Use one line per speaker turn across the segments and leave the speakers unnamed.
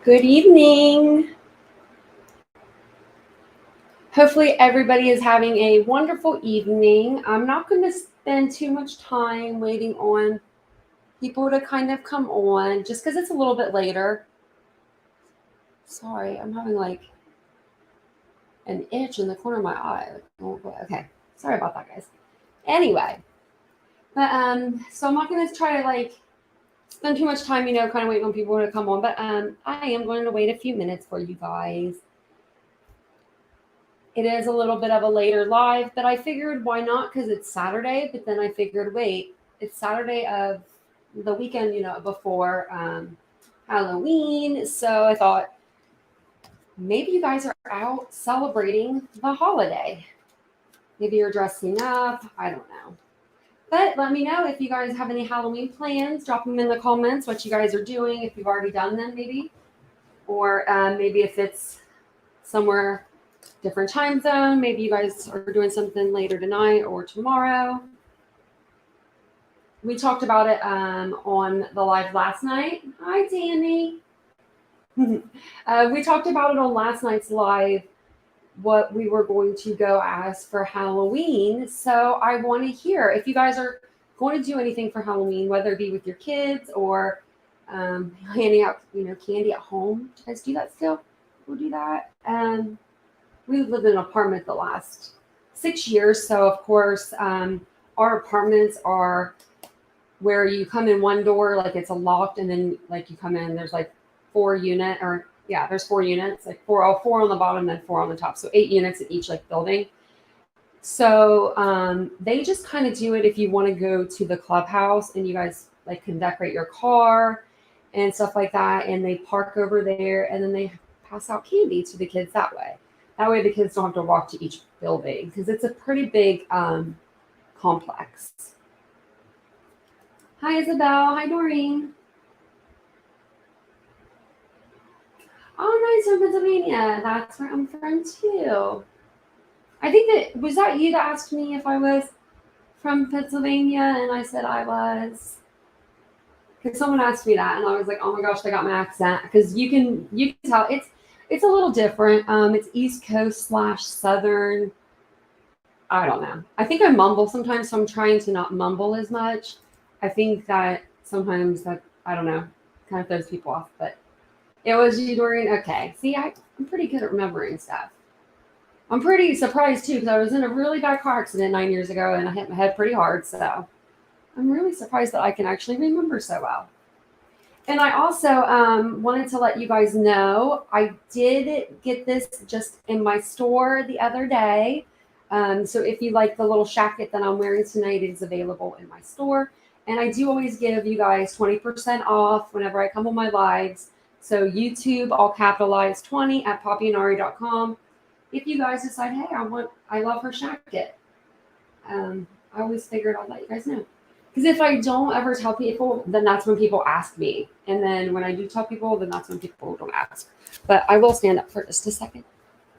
Good evening. Hopefully, everybody is having a wonderful evening. I'm not going to spend too much time waiting on people to kind of come on just because it's a little bit later. Sorry, I'm having like an itch in the corner of my eye. Okay, sorry about that, guys. Anyway, so I'm not going to try to spend too much time, kind of waiting on people to come on. But I am going to wait a few minutes for you guys. It is a little bit of a later live, but I figured why not? Because it's Saturday. But then I figured, wait, it's Saturday of the weekend, before Halloween. So I thought maybe you guys are out celebrating the holiday. Maybe you're dressing up. I don't know. But let me know if you guys have any Halloween plans. Drop them in the comments what you guys are doing, if you've already done them, maybe. Or maybe if it's somewhere different time zone. Maybe you guys are doing something later tonight or tomorrow. We talked about it on the live last night. Hi, Tammy. We talked about it on last night's live, what we were going to go as for Halloween. So I want to hear if you guys are going to do anything for Halloween, whether it be with your kids or handing out, candy at home. Do you guys do that still? We'll do that. We've lived in an apartment the last 6 years. So, of course, our apartments are where you come in one door, like it's a locked, and then you come in, there's like there's 4 units, like four on the bottom, then four on the top. So 8 units in each building. So they just kind of do it if you want to go to the clubhouse and you guys can decorate your car and stuff like that. And they park over there and then they pass out candy to the kids that way. That way the kids don't have to walk to each building because it's a pretty big complex. Hi, Isabel. Hi, Doreen. Oh, nice, from Pennsylvania. That's where I'm from, too. I think was that you that asked me if I was from Pennsylvania, and I said I was. Because someone asked me that, and I was like, oh my gosh, I got my accent. Because you can tell it's a little different. It's East Coast / Southern. I don't know. I think I mumble sometimes, so I'm trying to not mumble as much. I think that sometimes that, I don't know, kind of throws people off. But it was you, Doreen. Okay. See, I'm pretty good at remembering stuff. I'm pretty surprised too because I was in a really bad car accident 9 years ago and I hit my head pretty hard. So I'm really surprised that I can actually remember so well. And I also wanted to let you guys know I did get this just in my store the other day. So if you like the little shacket that I'm wearing tonight, it is available in my store. And I do always give you guys 20% off whenever I come on my lives. So YouTube, all capitalized 20 at poppyandari.com. If you guys decide, hey, I love her shacket. I always figured I'd let you guys know. Because if I don't ever tell people, then that's when people ask me. And then when I do tell people, then that's when people don't ask. But I will stand up for just a second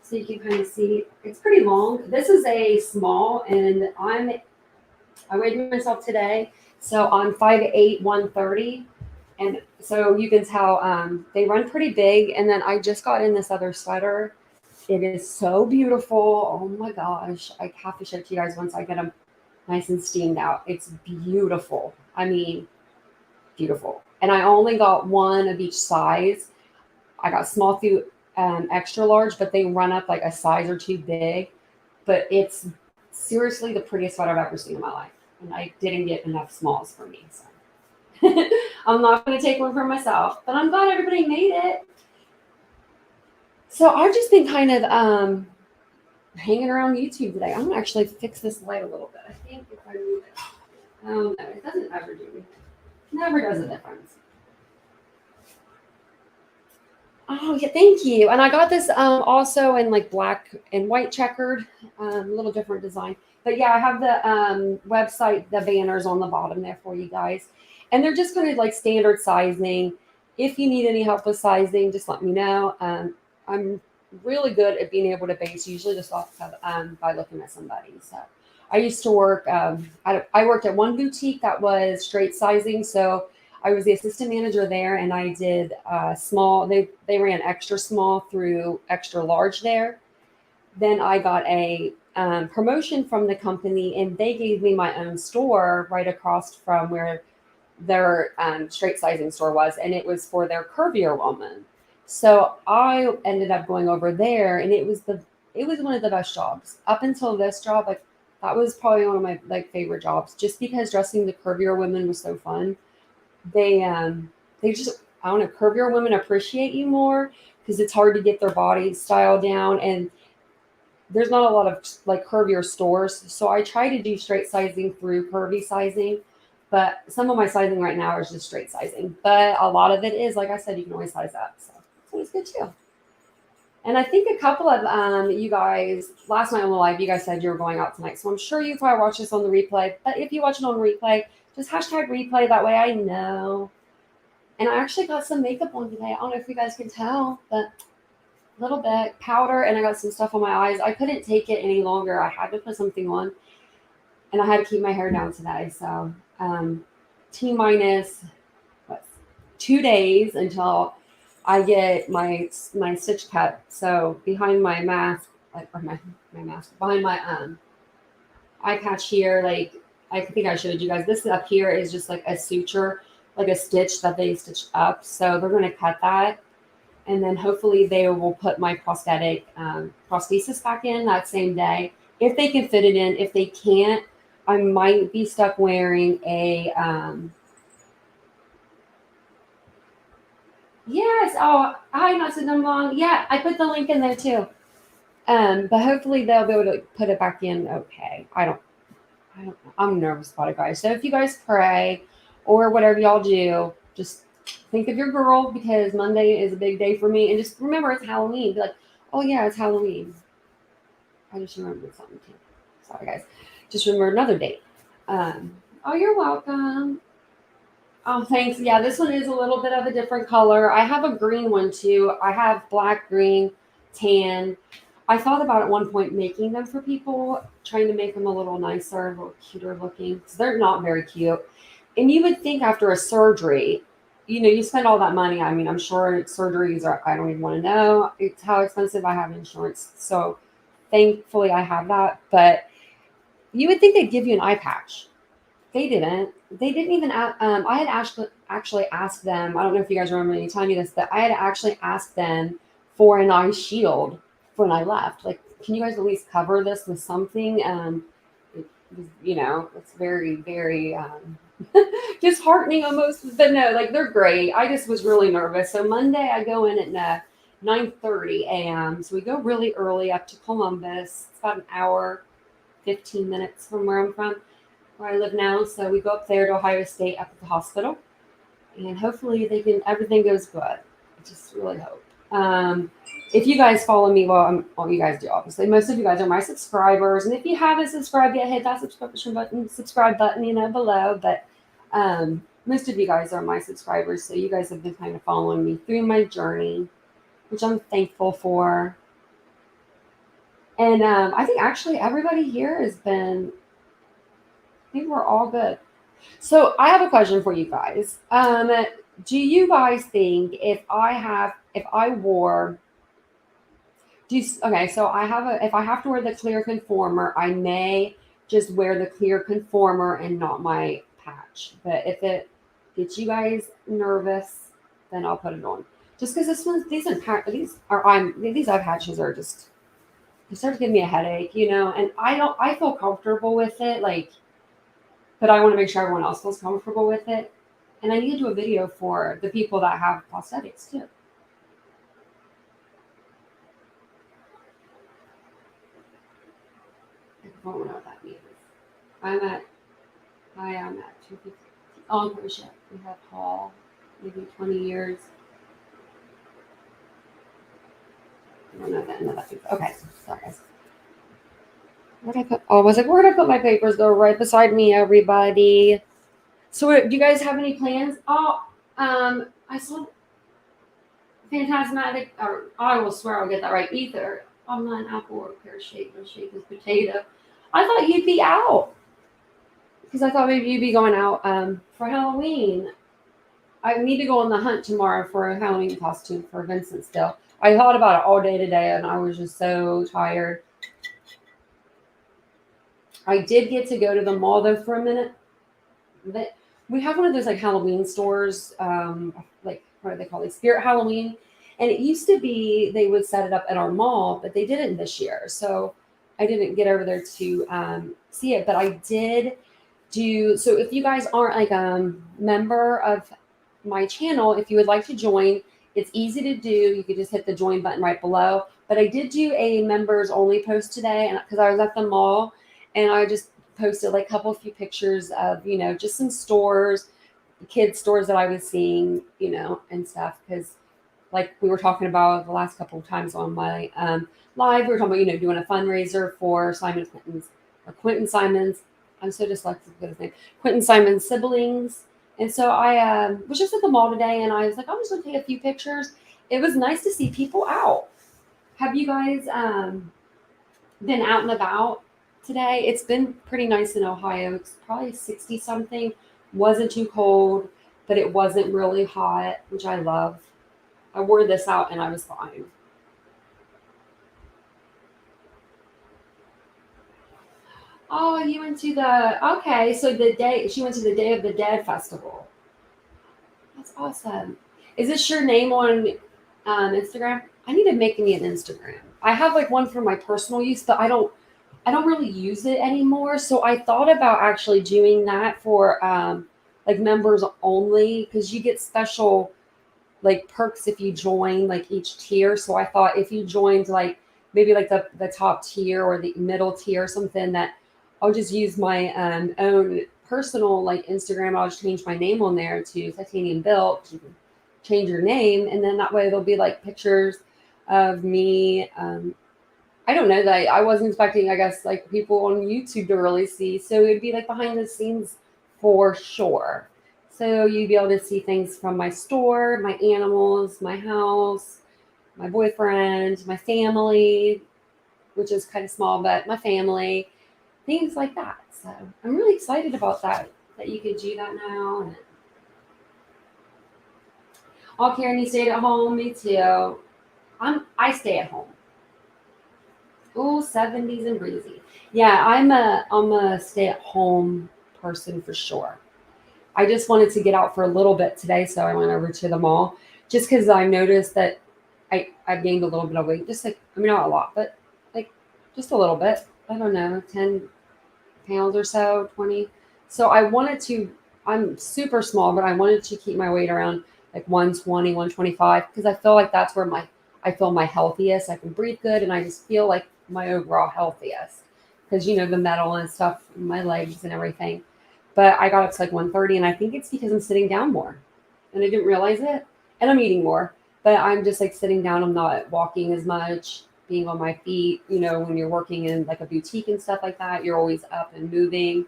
so you can kind of see. It's pretty long. This is a small, and I weighed myself today. So I'm 5'8", 130. And so you can tell they run pretty big. And then I just got in this other sweater. It is so beautiful. Oh my gosh. I have to show it to you guys once I get them nice and steamed out. It's beautiful. I mean, beautiful. And I only got one of each size. I got small through extra large, but they run up like a size or two big. But it's seriously the prettiest sweater I've ever seen in my life. And I didn't get enough smalls for me. So I'm not going to take one for myself. But I'm glad everybody made it. So I've just been kind of hanging around YouTube today. I'm going to actually fix this light a little bit. I think if I move it. No, it doesn't ever do me. Never does a difference. Oh, yeah, thank you. And I got this also in black and white checkered, a little different design. But yeah, I have the website, the banners on the bottom there for you guys. And they're just kind of standard sizing. If you need any help with sizing, just let me know. I'm really good at being able to base usually just off of by looking at somebody. So I used to work, I worked at one boutique that was straight sizing. So I was the assistant manager there, and I did small. They ran extra small through extra large there. Then I got a promotion from the company, and they gave me my own store right across from where their straight sizing store was, and it was for their curvier woman. So I ended up going over there, and it was one of the best jobs up until this job. Like that was probably one of my like favorite jobs, just because dressing the curvier women was so fun. They just, I don't know, curvier women appreciate you more because it's hard to get their body style down, and there's not a lot of like curvier stores. So I try to do straight sizing through curvy sizing, but some of my sizing right now is just straight sizing. But a lot of it is, like I said, you can always size up. So it's always good too. And I think a couple of you guys last night on the live, you guys said you were going out tonight. So I'm sure you probably watch this on the replay. But if you watch it on replay, just hashtag replay. That way I know. And I actually got some makeup on today. I don't know if you guys can tell, but a little bit powder, and I got some stuff on my eyes. I couldn't take it any longer. I had to put something on, and I had to keep my hair down today. So T minus what, 2 days until I get my stitch cut. So behind my mask, like or my mask, behind my eye patch here, like I think I showed you guys. This up here is just like a suture, like a stitch that they stitched up. So they're gonna cut that, and then hopefully they will put my prosthetic prosthesis back in that same day if they can fit it in. If they can't, I might be stuck wearing a yes. Oh, hi, not so dumb long. Yeah, I put the link in there too. But hopefully they'll be able to put it back in. Okay, I don't know. I'm nervous about it, guys. So if you guys pray or whatever y'all do, just think of your girl because Monday is a big day for me. And just remember it's Halloween. Be like, oh yeah, it's Halloween. I just remembered something too. Sorry, guys. Just remember another date. Oh, you're welcome. Oh, thanks. Yeah, this one is a little bit of a different color. I have a green one too. I have black, green, tan. I thought about at one point making them for people, trying to make them a little nicer, a little cuter looking, because they're not very cute. And you would think after a surgery, you spend all that money. I mean, I'm sure surgeries are, I don't even want to know it's how expensive. I have insurance. So thankfully I have that. But you would think they'd give you an eye patch. They didn't. They didn't even. I had actually asked them. I don't know if you guys remember me telling you this, but I had actually asked them for an eye shield when I left. Like, can you guys at least cover this with something? It's very, very disheartening almost. But no, like they're great. I just was really nervous. So Monday I go in at 9:30 a.m. So we go really early up to Columbus. It's about an hour, 15 minutes from where I'm from, where I live now. So we go up there to Ohio State up at the hospital, and hopefully everything goes good. I just really hope. If you guys follow me, well, you guys do, obviously. Most of you guys are my subscribers, and if you haven't subscribed yet, hit that subscribe button, below. But most of you guys are my subscribers, so you guys have been kind of following me through my journey, which I'm thankful for. And I think actually everybody here has been. I think we're all good. So I have a question for you guys. Do you guys think if I wore, okay, so if I have to wear the clear conformer, I may just wear the clear conformer and not my patch. But if it gets you guys nervous, then I'll put it on. Just because these eye patches are just, they start to give me a headache, and I feel comfortable with it, like. But I want to make sure everyone else feels comfortable with it. And I need to do a video for the people that have prosthetics too. I don't know what that means. I am at 250. Oh, crochet. We have Paul, maybe 20 years. I don't know that means. Okay, sorry guys. Where did I put? Oh, I was like, where did I put my papers? They're right beside me, everybody. So, do you guys have any plans? Oh, I saw Phantasmatic, or I will swear I'll get that right. Ether, online apple or pear shaped or shaped as potato. I thought you'd be out because I thought maybe you'd be going out for Halloween. I need to go on the hunt tomorrow for a Halloween costume for Vincent still. I thought about it all day today and I was just so tired. I did get to go to the mall though for a minute. But we have one of those like Halloween stores, like what are they called? Like Spirit Halloween. And it used to be they would set it up at our mall, but they didn't this year. So I didn't get over there to see it. But I did do so if you guys aren't like a member of my channel, if you would like to join, it's easy to do. You could just hit the join button right below. But I did do a members only post today, and because I was at the mall, and I just posted like a couple few pictures of just some stores, kids stores that I was seeing, and stuff. Because like we were talking about the last couple of times on my live, we were talking about doing a fundraiser for Simon Clinton's or Quentin Simon's. I'm so dyslexic with his name. Quentin Simon's siblings. And so I was just at the mall today, and I was like, I'm just gonna take a few pictures. It was nice to see people out. Have you guys been out and about today? It's been pretty nice in Ohio. It's probably 60 something. Wasn't too cold, but it wasn't really hot, which I love. I wore this out and I was fine. Oh, you went to okay, so she went to the Day of the Dead festival. That's awesome. Is this your name on Instagram? I need to make me an Instagram. I have like one for my personal use, but I don't really use it anymore. So I thought about actually doing that for like members only because you get special like perks if you join like each tier. So I thought if you joined like maybe like the top tier or the middle tier or something that I'll just use my own personal like Instagram. I'll just change my name on there to TitaniumBuilt. You can change your name, and then that way there'll be like pictures of me. I don't know that I wasn't expecting, I guess, like people on YouTube to really see. So it'd be like behind the scenes for sure. So you'd be able to see things from my store, my animals, my house, my boyfriend, my family, which is kind of small, but my family, things like that. So I'm really excited about that you could do that now. And all Karen, you stayed at home. Me too. I stay at home. Oh, 70s and breezy. Yeah, I'm a stay at home person for sure. I just wanted to get out for a little bit today, so I went over to the mall just because I noticed that I've gained a little bit of weight. Just like, I mean, not a lot, but like just a little bit. I don't know, 10 pounds or so, 20. So I wanted to, I'm super small, but I wanted to keep my weight around like 120, 125 because I feel like that's where I feel my healthiest. I can breathe good and I just feel like my overall healthiest because the metal and stuff in my legs and everything. But I got up to like 130, and I think it's because I'm sitting down more and I didn't realize it. And I'm eating more, but I'm just like sitting down. I'm not walking as much, being on my feet. When you're working in like a boutique and stuff like that, you're always up and moving.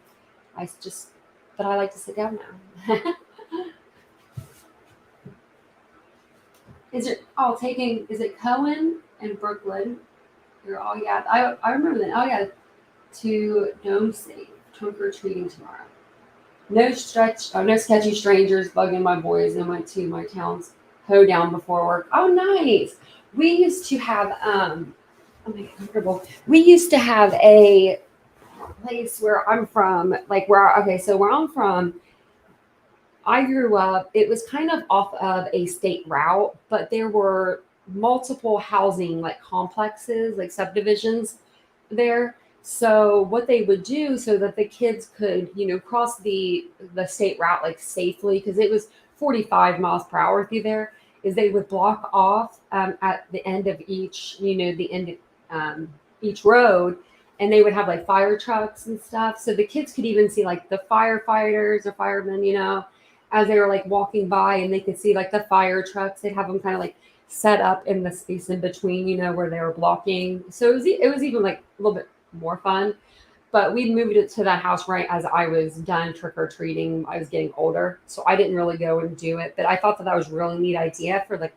But I like to sit down now. Is it Cohen and Brooklyn? You're all, yeah, I remember that. Oh, yeah, to Dome City, trunk or treating tomorrow. No sketchy strangers bugging my boys and went to my town's hoedown before work. Oh, nice. We used to have, oh my God, comfortable. We used to have a place where I'm from, like where I'm from, I grew up, it was kind of off of a state route, but there were multiple housing like complexes, like subdivisions there. So what they would do so that the kids could, cross the state route like safely, because it was 45 miles per hour through there, is they would block off at the end of the end of each road, and they would have like fire trucks and stuff. So the kids could even see like the firefighters or firemen, as they were like walking by, and they could see like the fire trucks. They'd have them kind of like set up in the space in between, where they were blocking. So it was even like a little bit more fun. But we moved it to that house right as I was done trick or treating. I was getting older, so I didn't really go and do it. But I thought that was a really neat idea for like,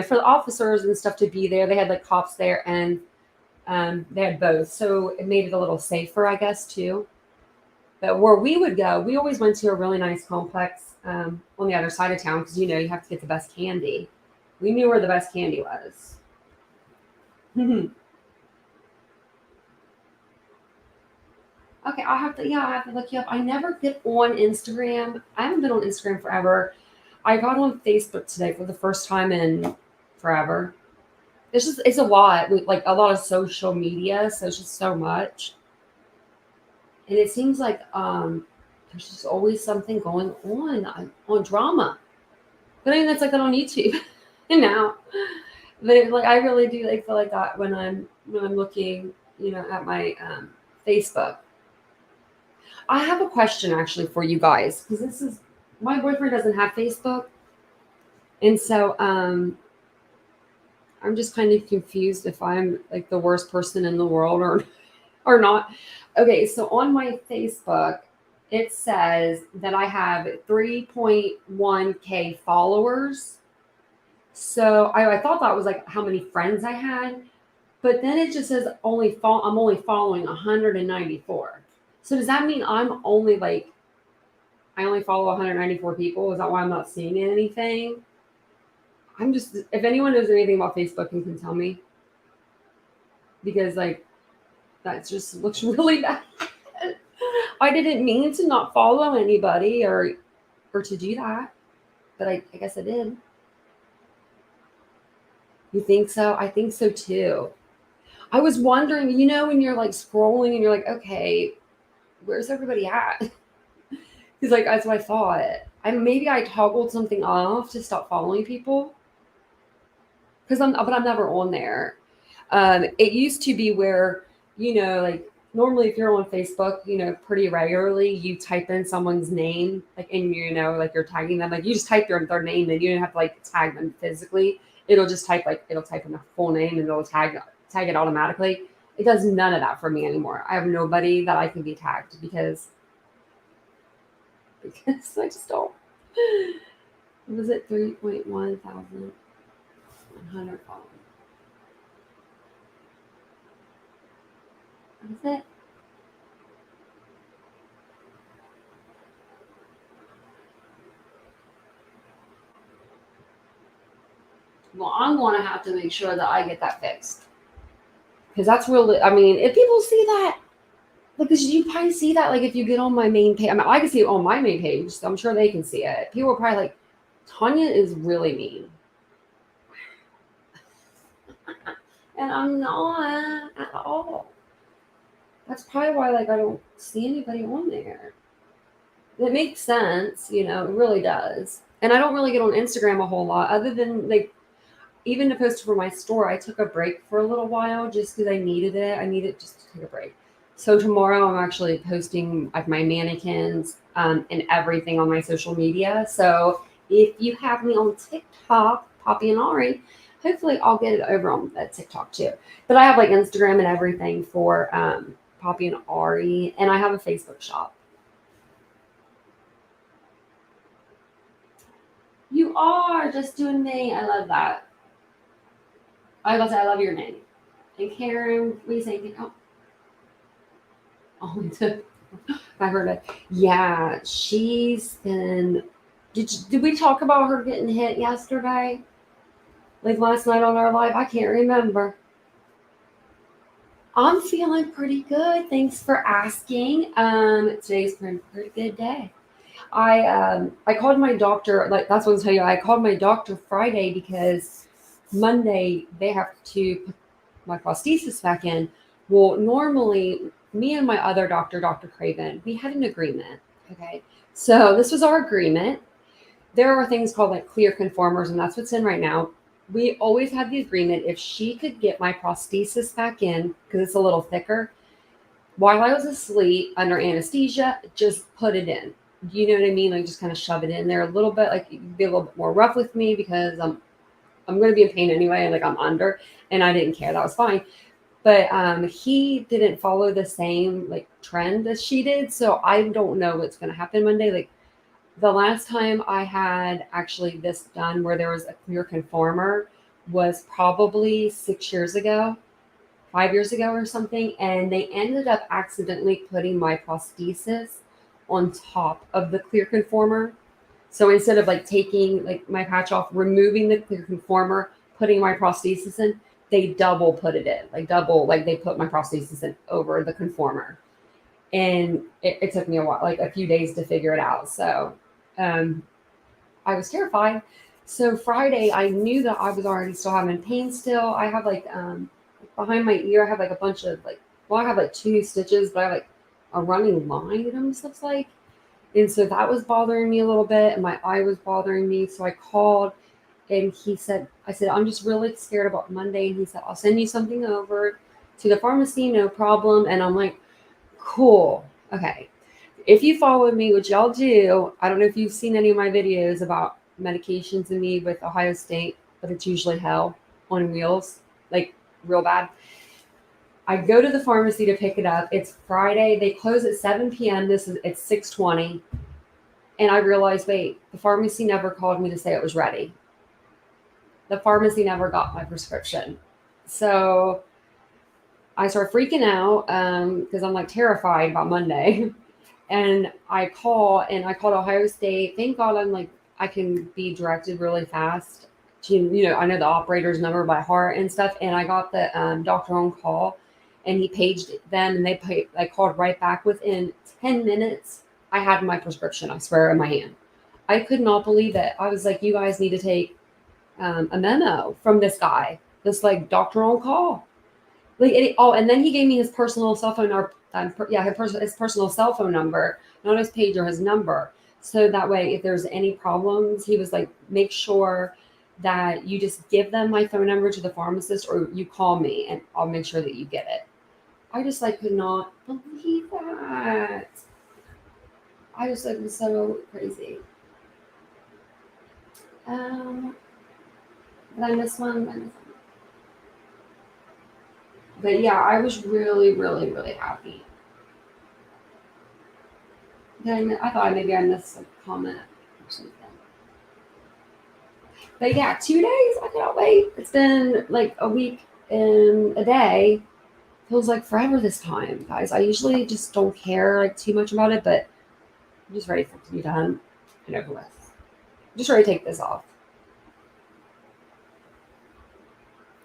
for the officers and stuff to be there. They had like cops there, and they had both, so it made it a little safer, I guess, too. But where we would go, we always went to a really nice complex on the other side of town because you have to get the best candy. We knew where the best candy was. Okay, I have to look you up. I never get on Instagram. I haven't been on Instagram forever. I got on Facebook today for the first time in forever. It's a lot, like a lot of social media, so it's just so much. And it seems like there's just always something going on drama. But I mean that's like that on YouTube now. But like I really do like feel like that when I'm looking, at my Facebook. I have a question actually for you guys because this is my boyfriend doesn't have Facebook, and so I'm just kind of confused if I'm like the worst person in the world or not. Okay, so on my Facebook, it says that I have 3.1K followers. So I thought that was like how many friends I had, but then it just says I'm only following 194. So does that mean I only follow 194 people? Is that why I'm not seeing anything? If anyone knows anything about Facebook and can tell me, because like that just looks really bad. I didn't mean to not follow anybody or to do that, but I guess I did. You think so? I think so too. I was wondering, when you're like scrolling and you're like, okay, where's everybody at? Because like that's what I thought. Maybe I toggled something off to stop following people. But I'm never on there. It used to be where, like normally if you're on Facebook, pretty regularly, you type in someone's name, like, and like you're tagging them, like you just type their name and you don't have to like tag them physically. It'll type in their full name and it'll tag it automatically. It does none of that for me anymore. I have nobody that I can be tagged because I just don't. Was it 3.1 thousand 100 followers? What is it? Well, I'm going to have to make sure that I get that fixed because that's really. I mean, if people see that, because you probably see that, like if you get on my main page. I mean, I can see it on my main page, so I'm sure they can see it. People are probably like, Tanya is really mean, and I'm not at all. That's probably why, like, I don't see anybody on there. It makes sense, it really does. And I don't really get on Instagram a whole lot, other than like even to post for my store. I took a break for a little while just because I needed it. I needed just to take a break. So tomorrow I'm actually posting like my mannequins and everything on my social media. So if you have me on TikTok, Poppy and Ari, hopefully I'll get it over on that TikTok too. But I have like Instagram and everything for Poppy and Ari, and I have a Facebook shop. You are just doing me. I love that. I was about to say, I love your name. And Karen, what do you say? Only to I heard it. Yeah, she's been. Did we talk about her getting hit yesterday? Like last night on our live? I can't remember. I'm feeling pretty good. Thanks for asking. Today's been a pretty good day. I called my doctor. Like that's what I'll tell you. I called my doctor Friday because Monday they have to put my prosthesis back in. Well, normally me and my other doctor, Dr. Craven, we had an agreement. Okay, so this was our agreement. There are things called like clear conformers, and that's what's in right now. We always had the agreement if she could get my prosthesis back in because it's a little thicker while I was asleep under anesthesia, just put it in. You know what I mean? Like just kind of shove it in there a little bit. Like you can be a little bit more rough with me because I'm going to be in pain anyway. Like I'm under, and I didn't care. That was fine. But he didn't follow the same like trend as she did, so I don't know what's going to happen Monday. Like the last time I had actually this done where there was a clear conformer was probably 6 years ago, 5 years ago or something, and they ended up accidentally putting my prosthesis on top of the clear conformer. So instead of like taking like my patch off, removing the clear conformer, putting my prosthesis in, they double put it in, like double, like they put my prosthesis in over the conformer. And it took me a while, like a few days to figure it out. So I was terrified. So Friday, I knew that I was already still having pain still. I have like behind my ear, I have like a bunch of like, well, I have like 2 stitches, but I have like a running line, it almost looks like. And so that was bothering me a little bit, and my eye was bothering me. So I called, and I said, I'm just really scared about Monday. And he said, I'll send you something over to the pharmacy, no problem. And I'm like, cool. Okay. If you follow me, which y'all do, I don't know if you've seen any of my videos about medications in me with Ohio State, but it's usually hell on wheels, like real bad. I go to the pharmacy to pick it up. It's Friday. They close at 7 p.m. It's 6:20. And I realized, wait, the pharmacy never called me to say it was ready. The pharmacy never got my prescription. So I start freaking out because I'm like terrified about Monday. And I called Ohio State. Thank God I can be directed really fast. I know the operator's number by heart and stuff. And I got the doctor on call, and he paged them, and I called right back. Within 10 minutes, I had my prescription, I swear, in my hand. I could not believe it. I was like, you guys need to take a memo from this guy, this like doctor on call. And then he gave me his personal cell phone, his personal cell phone number, not his page or his number. So that way, if there's any problems, he was like, make sure that you just give them my phone number to the pharmacist, or you call me, and I'll make sure that you get it. I just like could not believe that. I just like was so crazy. Did I miss one? But yeah, I was really, really, really happy. Then I thought maybe I missed a comment or something. But yeah, 2 days. I cannot wait. It's been like a week and a day. Feels like forever this time, guys. I usually just don't care like too much about it, but I'm just ready for it to be done and over with. I'm just ready to take this off.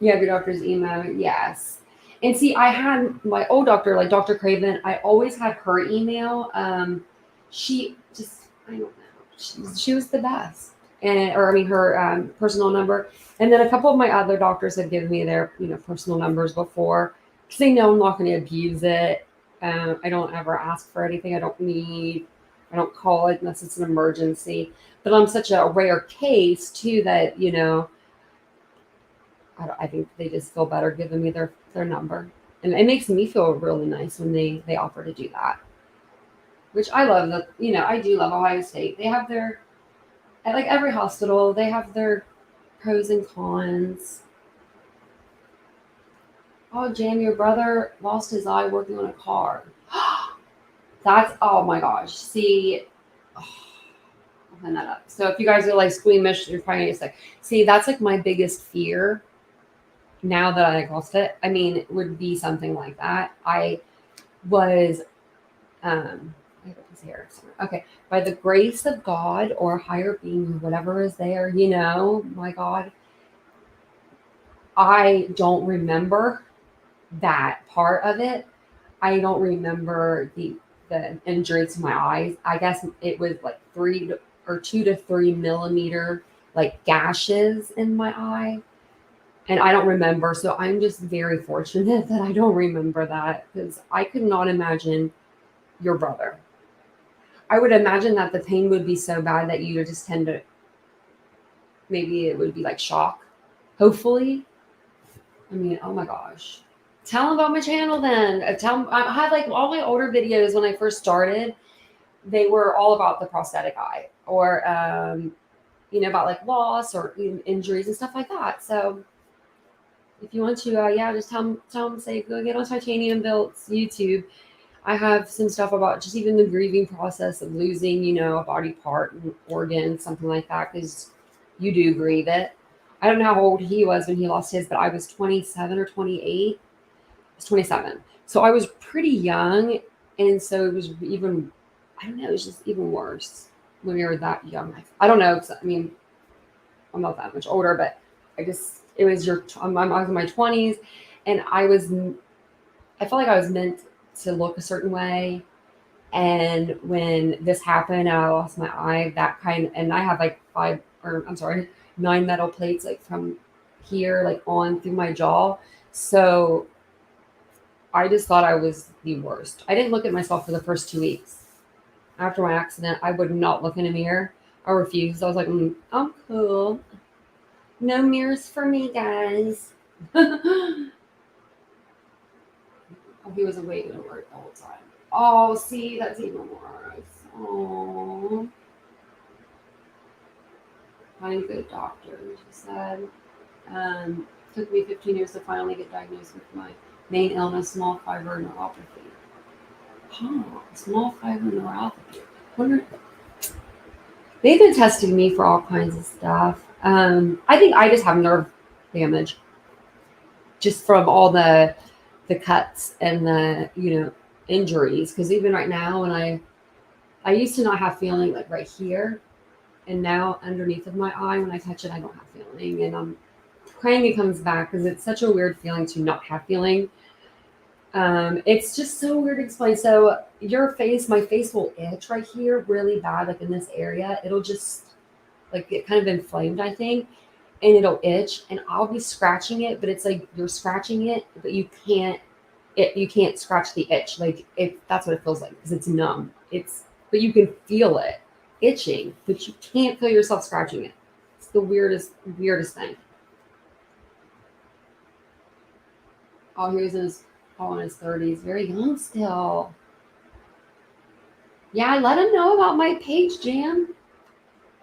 You have your doctor's email, yes. And see, I had my old doctor, like Dr. Craven. I always had her email. She just, I don't know. She was the best. Her personal number. And then a couple of my other doctors had given me their, personal numbers before, because they know I'm not going to abuse it. I don't ever ask for anything I don't call it unless it's an emergency. But I'm such a rare case too that, I think they just feel better giving me their number. And it makes me feel really nice when they offer to do that. Which I love that, I do love Ohio State. They have at like every hospital, they have their pros and cons. Oh, Jan, your brother lost his eye working on a car. Oh my gosh. See, I'll find that up. So if you guys are like squeamish, you're probably gonna say, see, that's like my biggest fear now that I lost it. I mean, it would be something like that. I was, I have this here. Okay. By the grace of God or higher being or whatever is there, my God, I don't remember that part of it. I don't remember the injury to my eyes. I guess it was like 2 to 3 millimeter like gashes in my eye. And I don't remember. So I'm just very fortunate that I don't remember that, because I could not imagine your brother. I would imagine that the pain would be so bad that you would just tend to, maybe it would be like shock. Hopefully. I mean, oh my gosh. Tell them about my channel then. I had like all my older videos when I first started. They were all about the prosthetic eye, or, about like loss or injuries and stuff like that. So if you want to, just tell them, say, go get on TitaniumBuilt's YouTube. I have some stuff about just even the grieving process of losing, a body part, an organ, something like that, because you do grieve it. I don't know how old he was when he lost his, but I was 27 or 28. I was 27. So I was pretty young. And so it was even, I don't know, it was just even worse when we were that young. I don't know, 'cause, I mean, I'm not that much older, but it was I was in my 20s, and I felt like I was meant to look a certain way. And when this happened, and I lost my eye, and I have like nine metal plates like from here, like on through my jaw. So I just thought I was the worst. I didn't look at myself for the first 2 weeks after my accident. I would not look in a mirror. I refused. I was like, I'm cool. No mirrors for me, guys. Oh, he was awake at work the whole time. Oh, see, that's even worse. Oh, finding good doctors, she said. Took me 15 years to finally get diagnosed with my main illness, small fiber neuropathy. Huh, small fiber neuropathy. Wonder, they've been testing me for all kinds of stuff. I think I just have nerve damage, just from all the cuts and the injuries. Because even right now, when I used to not have feeling like right here, and now underneath of my eye, when I touch it, I don't have feeling, and I'm praying it comes back because it's such a weird feeling to not have feeling. It's just so weird to explain. So my face will itch right here really bad, like in this area. It'll just like get kind of inflamed, I think, and it'll itch, and I'll be scratching it, but it's like you're scratching it, but you can't scratch the itch. Like that's what it feels like because it's numb. But you can feel it itching, but you can't feel yourself scratching it. It's the weirdest thing. Oh, he was in his 30s, very young still. Yeah, let him know about my page, Jam.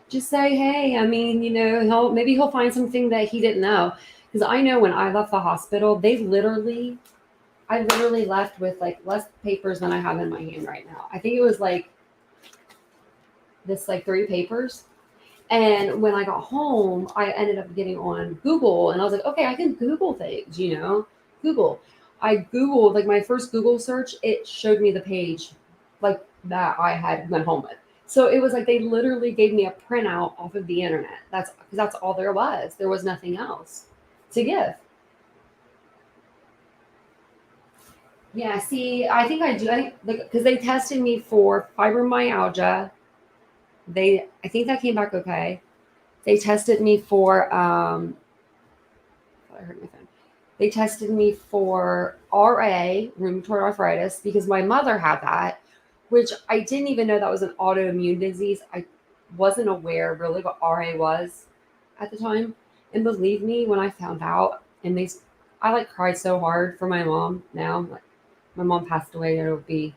Just say, hey, I mean, he'll find something that he didn't know. Because I know when I left the hospital, I literally left with like less papers than I have in my hand right now. I think it was like like 3 papers. And when I got home, I ended up getting on Google, and I was like, okay, I can Google things, Google. I Googled, like my first Google search, it showed me the page like that I had went home with. So it was like they literally gave me a printout off of the internet. That's all there was. There was nothing else to give. Yeah, see, I think I do. I think because they tested me for fibromyalgia. I think that came back okay. They tested me for I heard my phone. They tested me for RA, rheumatoid arthritis, because my mother had that, which I didn't even know that was an autoimmune disease. I wasn't aware really what RA was at the time. And believe me, when I found out, I like cried so hard for my mom now. Like, my mom passed away. It'll be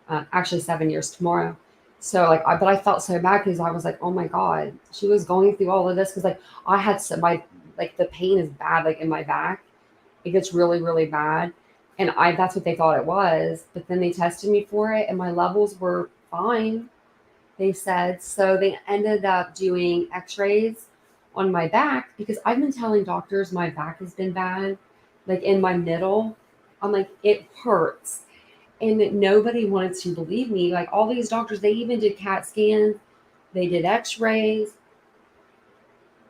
actually 7 years tomorrow. So but I felt so bad because I was like, oh my god, she was going through all of this because like I had the pain is bad like in my back. It gets really really bad, and that's what they thought it was. But then they tested me for it, and my levels were fine. They said so. They ended up doing X-rays on my back because I've been telling doctors my back has been bad, like in my middle. I'm like it hurts, and nobody wanted to believe me. Like all these doctors, they even did CAT scans, they did X-rays,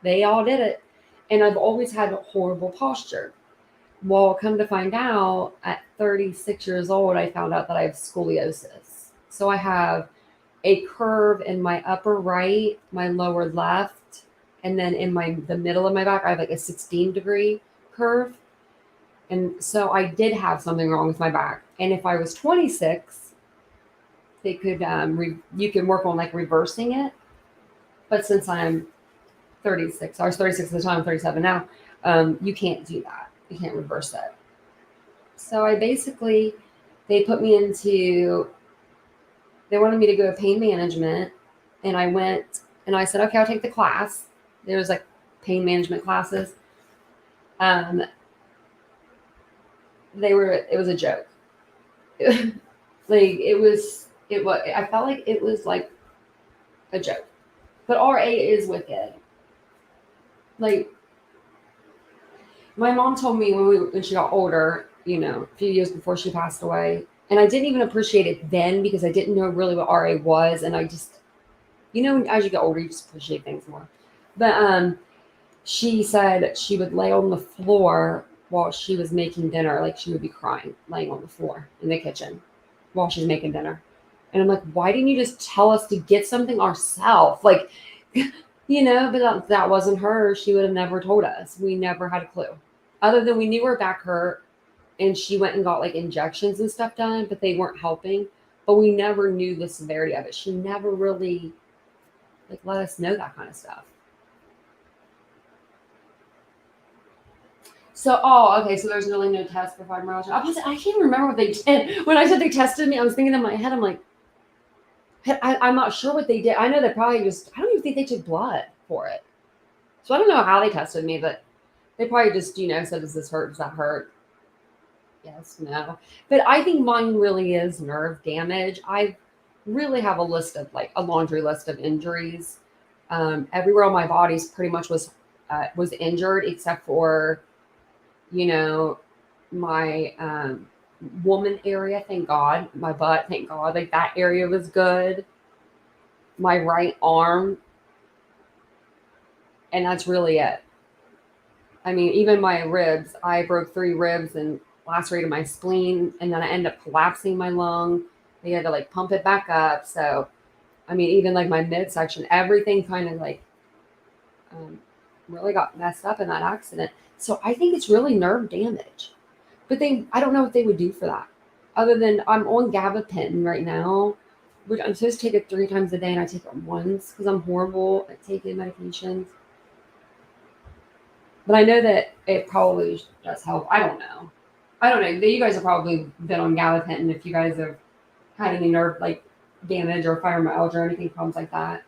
they all did it, and I've always had a horrible posture. Well, come to find out, at 36 years old, I found out that I have scoliosis. So I have a curve in my upper right, my lower left, and then in the middle of my back, I have like a 16-degree curve. And so I did have something wrong with my back. And if I was 26, they could you can work on like reversing it. But since I'm 36, I was 36 at the time, I'm 37 now. You can't do that. You can't reverse it. So they put me they wanted me to go to pain management, and I went and I said, okay, I'll take the class. There was like pain management classes. It was a joke. I felt like it was like a joke. But RA is wicked. Like my mom told me when she got older, a few years before she passed away, And I didn't even appreciate it then because I didn't know really what RA was. And I just, as you get older, you just appreciate things more. But she said she would lay on the floor while she was making dinner. Like she would be crying, laying on the floor in the kitchen while she's making dinner. And I'm like, why didn't you just tell us to get something ourselves? Like, but that wasn't her. She would have never told us. We never had a clue. Other than we knew her back hurt and she went and got like injections and stuff done, but they weren't helping. But we never knew the severity of it. She never really like let us know that kind of stuff. So, okay, so there's really no test for fibromyalgia. I can't remember what they did. When I said they tested me, I was thinking in my head, I'm like, I'm not sure what they did. I know they probably just, I don't even think they took blood for it. So I don't know how they tested me, but they probably just, said, does this hurt? Does that hurt? Yes, no. But I think mine really is nerve damage. I really have a list of like a laundry list of injuries. Everywhere on my body's pretty much was injured except for, you know, my woman area, thank God. My butt, thank God. Like that area was good. My right arm, and that's really it. I mean, even my ribs, I broke 3 ribs and lacerated my spleen, and then I ended up collapsing my lung. They had to like pump it back up. So, I mean, even like my midsection, everything kind of like um, really got messed up in that accident. So I think it's really nerve damage. But I don't know what they would do for that. Other than I'm on gabapentin right now, which I'm supposed to take it 3 times a day, and I take it once because I'm horrible at taking medications. But I know that it probably does help. I don't know. I don't know. You guys have probably been on gabapentin if you guys have had any nerve like damage or fibromyalgia or anything problems like that.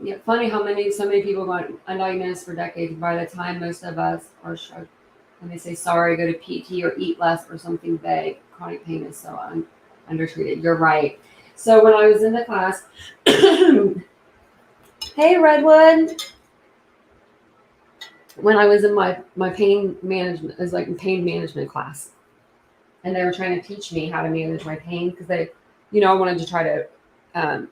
Yeah, funny how so many people got undiagnosed for decades. By the time most of us are struck, and they say sorry, go to PT or eat less or something vague. Chronic pain is so undertreated. You're right. So when I was in the class, hey Redwood, when I was in my pain management, it was like pain management class, and they were trying to teach me how to manage my pain because I wanted to try to um,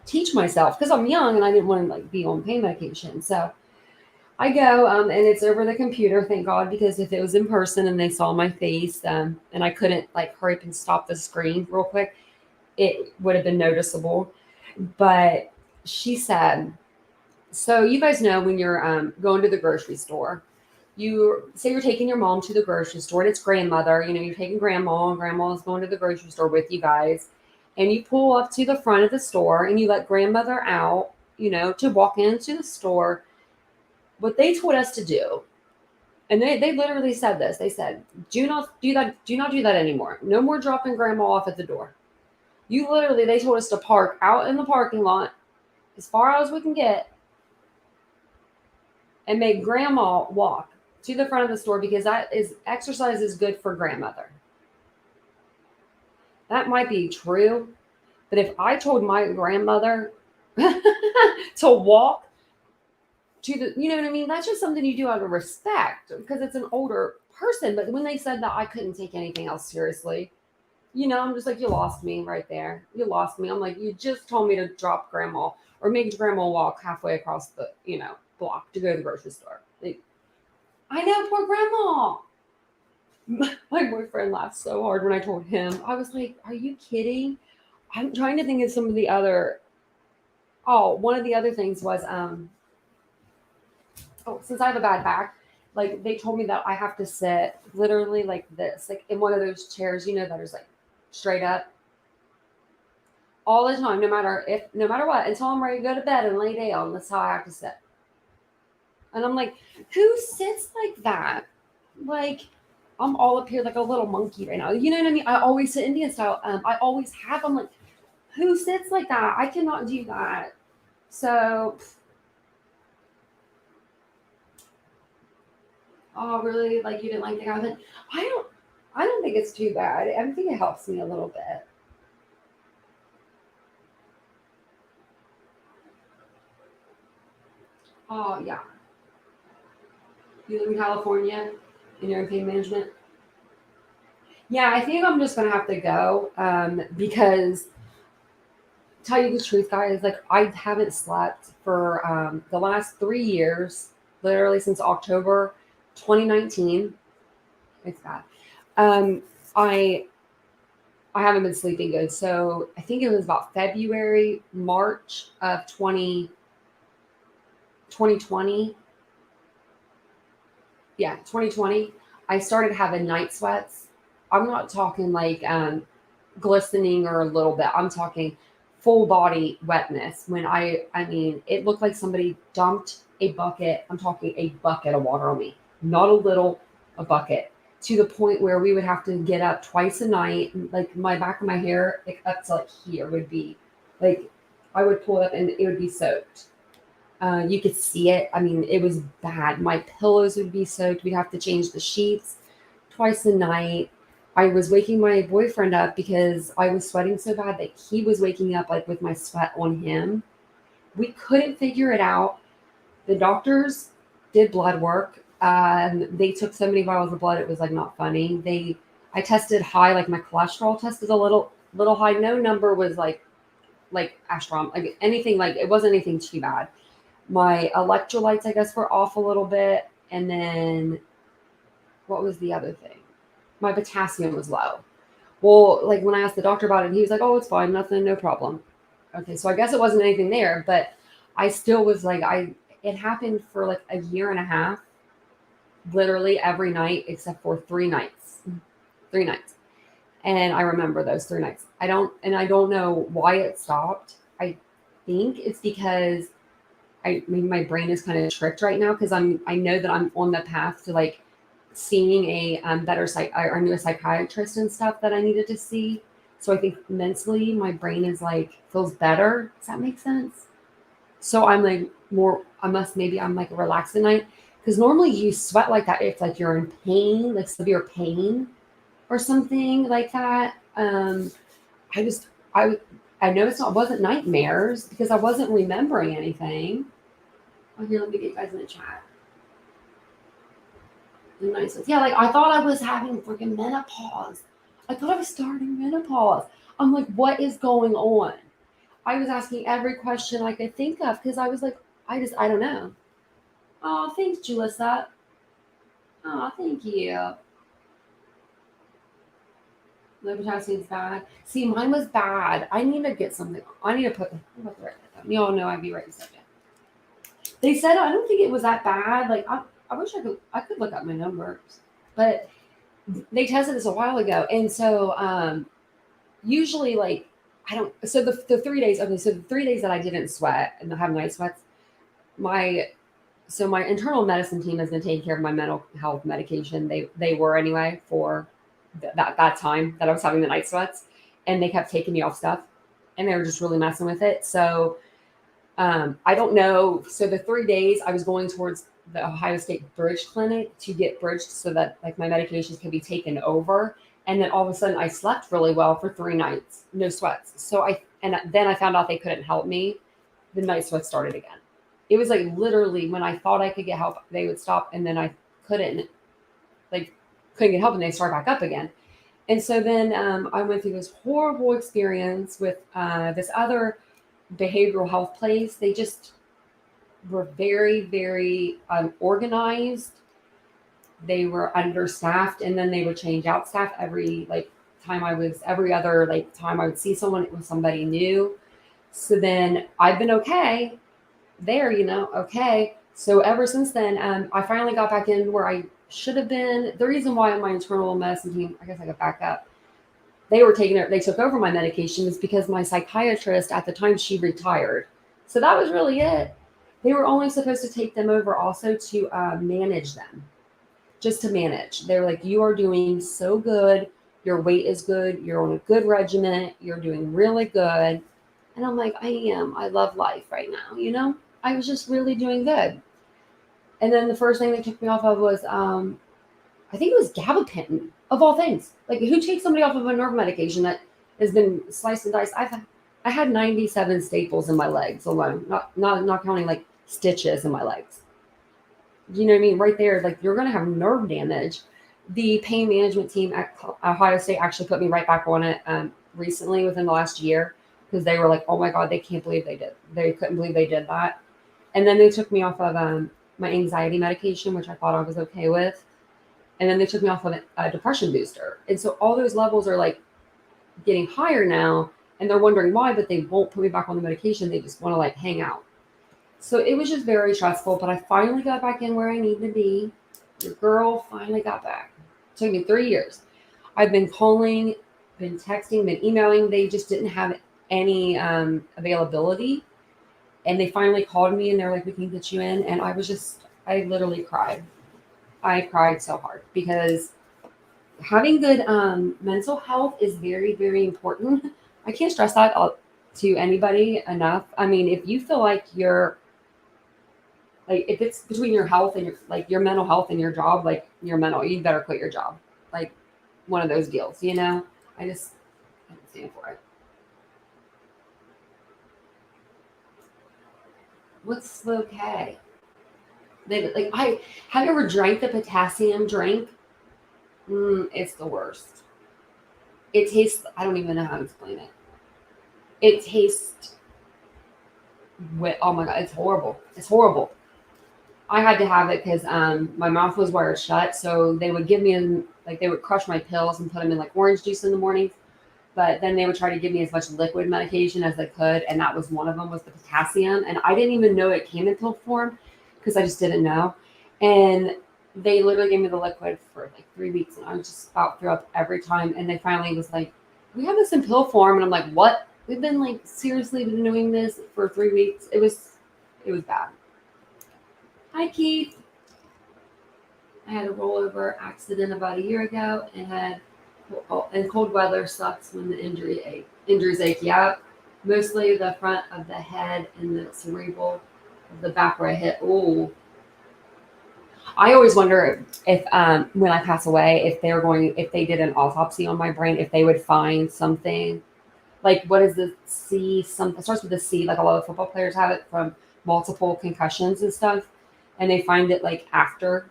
teach myself because I'm young and I didn't want to like be on pain medication. So I go and it's over the computer, thank God, because if it was in person and they saw my face and I couldn't like hurry up and stop the screen real quick, it would have been noticeable. But she said, so you guys know when you're going to the grocery store, you say you're taking your mom to the grocery store and it's grandmother, you're taking grandma and grandma's going to the grocery store with you guys. And you pull up to the front of the store and you let grandmother out, to walk into the store. What they told us to do, and they literally said this, they said, do not do that anymore. No more dropping grandma off at the door. They told us to park out in the parking lot as far as we can get and make grandma walk to the front of the store because exercise is good for grandmother. That might be true, but if I told my grandmother to walk to you know what I mean? That's just something you do out of respect because it's an older person. But when they said that, I couldn't take anything else seriously. I'm just like, you lost me right there. You lost me. I'm like, you just told me to drop grandma or make grandma walk halfway across the, block to go to the grocery store. Like, I know, poor grandma. My boyfriend laughed so hard when I told him. I was like, are you kidding? I'm trying to think of some of the other. Oh, one of the other things was, since I have a bad back, like they told me that I have to sit literally like this, like in one of those chairs, that is like straight up all the time, no matter what, until I'm ready to go to bed and lay down. That's how I have to sit. And I'm like, who sits like that? Like, I'm all up here like a little monkey right now. You know what I mean? I always sit Indian style. I always have. I'm like, who sits like that? I cannot do that. So, oh, really? Like, you didn't like the comment? I don't. I don't think it's too bad. I think it helps me a little bit. Oh yeah. You live in California? in your pain management? Yeah, I think I'm just gonna have to go because tell you the truth, guys, like I haven't slept for the last 3 years, literally since October 2019. It's bad. Um, I I haven't been sleeping good. So I think it was about February, March of 2020. Yeah, 2020. I started having night sweats. I'm not talking like glistening or a little bit. I'm talking full body wetness. When I mean, it looked like somebody dumped a bucket. I'm talking a bucket of water on me, not a little, a bucket, to the point where we would have to get up twice a night. Like my back of my hair, like up to like here would be, like I would pull it up and it would be soaked. You could see it. I mean, it was bad. My pillows would be soaked. We'd have to change the sheets twice a night. I was waking my boyfriend up because I was sweating so bad that he was waking up like with my sweat on him. We couldn't figure it out. The doctors did blood work. They took so many vials of blood, it was like not funny. I tested high, like my cholesterol tested a little high. No number was like astronomical, like anything, like it wasn't anything too bad. My electrolytes, I guess, were off a little bit. And then what was the other thing? My potassium was low. Well, like when I asked the doctor about it, he was like, "Oh, it's fine, nothing, no problem." Okay, so I guess it wasn't anything there, but I still was like, it happened for like a year and a half, literally every night except for 3 nights. 3 nights. And I remember those 3 nights. I don't know why it stopped. I think it's because maybe my brain is kind of tricked right now because I know that I'm on the path to like seeing a better or new psychiatrist and stuff that I needed to see. So I think mentally my brain is like feels better. Does that make sense? So I'm like more. Maybe I'm like relaxed at night because normally you sweat like that if like you're in pain, like severe pain or something like that. I just I know wasn't nightmares because I wasn't remembering anything. Oh, here, let me get you guys in the chat. The nicest. Yeah, like I thought I was having freaking menopause. I thought I was starting menopause. I'm like, what is going on? I was asking every question I could think of because I was like, I don't know. Oh, thanks, Julissa. Oh, thank you. The potassium's bad. See, mine was bad. I need to get something. I need to put. I'm about to write that down. Y'all know I'd be writing stuff down. They said I don't think it was that bad. Like I wish I could look up my numbers, but they tested this a while ago, and so usually like I don't. So the 3 days. Okay, so the 3 days that I didn't sweat and have night sweats, my my internal medicine team has been taking care of my mental health medication. They were anyway for that time that I was having the night sweats, and they kept taking me off stuff, and they were just really messing with it. So I don't know. So the 3 days I was going towards the Ohio State Bridge Clinic to get bridged so that like my medications could be taken over. And then all of a sudden I slept really well for 3 nights, no sweats. Then I found out they couldn't help me. The night sweats started again. It was like literally when I thought I could get help, they would stop, and then I couldn't, like couldn't get help, and they start back up again. And so then I went through this horrible experience with this other behavioral health place. They just were very, very organized. They were understaffed, and then they would change out staff every other like time I would see someone, it was somebody new. So then I've been okay there, okay. So ever since then, I finally got back in where I should have been. The reason why my internal medicine team, I guess I got back up, they took over my medication is because my psychiatrist at the time, she retired. So that was really it. They were only supposed to take them over also to manage them, just to manage. They were like, you are doing so good. Your weight is good. You're on a good regimen. You're doing really good. And I'm like, I am. I love life right now. I was just really doing good. And then the first thing they took me off of was I think it was gabapentin, of all things. Like, who takes somebody off of a nerve medication that has been sliced and diced? I had 97 staples in my legs alone, not counting like stitches in my legs. You know what I mean? Right there, like you're going to have nerve damage. The pain management team at Ohio State actually put me right back on it recently within the last year because they were like, oh my God, they can't believe they did. They couldn't believe they did that. And then they took me off of my anxiety medication, which I thought I was okay with. And then they took me off of a depression booster. And so all those levels are like getting higher now. And they're wondering why, but they won't put me back on the medication. They just want to like hang out. So it was just very stressful, but I finally got back in where I need to be. Your girl finally got back. It took me 3 years. I've been calling, been texting, been emailing. They just didn't have any availability. And they finally called me and they're like, we can get you in. And I literally cried. I cried so hard because having good mental health is very, very important. I can't stress that to anybody enough. I mean, if you feel like you're like if it's between your health and your mental health and your job, like your mental, you better quit your job. Like one of those deals, you know? I don't stand for it. What's slow K? They like I have you ever drank the potassium drink? It's the worst. It tastes I don't even know how to explain it. It tastes oh my god, it's horrible. It's horrible. I had to have it because my mouth was wired shut. So they would give me like they would crush my pills and put them in like orange juice in the morning. But then they would try to give me as much liquid medication as they could, and that was one of them was the potassium. And I didn't even know it came in pill form because I just didn't know. And they literally gave me the liquid for like 3 weeks, and I was just about threw up every time. And they finally was like, "We have this in pill form," and I'm like, "What? We've been like seriously been doing this for 3 weeks." It was bad. Hi Keith. I had a rollover accident about a year ago and had and cold weather sucks when the injuries ache. Yeah, mostly the front of the head and the cerebral of the back where I hit. Oh, I always wonder if when I pass away, if they did an autopsy on my brain, if they would find something like what is the C? Something starts with a C. Like a lot of football players have it from multiple concussions and stuff, and they find it like after.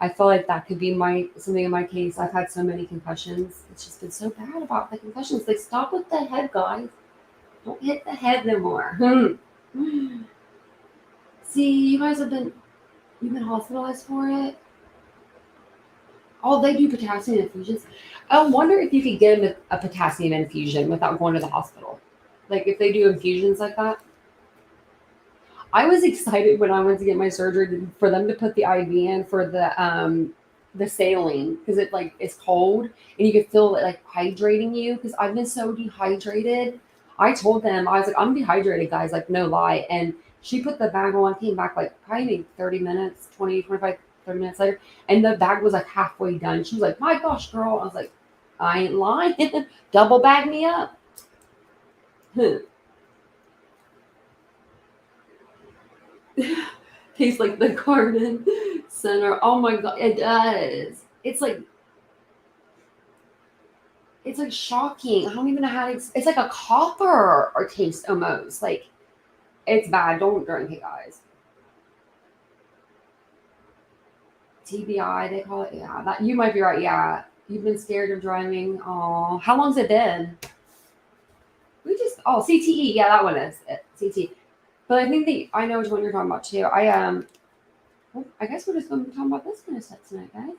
I feel like that could be my something in my case. I've had so many concussions. It's just been so bad about the concussions. Like stop with the head, guys. Don't hit the head no more. See, you guys you've been hospitalized for it. Oh, they do potassium infusions. I wonder if you could get a potassium infusion without going to the hospital. Like if they do infusions like that. I was excited when I went to get my surgery for them to put the IV in for the saline because it like it's cold and you could feel it like hydrating you because I've been so dehydrated. I told them I was like I'm dehydrated guys like no lie and she put the bag on came back like probably 30 minutes 20 25 30 minutes later and the bag was like halfway done. She was like my gosh girl I was like I ain't lying double bag me up. Tastes like the garden center. Oh my god, it does. It's like shocking. I don't even know how to. It's like a copper or taste almost. Like it's bad. Don't drink it, guys. TBI, they call it. Yeah, that you might be right. Yeah, you've been scared of driving. Oh, how long's it been? CTE. Yeah, that one is it. CTE. But I think I know which one you're talking about too. Well, I guess we're just going to be talking about this kind of stuff tonight, guys.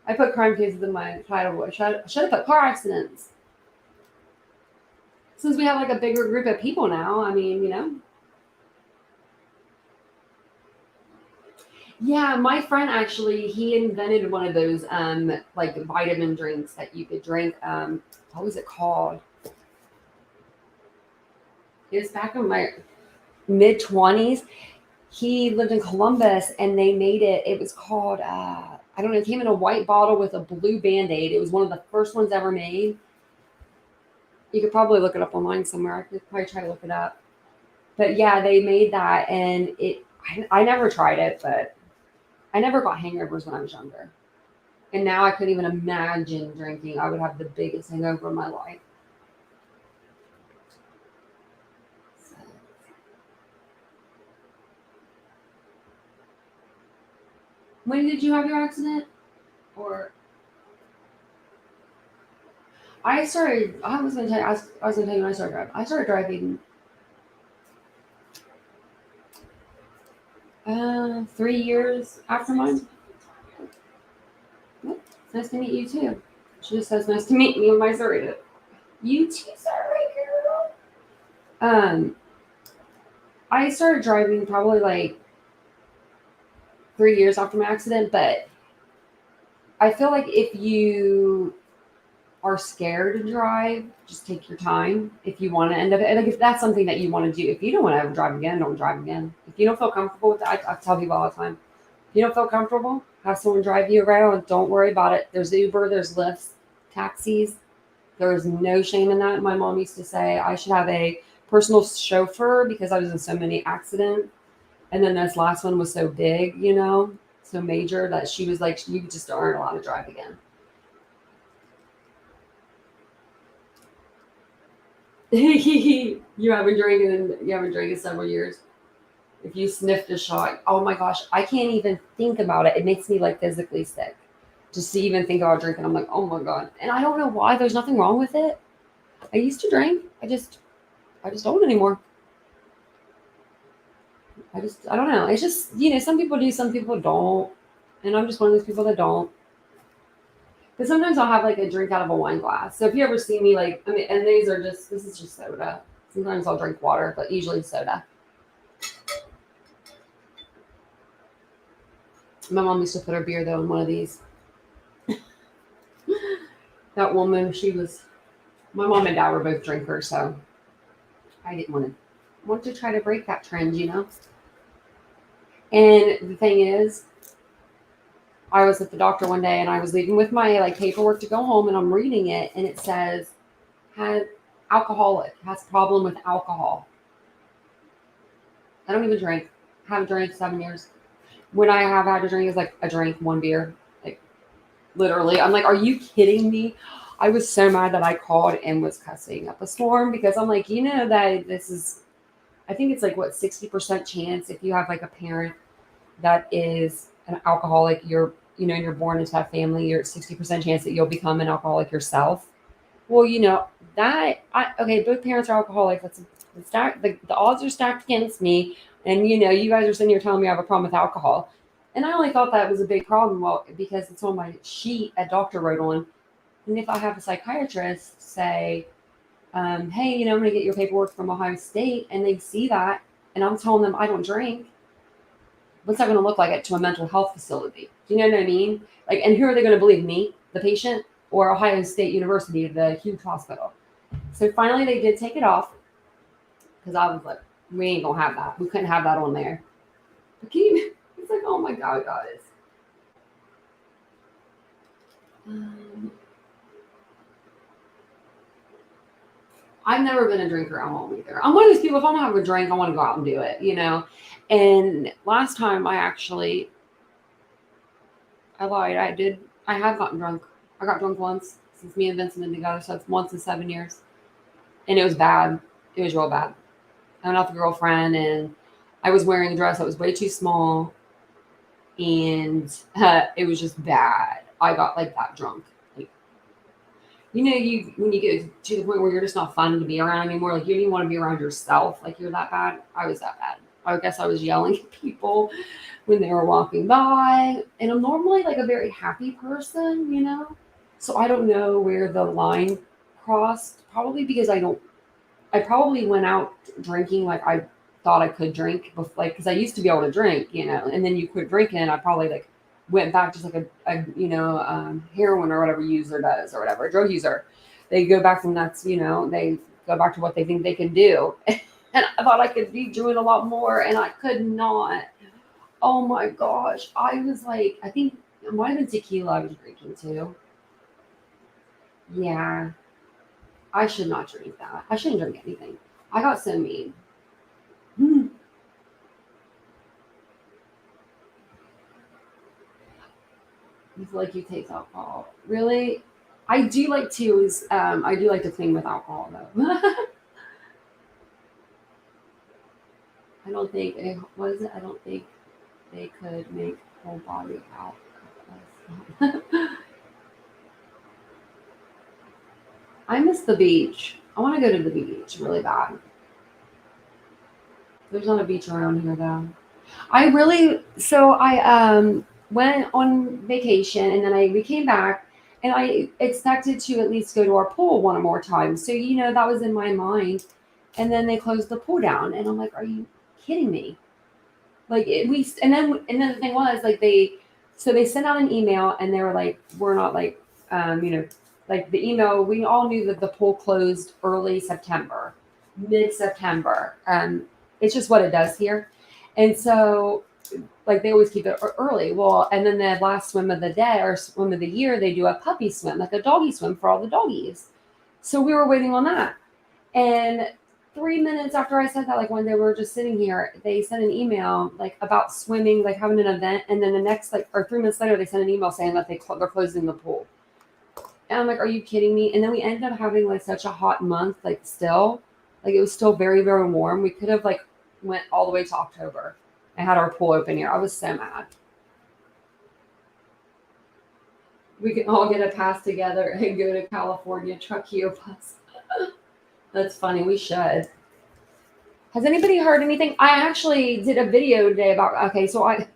I put crime cases in my title. I should have put car accidents. Since we have like a bigger group of people now, I mean, you know. Yeah, my friend actually, he invented one of those like vitamin drinks that you could drink. What was it called? It was back in my mid 20s. He lived in Columbus and they made it. It was called I don't know, it came in a white bottle with a blue band-aid. It was one of the first ones ever made. You could probably look it up online somewhere. I could probably try to look it up. But yeah, they made that, and I never tried it, but I never got hangovers when I was younger. And now I couldn't even imagine drinking. I would have the biggest hangover of my life. So, When did you have your accident? Or I started. I was gonna tell you. I was gonna tell you when I started driving. I started driving 3 years after mine. Yep. Nice to meet you too. She just says nice to meet you in my story. You too, sorry, girl. I started driving probably like 3 years after my accident, but I feel like if you are scared to drive, just take your time. If you want to end up, like if that's something that you want to do, if you don't want to ever drive again, don't drive again. If you don't feel comfortable with that, I tell people all the time, if you don't feel comfortable, have someone drive you around. Don't worry about it. There's Uber, there's Lyft, taxis. There's no shame in that. My mom used to say I should have a personal chauffeur because I was in so many accidents. And then this last one was so big, so major that she was like, you just aren't allowed to drive again. You haven't drank in several years. If you sniffed a shot, oh my gosh, I can't even think about it. It makes me like physically sick. Just to even think about drinking, I'm like, oh my god. And I don't know why. There's nothing wrong with it. I used to drink. I just don't anymore. I don't know. It's just, some people do, some people don't. And I'm just one of those people that don't. But sometimes I'll have like a drink out of a wine glass. So if you ever see me, like, I mean, and this is just soda. Sometimes I'll drink water, but usually soda. My mom used to put her beer though in one of these. That woman, my mom and dad were both drinkers, so I didn't want to try to break that trend. And the thing is, I was at the doctor one day and I was leaving with my like paperwork to go home and I'm reading it and it says has problem with alcohol. I don't even drink. Haven't drank 7 years. When I have had to drink is like I drank one beer. Like literally. I'm like, are you kidding me? I was so mad that I called and was cussing up a storm because I'm like, that this is I think it's like what 60% chance if you have like a parent that is an alcoholic, you're born into that family, you're 60% chance that you'll become an alcoholic yourself. Well, okay, both parents are alcoholics. The odds are stacked against me, and you guys are sitting here telling me I have a problem with alcohol, and I only thought that was a big problem. Well, because it's on my sheet a doctor wrote on, and if I have a psychiatrist say, hey, I'm going to get your paperwork from Ohio State, and they see that, and I'm telling them I don't drink, what's that going to look like to a mental health facility? Do you know what I mean? Like, and who are they going to believe, me, the patient, or Ohio State University, the huge hospital? So finally, they did take it off because I was like, we ain't gonna have that. We couldn't have that on there. But it's like, oh my god, guys. I've never been a drinker at home either. I'm one of those people. If I'm gonna have a drink, I want to go out and do it. And last time I lied. I have gotten drunk. I got drunk once since me and Vincent been together. So it's once in 7 years, and it was bad. It was real bad. I went out with a girlfriend, and I was wearing a dress that was way too small, and it was just bad. I got like that drunk. Like, you when you get to the point where you're just not fun to be around anymore. Like you don't even want to be around yourself. Like you're that bad. I was that bad. I guess I was yelling at people when they were walking by, and I'm normally like a very happy person. So I don't know where the line crossed. Probably because I probably went out drinking like I thought I could drink before, like because I used to be able to drink, and then you quit drinking. I probably like went back just like a heroin or whatever user does or whatever, a drug user. They go back and they go back to what they think they can do. And I thought I could be doing a lot more, and I could not. Oh my gosh. I was like, I think it might have been tequila I was drinking too. Yeah. I should not drink that. I shouldn't drink anything. I got so mean. You feel like you taste alcohol. Really? I do like to clean with alcohol though. I don't think I don't think they could make whole body out. I miss the beach. I want to go to the beach really bad. There's not a beach around here though. I went on vacation and then we came back and I expected to at least go to our pool one more time. So that was in my mind. And then they closed the pool down and I'm like, are you kidding me? Like and then the thing was like they sent out an email and they were like, we're not like like the email, we all knew that the pool closed early September, mid September. It's just what it does here. And so like they always keep it early. Well, and then the last swim of the day or swim of the year, they do a puppy swim, like a doggy swim for all the doggies. So we were waiting on that. And 3 minutes after I said that, like when they were just sitting here, they sent an email like about swimming, like having an event. And then the next, like, or 3 minutes later, they sent an email saying that they're closing the pool. And I'm like, are you kidding me? And then we ended up having like such a hot month, like still, like it was still very, very warm. We could have like went all the way to October and had our pool open here. I was so mad. We can all get a pass together and go to California, truck you bus. That's funny. We should. Has anybody heard anything? I actually did a video today about, okay, so I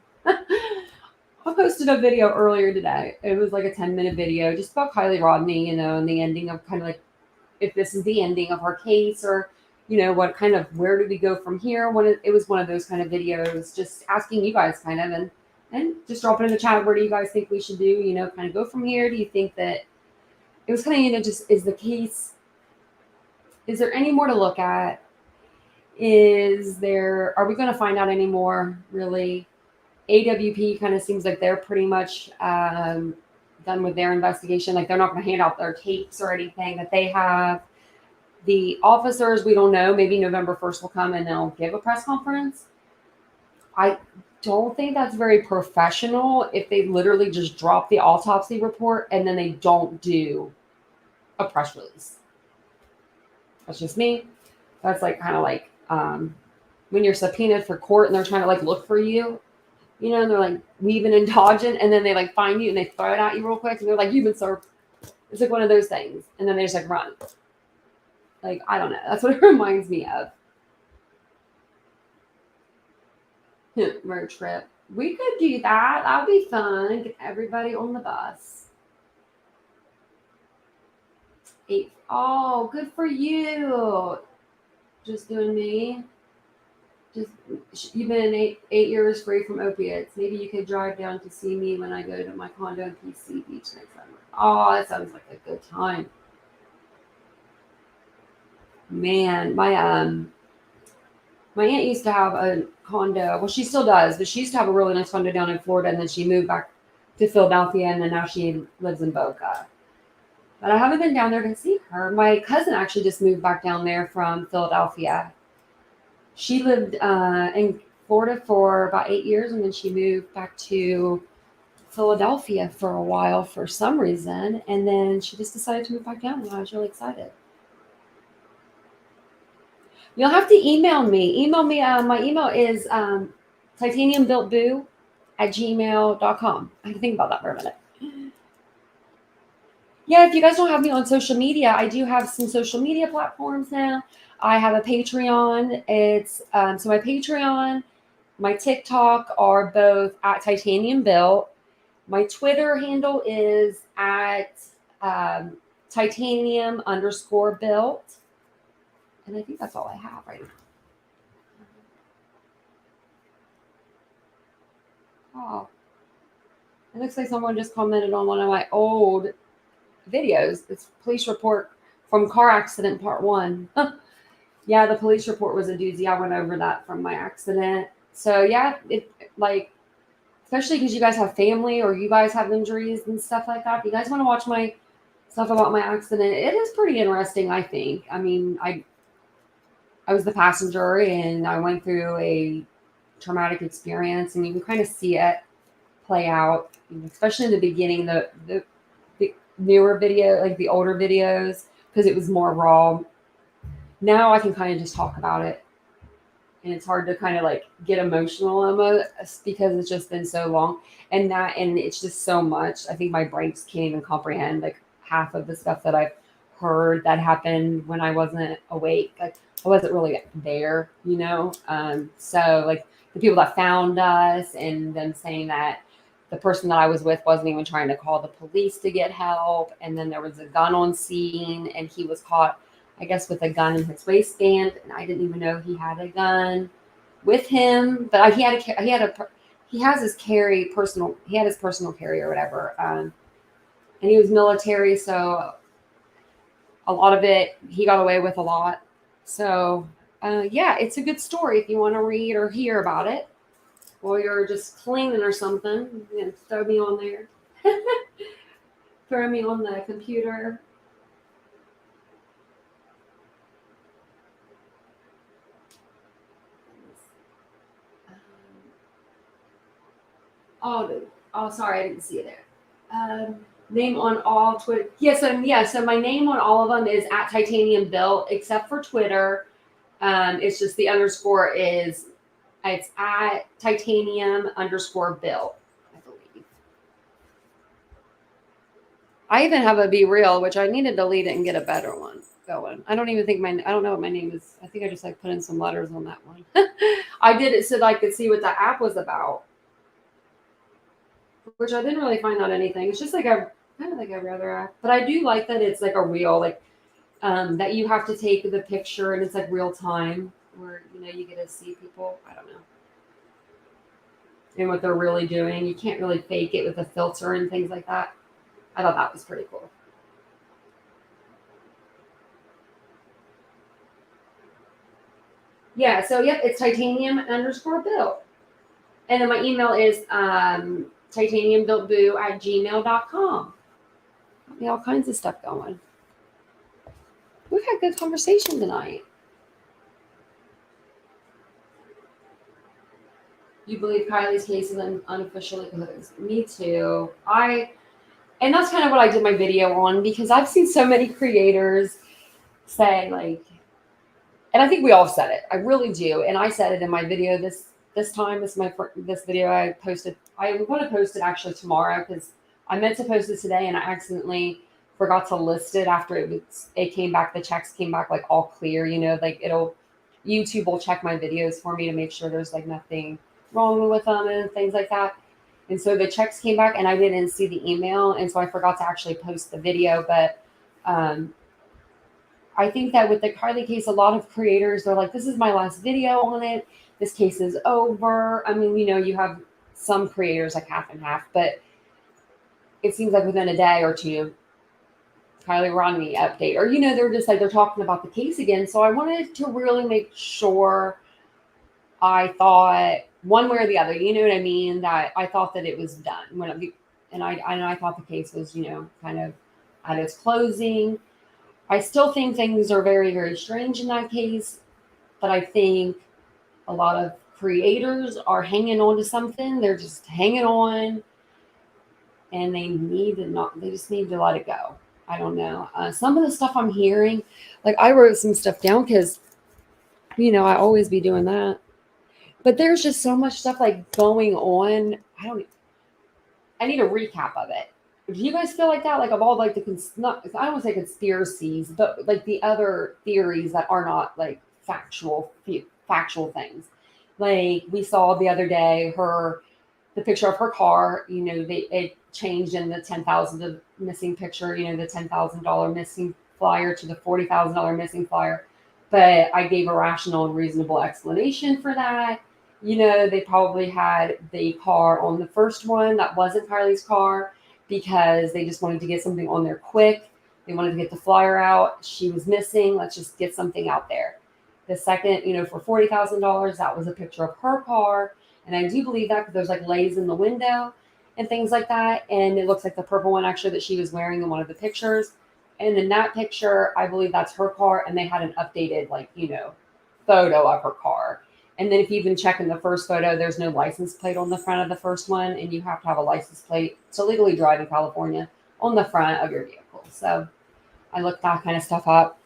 posted a video earlier today. It was like a 10-minute video just about Kylie Rodney, and the ending of kind of like if this is the ending of her case or, what kind of, where do we go from here? It was one of those kind of videos, just asking you guys kind of, and just drop it in the chat. Where do you guys think we should do, kind of go from here? Do you think that it was kind of, just, is the case, is there any more to look at? Are we going to find out any more really? AWP kind of seems like they're pretty much done with their investigation. Like they're not going to hand out their tapes or anything that they have. The officers, we don't know. Maybe November 1st will come and they'll give a press conference. I don't think that's very professional if they literally just drop the autopsy report and then they don't do a press release. That's just me. That's like kind of like when you're subpoenaed for court and they're trying to like look for you. And they're like weaving and dodging, and then they like find you and they throw it at you real quick, and they're like, "You've been served." It's like one of those things, and then they just like run. Like I don't know. That's what it reminds me of. Road trip. We could do that. That'd be fun. Get everybody on the bus. Oh, good for you. Just doing me. You've been 8 years free from opiates. Maybe you could drive down to see me when I go to my condo in PC Beach next summer. Oh, that sounds like a good time. Man, my aunt used to have a condo. Well, she still does, but she used to have a really nice condo down in Florida, and then she moved back to Philadelphia, and then now she lives in Boca. But I haven't been down there to see her. My cousin actually just moved back down there from Philadelphia. She lived in Florida for about 8 years, and then she moved back to Philadelphia for a while for some reason, and then she just decided to move back down, and I was really excited. You'll have to email me. My email is TitaniumBuiltBoo@gmail.com. I have to think about that for a minute. Yeah, if you guys don't have me on social media, I do have some social media platforms now. I have a Patreon. It's so my Patreon, my TikTok are both at TitaniumBuilt. My Twitter handle is at Titanium_built. And I think that's all I have right now. Oh, it looks like someone just commented on one of my old videos. It's police report from car accident part 1. Yeah, the police report was a doozy. I went over that from my accident. So yeah, it like, especially because you guys have family or you guys have injuries and stuff like that. If you guys want to watch my stuff about my accident, it is pretty interesting, I think. I mean, I was the passenger and I went through a traumatic experience, and you can kind of see it play out, especially in the beginning, the newer video, like the older videos, because it was more raw. Now I can kind of just talk about it and it's hard to kind of like get emotional almost because it's just been so long, and it's just so much. I think my brain just can't even comprehend like half of the stuff that I've heard that happened when I wasn't awake. Like I wasn't really there, you know. So like the people that found us and them saying that the person that I was with wasn't even trying to call the police to get help, and then there was a gun on scene, and he was caught, I guess, with a gun in his waistband, and I didn't even know he had a gun with him. But he has his he had his personal carry or whatever, and he was military, so a lot of it he got away with a lot. So yeah, it's a good story if you want to read or hear about it, or you're just cleaning or something. You know, throw me on there, throw me on the computer. Oh, oh, sorry, I didn't see it there. Name on all Twitter. So my name on all of them is at TitaniumBuilt, except for Twitter. It's just the underscore is it's at Titanium_Built, I believe. I even have a Be Real, which I need to delete it and get a better one going. I don't know what my name is. I think I just like put in some letters on that one. I did it so that I could see what the app was about, which I didn't really find out anything. It's just like a kind of like every other app, but I do like that it's like a real like that you have to take the picture and it's like real time where you know you get to see people. I don't know, and what they're really doing. You can't really fake it with a filter and things like that. I thought that was pretty cool. Yeah, so yep, it's Titanium_Built. And then my email is titaniumbuiltboo@gmail.com. Got me all kinds of stuff going. We've had good conversation tonight. You believe Kylie's case is unofficially closed? Me too. And that's kind of what I did my video on because I've seen so many creators say like, and I think we all said it. I really do, and I said it in my video this time. This video I posted. I want to post it actually tomorrow because I meant to post it today and I accidentally forgot to list it after it came back. The checks came back like all clear. You know, like YouTube will check my videos for me to make sure there's like nothing wrong with them and things like that. And so the checks came back and I didn't see the email, and so I forgot to actually post the video. But I think that with the Kylie case, a lot of creators, they're like, this is my last video on it. This case is over. I mean, you know, you have some creators like half and half, but it seems like within a day or two, Kylie Ronnie update, or, you know, they're just like, they're talking about the case again. So I wanted to really make sure I thought one way or the other, you know what I mean? That I thought that it was done and I thought the case was, you know, kind of at its closing. I still think things are very, very strange in that case, but I think a lot of creators are hanging on to something. They're just hanging on, and they just need to let it go. I don't know. Some of the stuff I'm hearing, like I wrote some stuff down because, you know, I always be doing that. But there's just so much stuff like going on. I need a recap of it. Do you guys feel like that? Like of all like not, I don't want to say conspiracies, but like the other theories that are not like factual things. Like we saw the other day the picture of her car. You know, it changed in the 10,000 missing picture. You know, the $10,000 missing flyer to the $40,000 missing flyer. But I gave a rational and reasonable explanation for that. You know, they probably had the car on the first one that wasn't Kylie's car because they just wanted to get something on there quick. They wanted to get the flyer out. She was missing. Let's just get something out there. The second, you know, for $40,000, that was a picture of her car. And I do believe that because there's like lays in the window and things like that. And it looks like the purple one actually that she was wearing in one of the pictures. And in that picture, I believe that's her car. And they had an updated, like, you know, photo of her car. And then if you even check in the first photo, there's no license plate on the front of the first one. And you have to have a license plate to legally drive in California on the front of your vehicle. So I looked that kind of stuff up.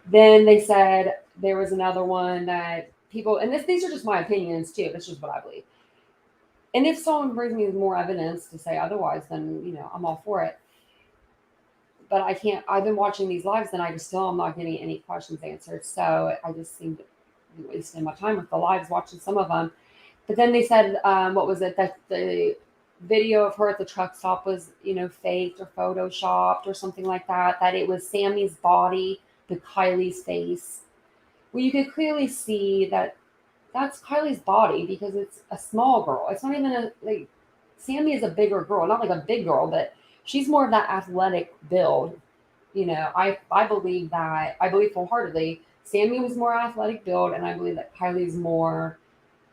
Then they said there was another one that people, and these are just my opinions too. That's just what I believe. And if someone brings me more evidence to say otherwise, then I'm all for it. But I can't. I've been watching these lives, and I just still am not getting any questions answered. So I just seem to be wasting my time with the lives, watching some of them. But then they said, what was it, that the video of her at the truck stop was, faked or photoshopped or something like that. That it was Sammy's body with Kylie's face. Well, you could clearly see that that's Kylie's body because it's a small girl. It's not even Sammy is a bigger girl, not like a big girl, but she's more of that athletic build. I believe that. I believe wholeheartedly Sammy was more athletic build, and I believe that Kylie's more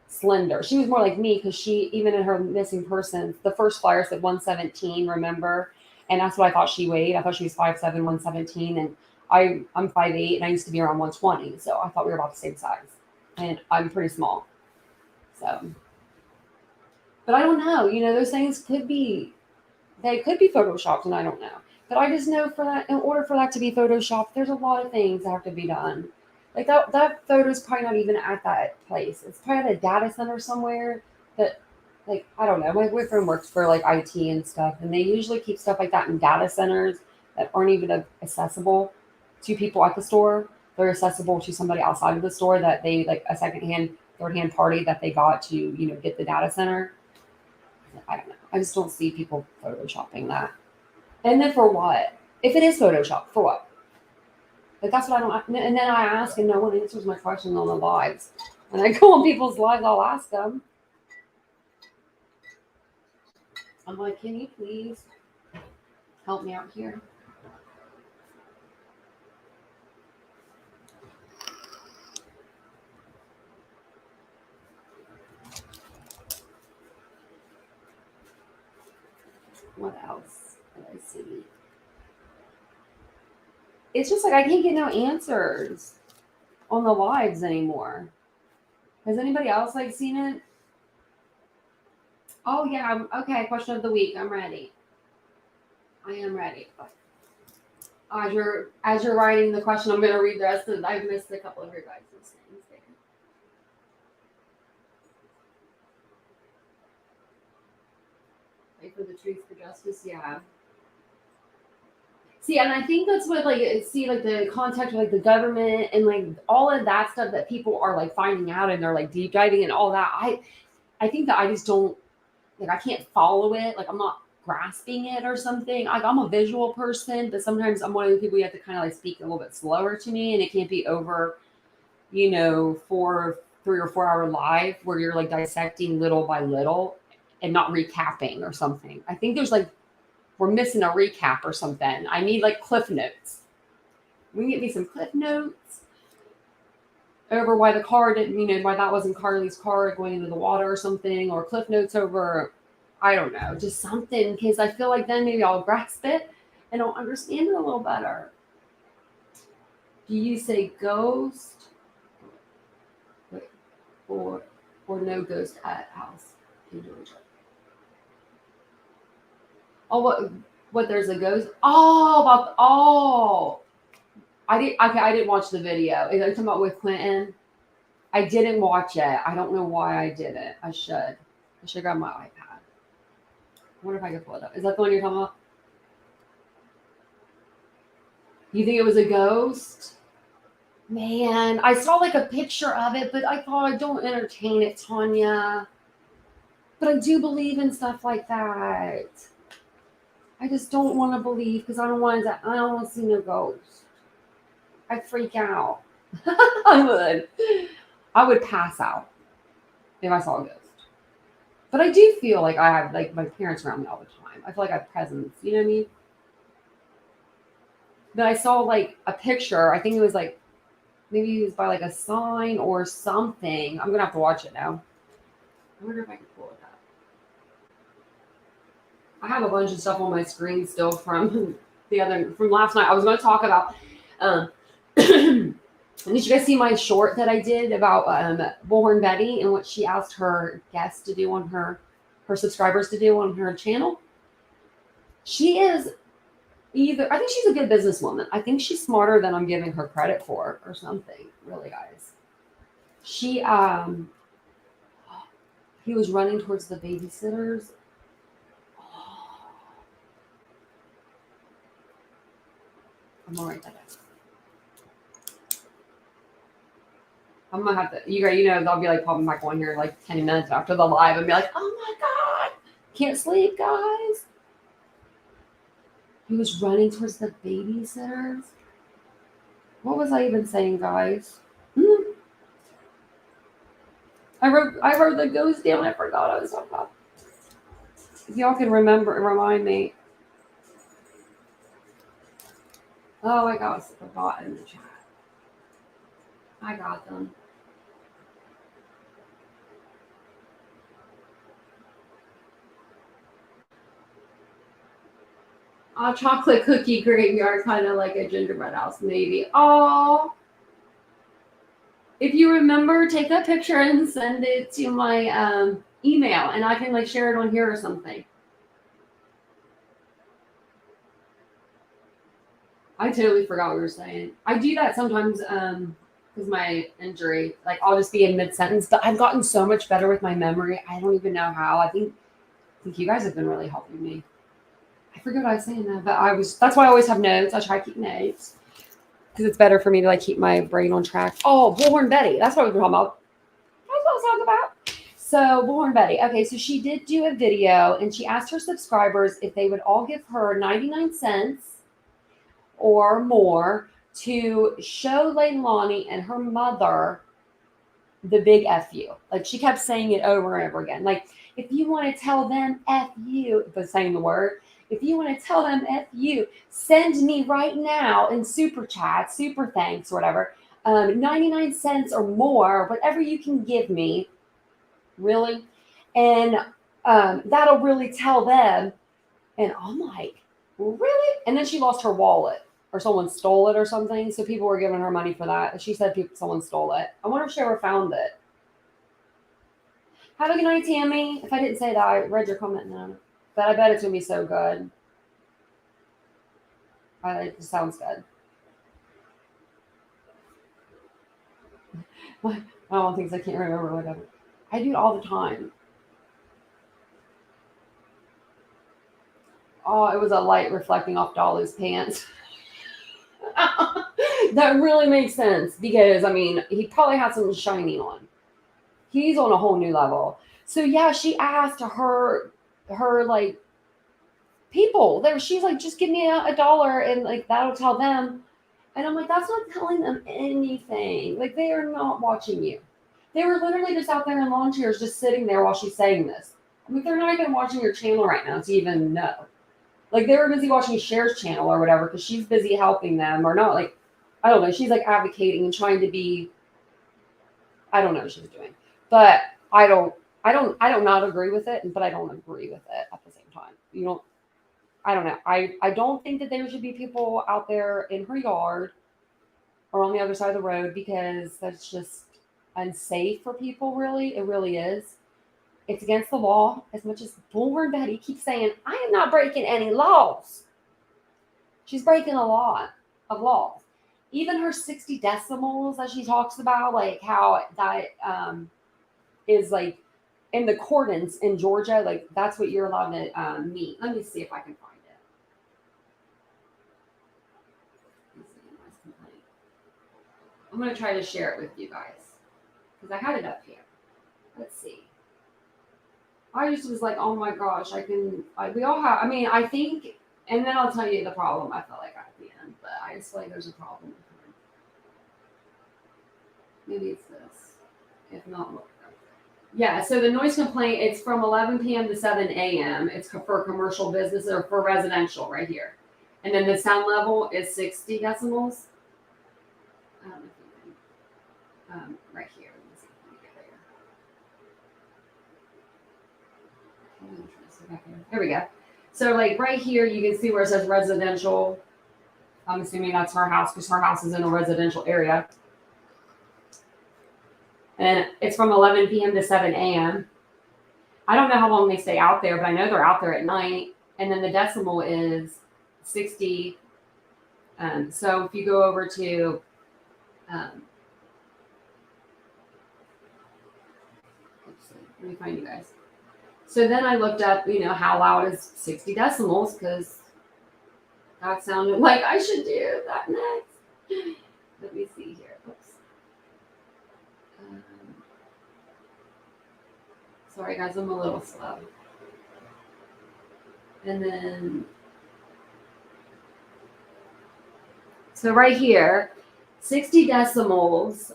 slender. She was more like me because she, even in her missing persons, the first flyer said 117, remember? And that's what I thought she weighed. I thought she was 5'7", 117, and I'm 5'8", and I used to be around 120, so I thought we were about the same size. And I'm pretty small. So, but I don't know. Those things could be photoshopped, and I don't know. But I just know in order for that to be photoshopped, there's a lot of things that have to be done. Like that photo's probably not even at that place. It's probably at a data center somewhere that, I don't know. My boyfriend works for IT and stuff, and they usually keep stuff like that in data centers that aren't even accessible to people at the store. They're accessible to somebody outside of the store that they a secondhand, third-hand party that they got to, get the data center. I don't know. I just don't see people photoshopping that. And then for what? If it is Photoshop, for what? That's what I don't. And then I ask, and no one answers my question on the lives. When I go on people's lives, I'll ask them. I'm like, can you please help me out here? What else did I see? It's just I can't get no answers on the lives anymore. Has anybody else seen it? Oh yeah, okay. Question of the week. I'm ready. I am ready. As you're writing the question, I'm gonna read the rest of it. I've missed a couple of your guys' things there. For the truth, for justice, yeah. See, and I think that's what the contact with the government and all of that stuff that people are finding out, and they're deep diving and all that. I think that I just don't I can't follow it. I'm not grasping it or something. I'm a visual person, but sometimes I'm one of the people you have to kind of speak a little bit slower to me, and it can't be over, 3 or 4 hour live where you're dissecting little by little and not recapping or something. I think there's we're missing a recap or something. I need cliff notes. We can get me some cliff notes over why the car didn't, why that wasn't Carly's car going into the water or something, or cliff notes over, I don't know, just something, because I feel then maybe I'll grasp it and I'll understand it a little better. Do you say ghost or no ghost at house in Georgia? Oh, what? There's a ghost. I didn't watch the video. Are you talking about with Clinton? I didn't watch it. I don't know why I didn't. I should grab my iPad. I wonder if I can pull it up. Is that the one you're talking about? You think it was a ghost? Man, I saw a picture of it, but I thought, I don't entertain it, Tanya. But I do believe in stuff like that. I just don't want to believe because I don't want to see no ghost. I freak out. I would pass out if I saw a ghost. But I do feel I have my parents around me all the time. I feel I have presence. You know what I mean? But I saw a picture. I think it was maybe it was by a sign or something. I'm gonna have to watch it now. I wonder if I can pull it up. I have a bunch of stuff on my screen still from last night. I was going to talk about. Did you guys see my short that I did about Bullhorn Betty and what she asked her guests to do on her subscribers to do on her channel? She is I think she's a good businesswoman. I think she's smarter than I'm giving her credit for or something. Really, guys. She he was running towards the babysitters. I'm gonna write that down. I'm gonna have to. You know, they'll be like popping back on here like 10 minutes after the live and be like, "Oh my god, can't sleep, guys." He was running towards the babysitters. What was I even saying, guys? I wrote the ghost down. I forgot what I was talking about. If y'all can remember, remind me. Oh, I got a bot in the chat. I got them. A chocolate cookie graveyard, kind of like a gingerbread house, maybe. Oh, if you remember, take a picture and send it to my email, and I can like share it on here or something. I totally forgot what we were saying. I do that sometimes because my injury, like I'll just be in mid sentence, but I've gotten so much better with my memory. I don't even know how. I think you guys have been really helping me. I forget what I was saying now, but that's why I always have notes. I try to keep notes because it's better for me to like keep my brain on track. Oh, Bullhorn Betty. That's what we were talking about. That's what I was talking about. So Bullhorn Betty. Okay, so she did do a video and she asked her subscribers if they would all give her 99 cents or more to show Leilani and her mother the big F you. Like she kept saying it over and over again. Like, if you want to tell them F you, but saying the word, if you want to tell them F you, send me right now in super chat, super thanks, whatever, 99 cents or more, whatever you can give me, really. And that'll really tell them. And I'm like, really? And then she lost her wallet or someone stole it or something. So people were giving her money for that. She said someone stole it. I wonder if she ever found it. Have a good night, Tammy. If I didn't say that, I read your comment now. But I bet it's going to be so good. It sounds good. I don't think I can't remember whatever. I do it all the time. Oh, it was a light reflecting off Dolly's pants. That really makes sense because, I mean, he probably had something shiny on. He's on a whole new level. So, yeah, she asked her like, people there. She's like, just give me a dollar and like that'll tell them. And I'm like, that's not telling them anything. Like they are not watching you. They were literally just out there in lawn chairs, just sitting there while she's saying this. I mean, they're not even watching your channel right now to even know. Like they were busy watching Cher's channel or whatever because she's busy helping them or not. Like I don't know. She's like advocating and trying to be. I don't know what she's doing, but I don't not agree with it, but I don't agree with it at the same time. You don't. I don't know. I don't think that there should be people out there in her yard or on the other side of the road because that's just unsafe for people, really. It really is. It's against the law, as much as Bullhorn Betty keeps saying, I am not breaking any laws. She's breaking a lot of laws. Even her 60 decimals that she talks about, like how that is like in the accordance in Georgia, like that's what you're allowed to meet. Let me see if I can find it. I'm going to try to share it with you guys because I had it up here. Let's see. I just was like, oh my gosh, we all have, I mean, I think, and then I'll tell you the problem I felt like at the end, but I just feel like there's a problem with her. Maybe it's this. If not, look. Yeah, so the noise complaint, it's from 11 p.m. to 7 a.m. It's for commercial business or for residential right here. And then the sound level is 60 decibels. Right here. Let me see if I can get there. Here we go. So like right here, you can see where it says residential. I'm assuming that's her house because her house is in a residential area. And it's from 11 p.m. to 7 a.m. I don't know how long they stay out there, but I know they're out there at night. And then the decimal is 60. So if you go over to Let me find you guys. So then I looked up, how loud is 60 decibels, because that sounded like I should do that next. Let me see here. Oops. Sorry, guys, I'm a little slow. And then, so right here, 60 decibels.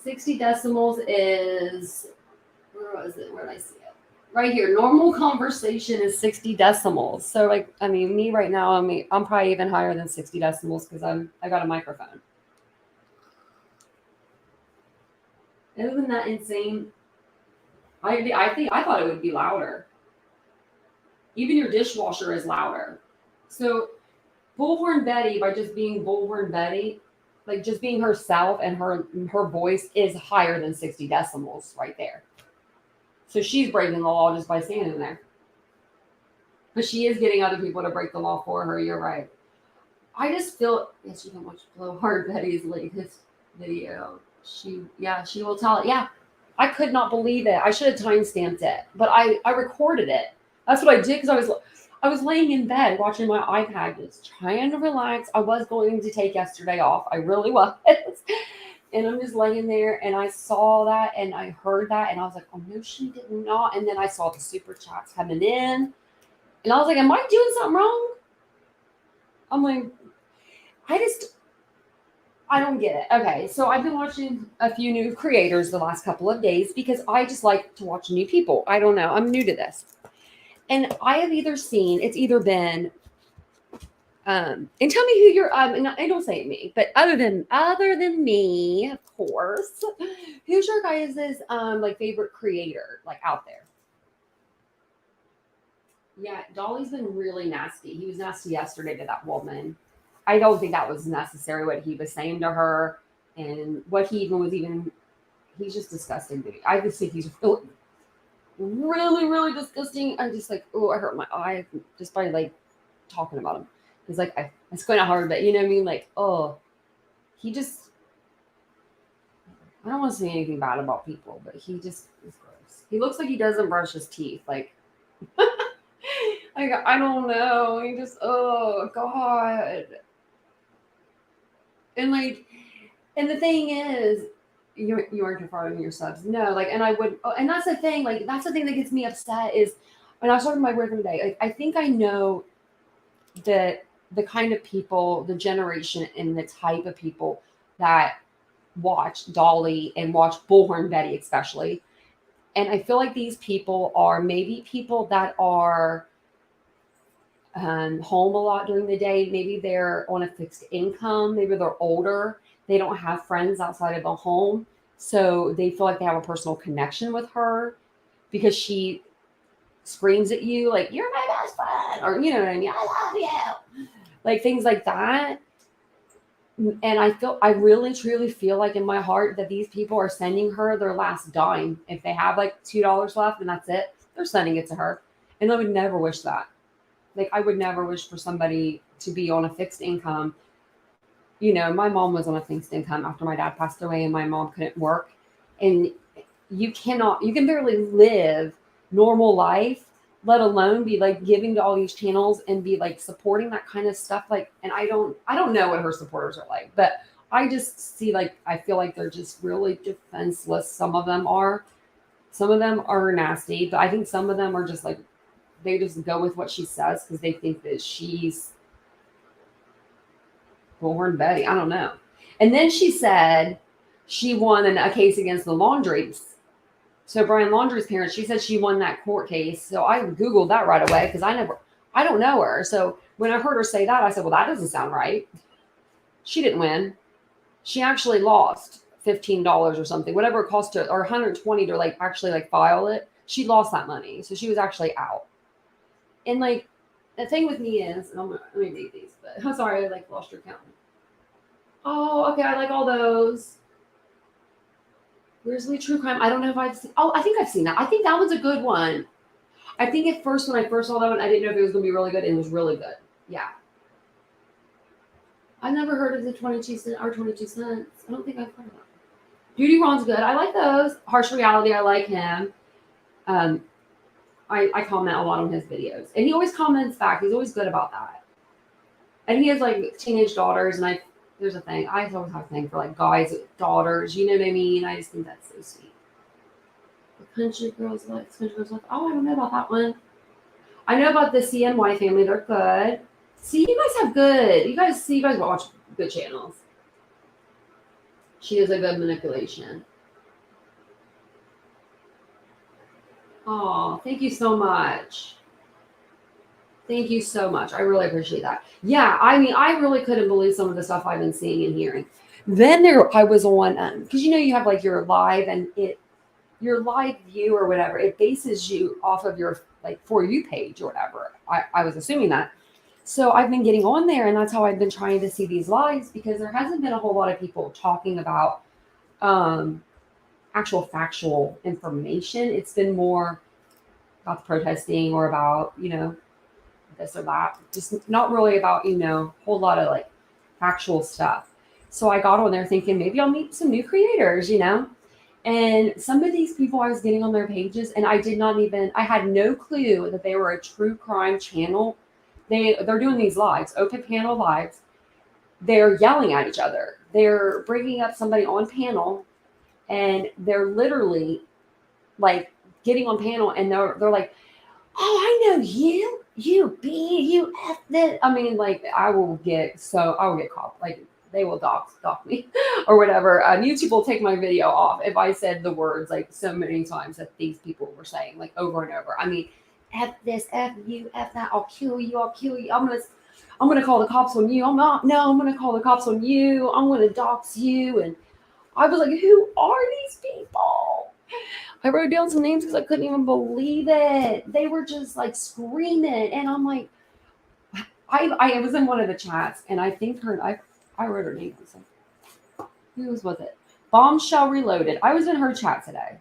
60 decibels is, where was it? Where did I see it? Right here. Normal conversation is 60 decibels. So, like, I mean, me right now, I'm probably even higher than 60 decibels because I got a microphone. Isn't that insane? I thought it would be louder. Even your dishwasher is louder. So Bullhorn Betty, by just being Bullhorn Betty, like just being herself, and her voice is higher than 60 decibels right there. So she's breaking the law just by standing there. But she is getting other people to break the law for her. You're right. I just feel, yes, you can watch Blowhard Betty's latest video. She will tell it. Yeah, I could not believe it. I should have timestamped it, but I recorded it. That's what I did because I was laying in bed watching my iPad, just trying to relax. I was going to take yesterday off. I really was. And I'm just laying there, and I saw that, and I heard that, and I was like, oh, no, she did not. And then I saw the super chats coming in, and I was like, am I doing something wrong? I'm like, I don't get it. Okay, so I've been watching a few new creators the last couple of days because I just like to watch new people. I don't know. I'm new to this. And I have either been, and tell me who you're, and I don't say me, but other than me, of course, who's your guys' like favorite creator, like out there? Yeah, Dolly's been really nasty. He was nasty yesterday to that woman. I don't think that was necessary what he was saying to her, and what he even was he's just disgusting to me. I just think he's really, really disgusting. I'm just like, oh, I hurt my eye just by like talking about him. He's like, it's going out hard, but you know what I mean? Like, oh, he just, I don't want to say anything bad about people, but he just is gross. He looks like he doesn't brush his teeth. Like, I don't know. He just, oh, God. And like, and the thing is, you aren't confirming your subs. No, like, and I would, and that's the thing, like, that's the thing that gets me upset is when I was talking to my boyfriend today, like, I think I know that the kind of people, the generation and the type of people that watch Dolly and watch Bullhorn Betty, especially. And I feel like these people are maybe people that are home a lot during the day. Maybe they're on a fixed income. Maybe they're older. They don't have friends outside of the home. So they feel like they have a personal connection with her because she screams at you like, you're my best friend, or you know what I mean, I love you. Like things like that. And I really truly feel like in my heart that these people are sending her their last dime. If they have like $2 left and that's it, they're sending it to her. And I would never wish that. Like I would never wish for somebody to be on a fixed income. You know, my mom was on a fixed income after my dad passed away and my mom couldn't work. And you can barely live normal life, let alone be like giving to all these channels and be like supporting that kind of stuff. Like, and I don't know what her supporters are like, but I just see like, I feel like they're just really defenseless. Some of them are nasty, but I think some of them are just like, they just go with what she says because they think that she's Bullhorn Betty. I don't know. And then she said she won a case against the Laundries. So Brian Laundrie's parents, she said she won that court case. So I Googled that right away because I don't know her. So when I heard her say that, I said, well, that doesn't sound right. She didn't win. She actually lost $15 or something, whatever it cost to, or $120 to like actually like file it. She lost that money. So she was actually out. And like the thing with me is, and let me read these, but I'm sorry, I like lost your count. Oh, okay, I like all those. Grizzly True Crime. I don't know if I've seen. Oh, I think I've seen that. I think that one's a good one. I think at first, when I first saw that one, I didn't know if it was going to be really good, and it was really good. Yeah. I've never heard of the 22 cents. I don't think I've heard of that. Duty Ron's good. I like those. Harsh Reality, I like him. Um, I comment a lot on his videos, and he always comments back. He's always good about that. And he has like teenage daughters, and there's a thing. I always have a thing for like guys with daughters. You know what I mean? I just think that's so sweet. The Country Girls Life. Country Girls Life. Oh, I don't know about that one. I know about the CNY family. They're good. See, you guys have good. You guys watch good channels. She is a good manipulation. Oh, thank you so much. Thank you so much. I really appreciate that. Yeah, I mean, I really couldn't believe some of the stuff I've been seeing and hearing. Then I was on, because you have like your live and your live view or whatever, it bases you off of your like For You page or whatever. I was assuming that. So I've been getting on there, and that's how I've been trying to see these lives, because there hasn't been a whole lot of people talking about um, actual factual information. It's been more about the protesting or about, this or that. Just not really about, a whole lot of like factual stuff. So I got on there thinking maybe I'll meet some new creators. And some of these people I was getting on their pages, and I had no clue that they were a true crime channel. They're doing these lives, open panel lives. They're yelling at each other. They're bringing up somebody on panel, and they're literally like getting on panel, and they're like, "Oh, I know you, you F this." I mean, like, I will get caught. Like, they will dock me or whatever. YouTube will take my video off if I said the words like so many times that these people were saying, like, over and over. I mean, F this, F you, F that. I'll kill you. I'll kill you. I'm gonna call the cops on you. I'm not. No, I'm gonna call the cops on you. I'm gonna dox you. And I was like, who are these people? I wrote down some names because I couldn't even believe it. They were just like screaming, and I'm like, I was in one of the chats, and I think I wrote her name. Who was it? Bombshell Reloaded. I was in her chat today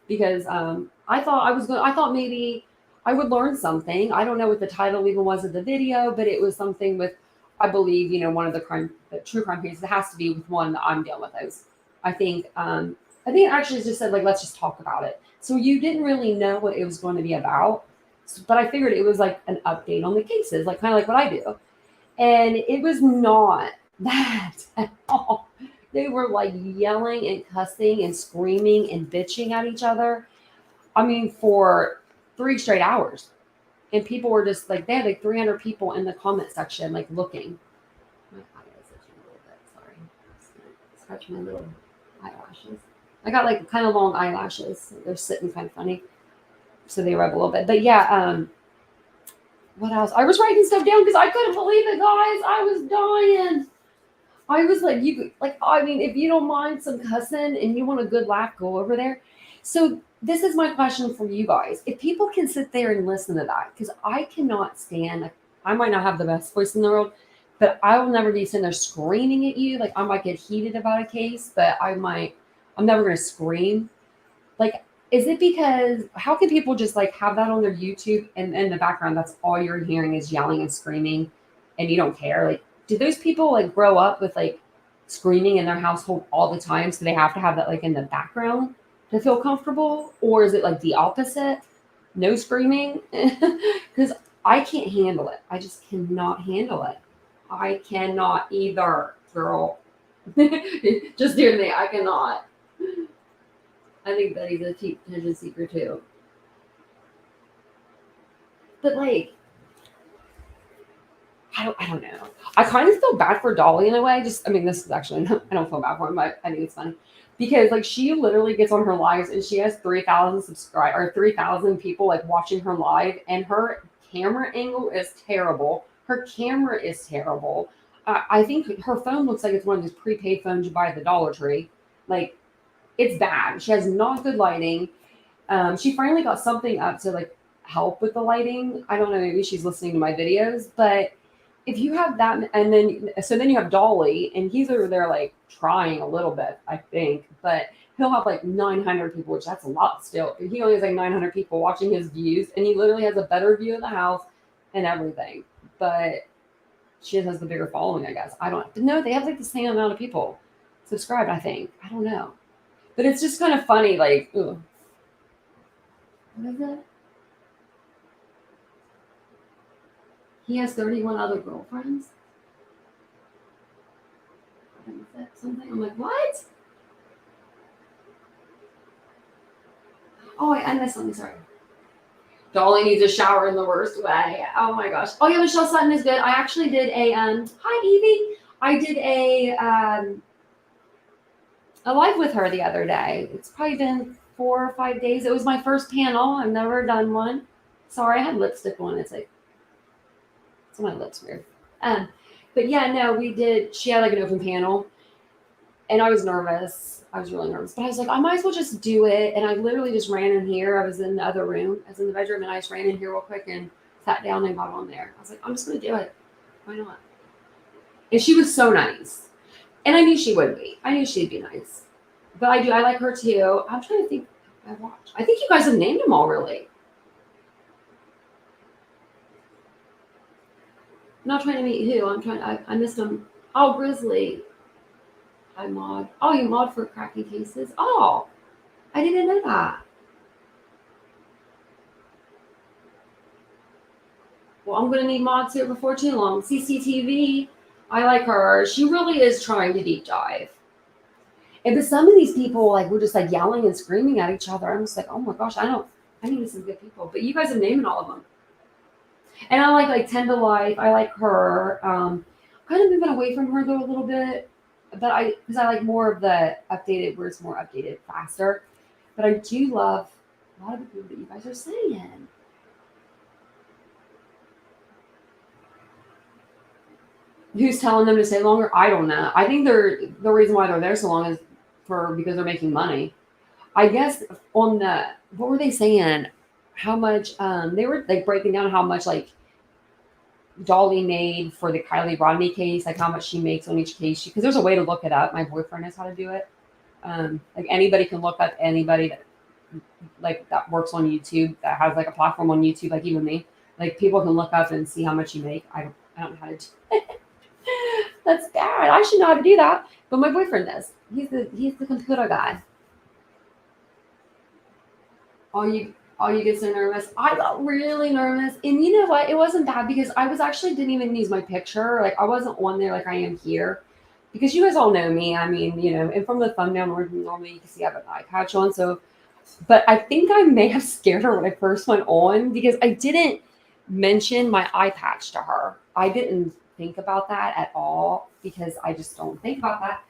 because I thought maybe I would learn something. I don't know what the title even was of the video, but it was something with, I believe, one of the true crime cases. It has to be with one that I'm dealing with. I think it actually just said like, let's just talk about it. So you didn't really know what it was going to be about, but I figured it was like an update on the cases, like kind of like what I do. And it was not that at all. They were like yelling and cussing and screaming and bitching at each other. I mean, for 3 straight hours. And people were just like, they had like 300 people in the comment section, like looking. My eye is itching a little bit. Sorry. Scratch my little eyelashes. I got like kind of long eyelashes. They're sitting kind of funny. So they rub a little bit. But yeah, what else? I was writing stuff down because I couldn't believe it, guys. I was dying. I was like, I mean, if you don't mind some cussing and you want a good laugh, go over there. So this is my question for you guys. If people can sit there and listen to that, because I cannot stand, I might not have the best voice in the world, but I will never be sitting there screaming at you. Like, I might get heated about a case, but I'm never going to scream. Like, is it because, how can people just like have that on their YouTube and in the background, that's all you're hearing is yelling and screaming and you don't care? Like, do those people like grow up with like screaming in their household all the time, so they have to have that like in the background to feel comfortable? Or is it like the opposite? No screaming? Because I can't handle it. I just cannot handle it. I cannot either, girl. Just hear me. I cannot. I think Betty's a cheap attention seeker too. But like, I don't know. I kind of feel bad for Dolly in a way. This is actually, I don't feel bad for him, but I think it's funny because like she literally gets on her lives and she has 3,000 subscribers or 3,000 people like watching her live, and her camera angle is terrible. Her camera is terrible. I think her phone looks like it's one of those prepaid phones you buy at the Dollar Tree. Like, it's bad. She has not good lighting. She finally got something up to like help with the lighting. I don't know, maybe she's listening to my videos, but if you have that, and then you have Dolly, and he's over there like trying a little bit, I think, but he'll have like 900 people, which that's a lot still. He only has like 900 people watching his views, and he literally has a better view of the house and everything. But she has the bigger following, I guess. I don't know. They have like the same amount of people subscribed, I think. I don't know. But it's just kind of funny, like, ugh. What is it? He has 31 other girlfriends? What is that? Something? I'm like, what? Oh, I missed something, sorry. Dolly needs a shower in the worst way. Oh my gosh. Oh yeah, Michelle Sutton is good. I actually did a hi Evie. I did a live with her the other day. It's probably been 4 or 5 days. It was my first panel. I've never done one. Sorry, I had lipstick on. It's my lips weird. Um, but yeah, no, we did. She had like an open panel, and I was nervous. I was really nervous, but I was like, I might as well just do it. And I literally just ran in here. I was in the other room. I was in the bedroom, and I just ran in here real quick and sat down and got on there. I was like, I'm just gonna do it. Why not? And she was so nice, and I knew she would be. I knew she'd be nice. But I do. I like her too. I'm trying to think. I watched. I think you guys have named them all, really. I'm not trying to meet who. I missed them. Oh, Grizzly. I mod. Oh, you mod for cracking cases. Oh, I didn't know that. Well, I'm going to need mods here before too long. CCTV. I like her. She really is trying to deep dive. And but some of these people like were just like yelling and screaming at each other. I'm just like, oh my gosh, I need some good people. But you guys have named all of them. And I like Tend to Life. I like her. Kind of moving away from her though a little bit. But because I like more of the updated where it's more updated faster. But I do love a lot of the people that you guys are saying. Who's telling them to stay longer? I don't know. I think the reason why they're there so long is because they're making money. I guess on the what were they saying? How much they were like breaking down how much like Dolly made for the Kylie Rodney case, like how much she makes on each case. Because there's a way to look it up. My boyfriend knows how to do it. Like anybody can look up anybody that like that works on YouTube that has like a platform on YouTube, like even me. Like people can look up and see how much you make. I don't know how to do it. That's bad. I should know how to do that. But my boyfriend does. He's the computer guy. You get so nervous. I got really nervous. And you know what? It wasn't bad because I was actually didn't even use my picture. Like I wasn't on there like I am here. Because you guys all know me. I mean, and from the thumbnail normally you can see I have an eye patch on. So but I think I may have scared her when I first went on because I didn't mention my eye patch to her. I didn't think about that at all because I just don't think about that.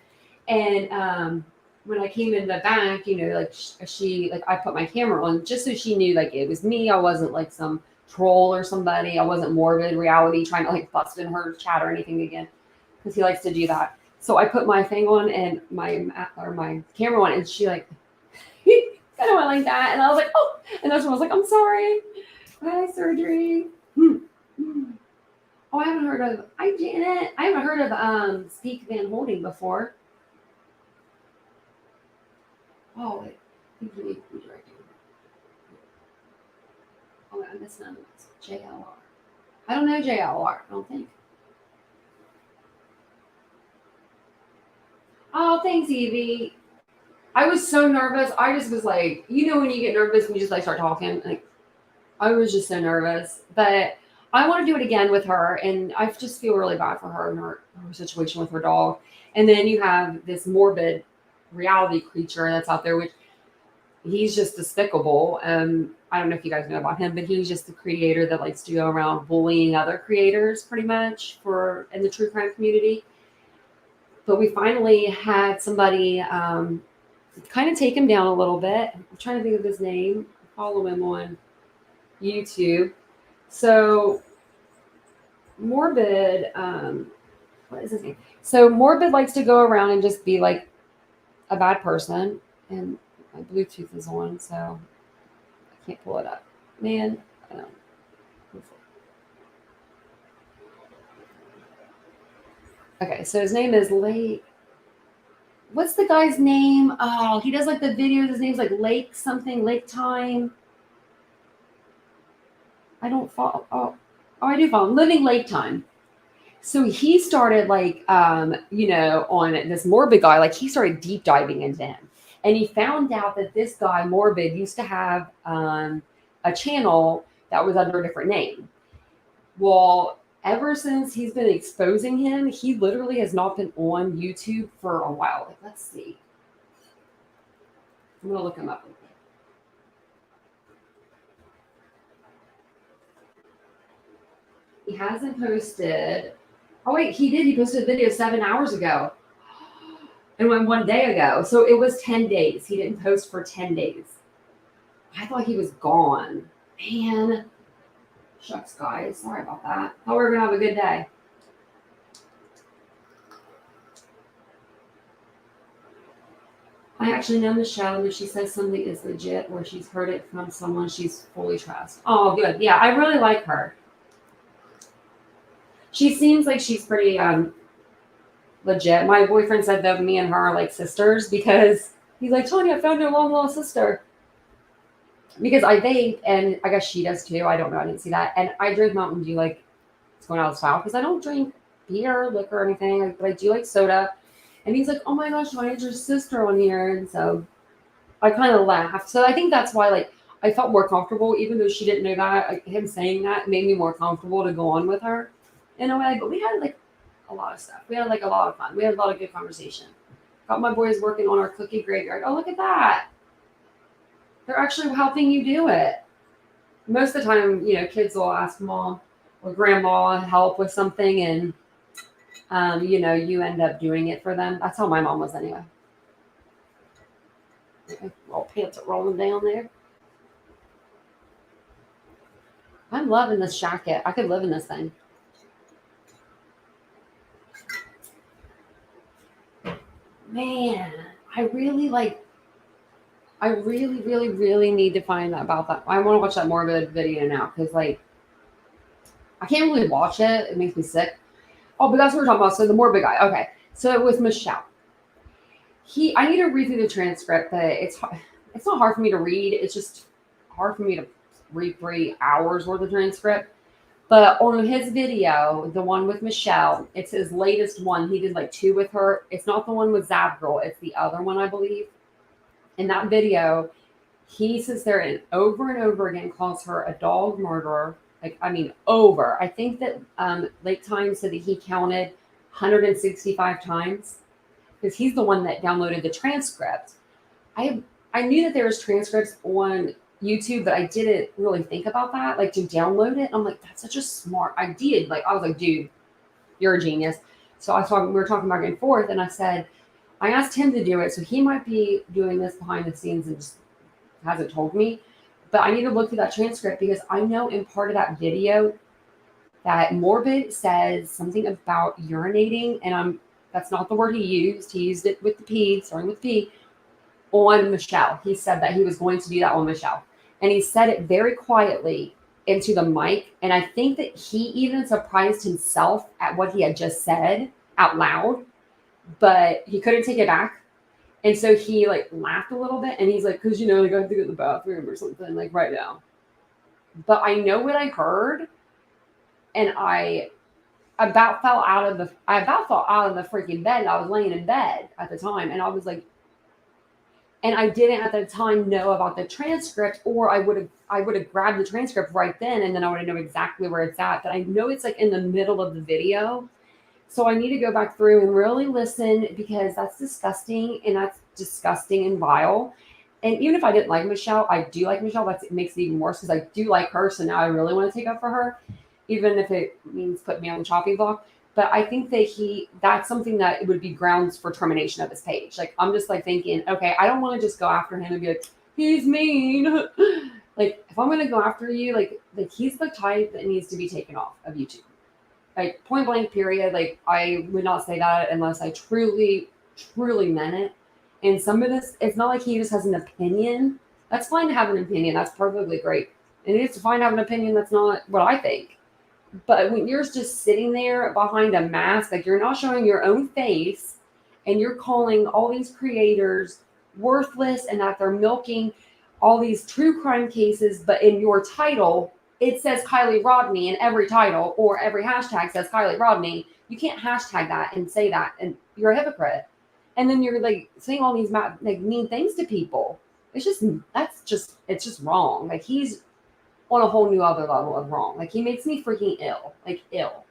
And when I came in the back, like I put my camera on just so she knew like it was me. I wasn't like some troll or somebody. I wasn't morbid reality trying to like bust in her chat or anything again because he likes to do that. So I put my thing on and my camera on, and she like kind of went like that, and I was like, oh, and that's when I was like, I'm sorry, I had surgery. Oh, I haven't heard of. Hi, Janet. I haven't heard of Speak Van Holding before. Oh, wait. Oh, I missed none of this. JLR. I don't know JLR. I don't think. Oh, thanks, Evie. I was so nervous. I just was like, when you get nervous and you just like start talking. Like, I was just so nervous. But I want to do it again with her, and I just feel really bad for her and her situation with her dog. And then you have this morbid reality creature that's out there, which he's just despicable. I don't know if you guys know about him, but he's just the creator that likes to go around bullying other creators pretty much in the true crime community. But we finally had somebody kind of take him down a little bit. I'm trying to think of his name. Follow him on YouTube. So Morbid, what is his name? So Morbid likes to go around and just be like a bad person. And my Bluetooth is on, so I can't pull it up. Man, I don't know. Okay, so his name is Lake. What's the guy's name? Oh, he does like the videos. His name's like Lake something, Lake Time. I don't follow. Oh, I do follow him. Living Lake Time. So he started like, on this morbid guy, like he started deep diving into him. And he found out that this guy, Morbid, used to have a channel that was under a different name. Well, ever since he's been exposing him, he literally has not been on YouTube for a while. Like, let's see. I'm going to look him up. He hasn't posted. Oh, wait, he did. He posted a video 7 hours ago. And went 1 day ago. So it was 10 days. He didn't post for 10 days. I thought he was gone. Man. Shucks, guys. Sorry about that. Thought we were going to have a good day. I actually know Michelle, and if she says something is legit or she's heard it from someone she's fully trust. Oh, good. Yeah, I really like her. She seems like she's pretty legit. My boyfriend said that me and her are like sisters because he's like, Tony, I found your long lost sister. Because I vape, and I guess she does too. I don't know. I didn't see that. And I drink Mountain Dew like it's going out of style because I don't drink beer, liquor, or anything. But I do like soda. And he's like, oh my gosh, Tony's your sister on here. And so I kind of laughed. So I think that's why like I felt more comfortable, even though she didn't know that. Like, him saying that made me more comfortable to go on with her in a way. But we had like a lot of stuff. We had like a lot of fun. We had a lot of good conversation. Got my boys working on our cookie graveyard. Oh, look at that. They're actually helping you do it. Most of the time, you know, kids will ask mom or grandma help with something, and you know, you end up doing it for them. That's how my mom was anyway. All pants are rolling down there. I'm loving this jacket. I could live in this thing. Man, I really like. I really, really, really need to find out about that. I want to watch that Morbid video now because, like, I can't really watch it. It makes me sick. Oh, but that's what we're talking about. So the Morbid guy. Okay. So it was Michelle. I need to read through the transcript, but it's not hard for me to read. It's just hard for me to read 3 hours worth of transcript. But on his video, the one with Michelle, it's his latest one. He did like 2 with her. It's not the one with Zap Girl. It's the other one, I believe. In that video, he sits there and over again calls her a dog murderer. Like, I mean, over. I think that Lake Time said that he counted 165 times because he's the one that downloaded the transcript. I knew that there was transcripts on YouTube, but I didn't really think about that, like to download it. I'm like, that's such a smart idea. Like, I was like, dude, you're a genius. So we were talking back and forth, and I asked him to do it, so he might be doing this behind the scenes and just hasn't told me. But I need to look through that transcript because I know in part of that video that Morbid says something about urinating, and that's not the word he used. He used it with the P, starting with P, on Michelle. He said that he was going to do that on Michelle. And he said it very quietly into the mic. And I think that he even surprised himself at what he had just said out loud, but he couldn't take it back. And so he like laughed a little bit, and he's like, because, you know, like I have to go to the bathroom or something like right now. But I know what I heard, and I about fell out of the freaking bed. I was laying in bed at the time, and I was like, and I didn't at the time know about the transcript, or I would have grabbed the transcript right then, and then I would have known exactly where it's at. But I know it's like in the middle of the video. So I need to go back through and really listen because that's disgusting, and that's disgusting and vile. And even if I didn't like Michelle, I do like Michelle. It makes it even worse because I do like her. So now I really want to take up for her, even if it means putting me on the chopping block. But I think that that's something that it would be grounds for termination of his page. Like, I'm just like thinking, okay, I don't want to just go after him and be like, he's mean. Like, if I'm going to go after you, like he's the type that needs to be taken off of YouTube. Like, point blank, period. Like, I would not say that unless I truly, truly meant it. And some of this, it's not like he just has an opinion. That's fine to have an opinion. That's perfectly great. And it's fine to have an opinion that's not what I think. But when you're just sitting there behind a mask, like you're not showing your own face, and you're calling all these creators worthless and that they're milking all these true crime cases, but in your title, it says Kylie Rodney in every title, or every hashtag says Kylie Rodney. You can't hashtag that and say that, and you're a hypocrite. and then you're like saying all these like mean things to people. It's just it's just wrong. Like he's on a whole new other level of wrong. Like he makes me freaking ill. Like ill.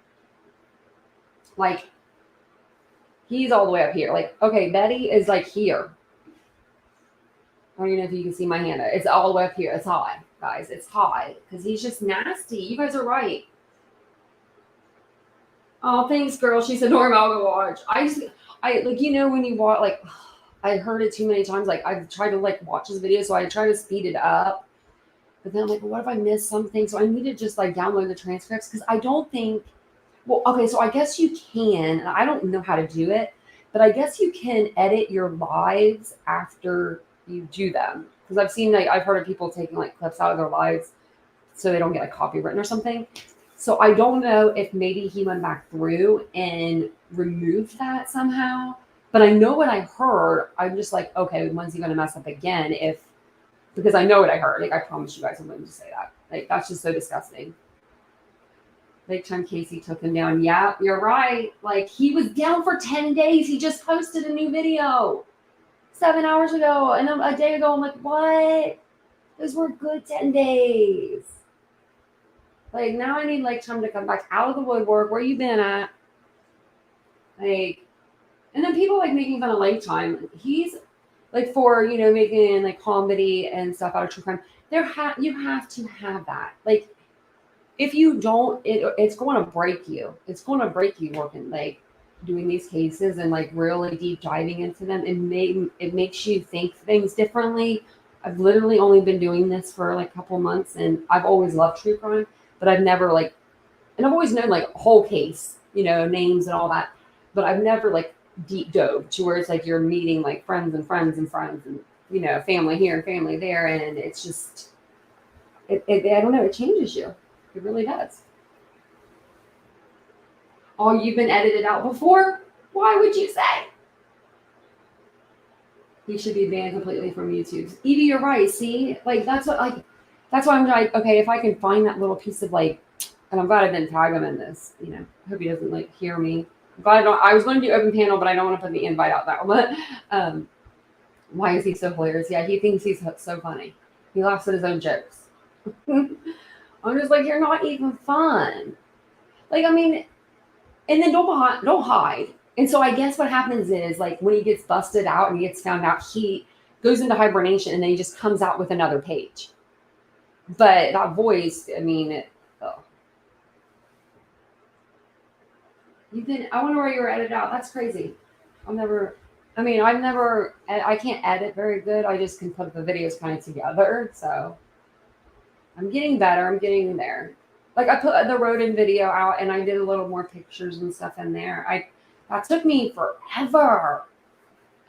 Like he's all the way up here. Like, okay, Betty is like here. I don't even know if you can see my hand. It's all the way up here. It's high, guys. It's high. Because he's just nasty. You guys are right. Oh, thanks, girl. She said, Norm, I'll go watch. I like, when you watch, like, I heard it too many times. Like, I've tried to, like, watch his video, so I try to speed it up. But then I'm like, well, what if I miss something? So I need to just, like, download the transcripts because I don't think, well, okay, so I guess you can, and I don't know how to do it, but I guess you can edit your lives after you do them. Because I've seen, like, I've heard of people taking, like, clips out of their lives so they don't get, like, copywritten or something. So I don't know if maybe he went back through and removed that somehow. But I know what I heard. I'm just like, okay, when's he going to mess up again? Because I know what I heard. Like, I promise you guys I'm going to say that. Like, that's just so disgusting. Lake time Casey took him down. Yeah, you're right. Like, he was down for 10 days. He just posted a new video 7 hours ago. And a day ago, I'm like, what? Those were good 10 days. Like, now I need, like, time to come back out of the woodwork. Where you been at? Like, and then people, like, making fun of Lifetime. He's, like, for, making, like, comedy and stuff out of true crime. You have to have that. Like, if you don't, it's going to break you. It's going to break you working, like, doing these cases and, like, really deep diving into them. It makes you think things differently. I've literally only been doing this for, like, a couple months, and I've always loved true crime. But I've never, like, and I've always known, like, whole case, names and all that. But I've never, like, deep dove to where it's like you're meeting, like, friends and friends and friends and, family here and family there. And it's just, I don't know, it changes you. It really does. Oh, you've been edited out before? Why would you say? He should be banned completely from YouTube. Evie, you're right. See? Like, that's why I'm like, okay, if I can find that little piece of, like, and I'm glad I didn't tag him in this, I hope he doesn't, like, hear me. I'm glad I was going to do open panel, but I don't want to put the invite out there. But why is he so hilarious? Yeah, he thinks he's so funny. He laughs at his own jokes. I'm just like, you're not even fun. Like, I mean, and then don't hide. And so I guess what happens is, like, when he gets busted out and he gets found out, he goes into hibernation and then he just comes out with another page. But that voice, I mean, I wonder where you were edited out. That's crazy. I can't edit very good. I just can put the videos kind of together. So I'm getting better. I'm getting there. Like, I put the Rodin video out and I did a little more pictures and stuff in there. That took me forever.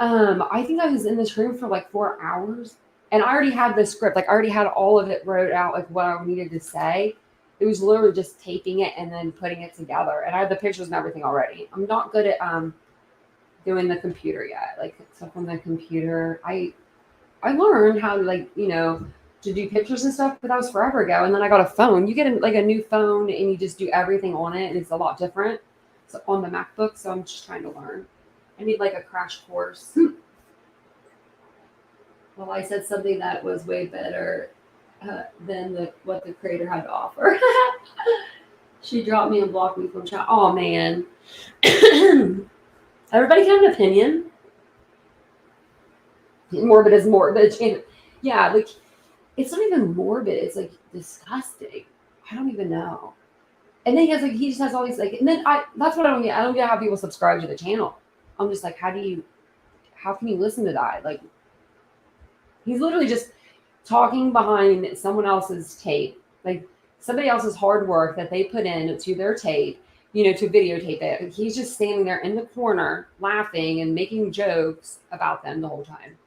I think I was in this room for like 4 hours and I already had the script. Like, I already had all of it wrote out, like what I needed to say. It was literally just taping it and then putting it together. And I had the pictures and everything already. I'm not good at doing the computer yet. Like, stuff on the computer. I learned how to, like, to do pictures and stuff, but that was forever ago. And then I got a phone. You get a new phone and you just do everything on it, and it's a lot different. So on the MacBook, so I'm just trying to learn. I need, like, a crash course. Well, I said something that was way better than what the creator had to offer. She dropped me and blocked me from chat. Oh, man. Everybody can have an opinion. Morbid is morbid. Yeah, like, it's not even morbid. It's, like, disgusting. I don't even know. And then he just has all these, like, and then that's what I don't get. I don't get how people subscribe to the channel. I'm just like, how can you listen to that? Like, he's literally just talking behind someone else's tape, like somebody else's hard work that they put in to their tape, to videotape it. He's just standing there in the corner laughing and making jokes about them the whole time.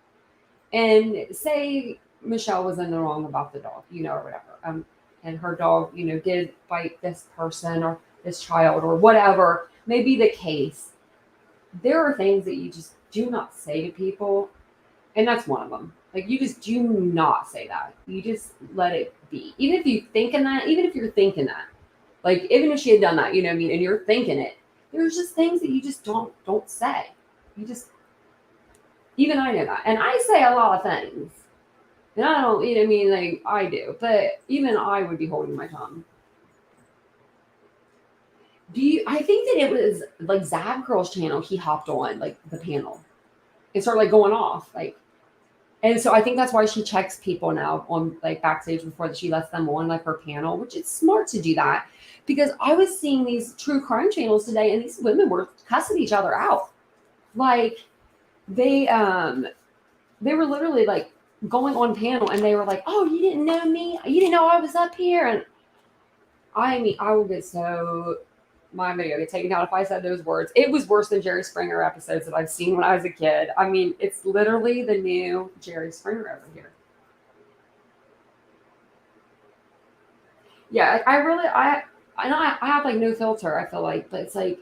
And say Michelle was in the wrong about the dog, or whatever. And her dog, did bite this person or this child or whatever may be the case. There are things that you just do not say to people. And that's one of them. Like, you just do not say that. You just let it be. Even if you're thinking that, like, even if she had done that, and you're thinking it, there's just things that you just don't say. You just, Even I know that. And I say a lot of things. And I don't, you know what I mean? Like, I do. But even I would be holding my tongue. I think that it was like Zab Girl's channel, he hopped on, like, the panel. And started, like, going off. Like, and so I think that's why she checks people now on, like, backstage before that she lets them on, like, her panel, which is smart to do that. Because I was seeing these true crime channels today, and these women were cussing each other out. Like, they were literally, like, going on panel, and they were like, "Oh, you didn't know me? You didn't know I was up here?" And I mean, I will get so my video get taken down if I said those words. It was worse than Jerry Springer episodes that I've seen when I was a kid. I mean, it's literally the new Jerry Springer over here. Yeah, like, I have, like, no filter. I feel like, but it's like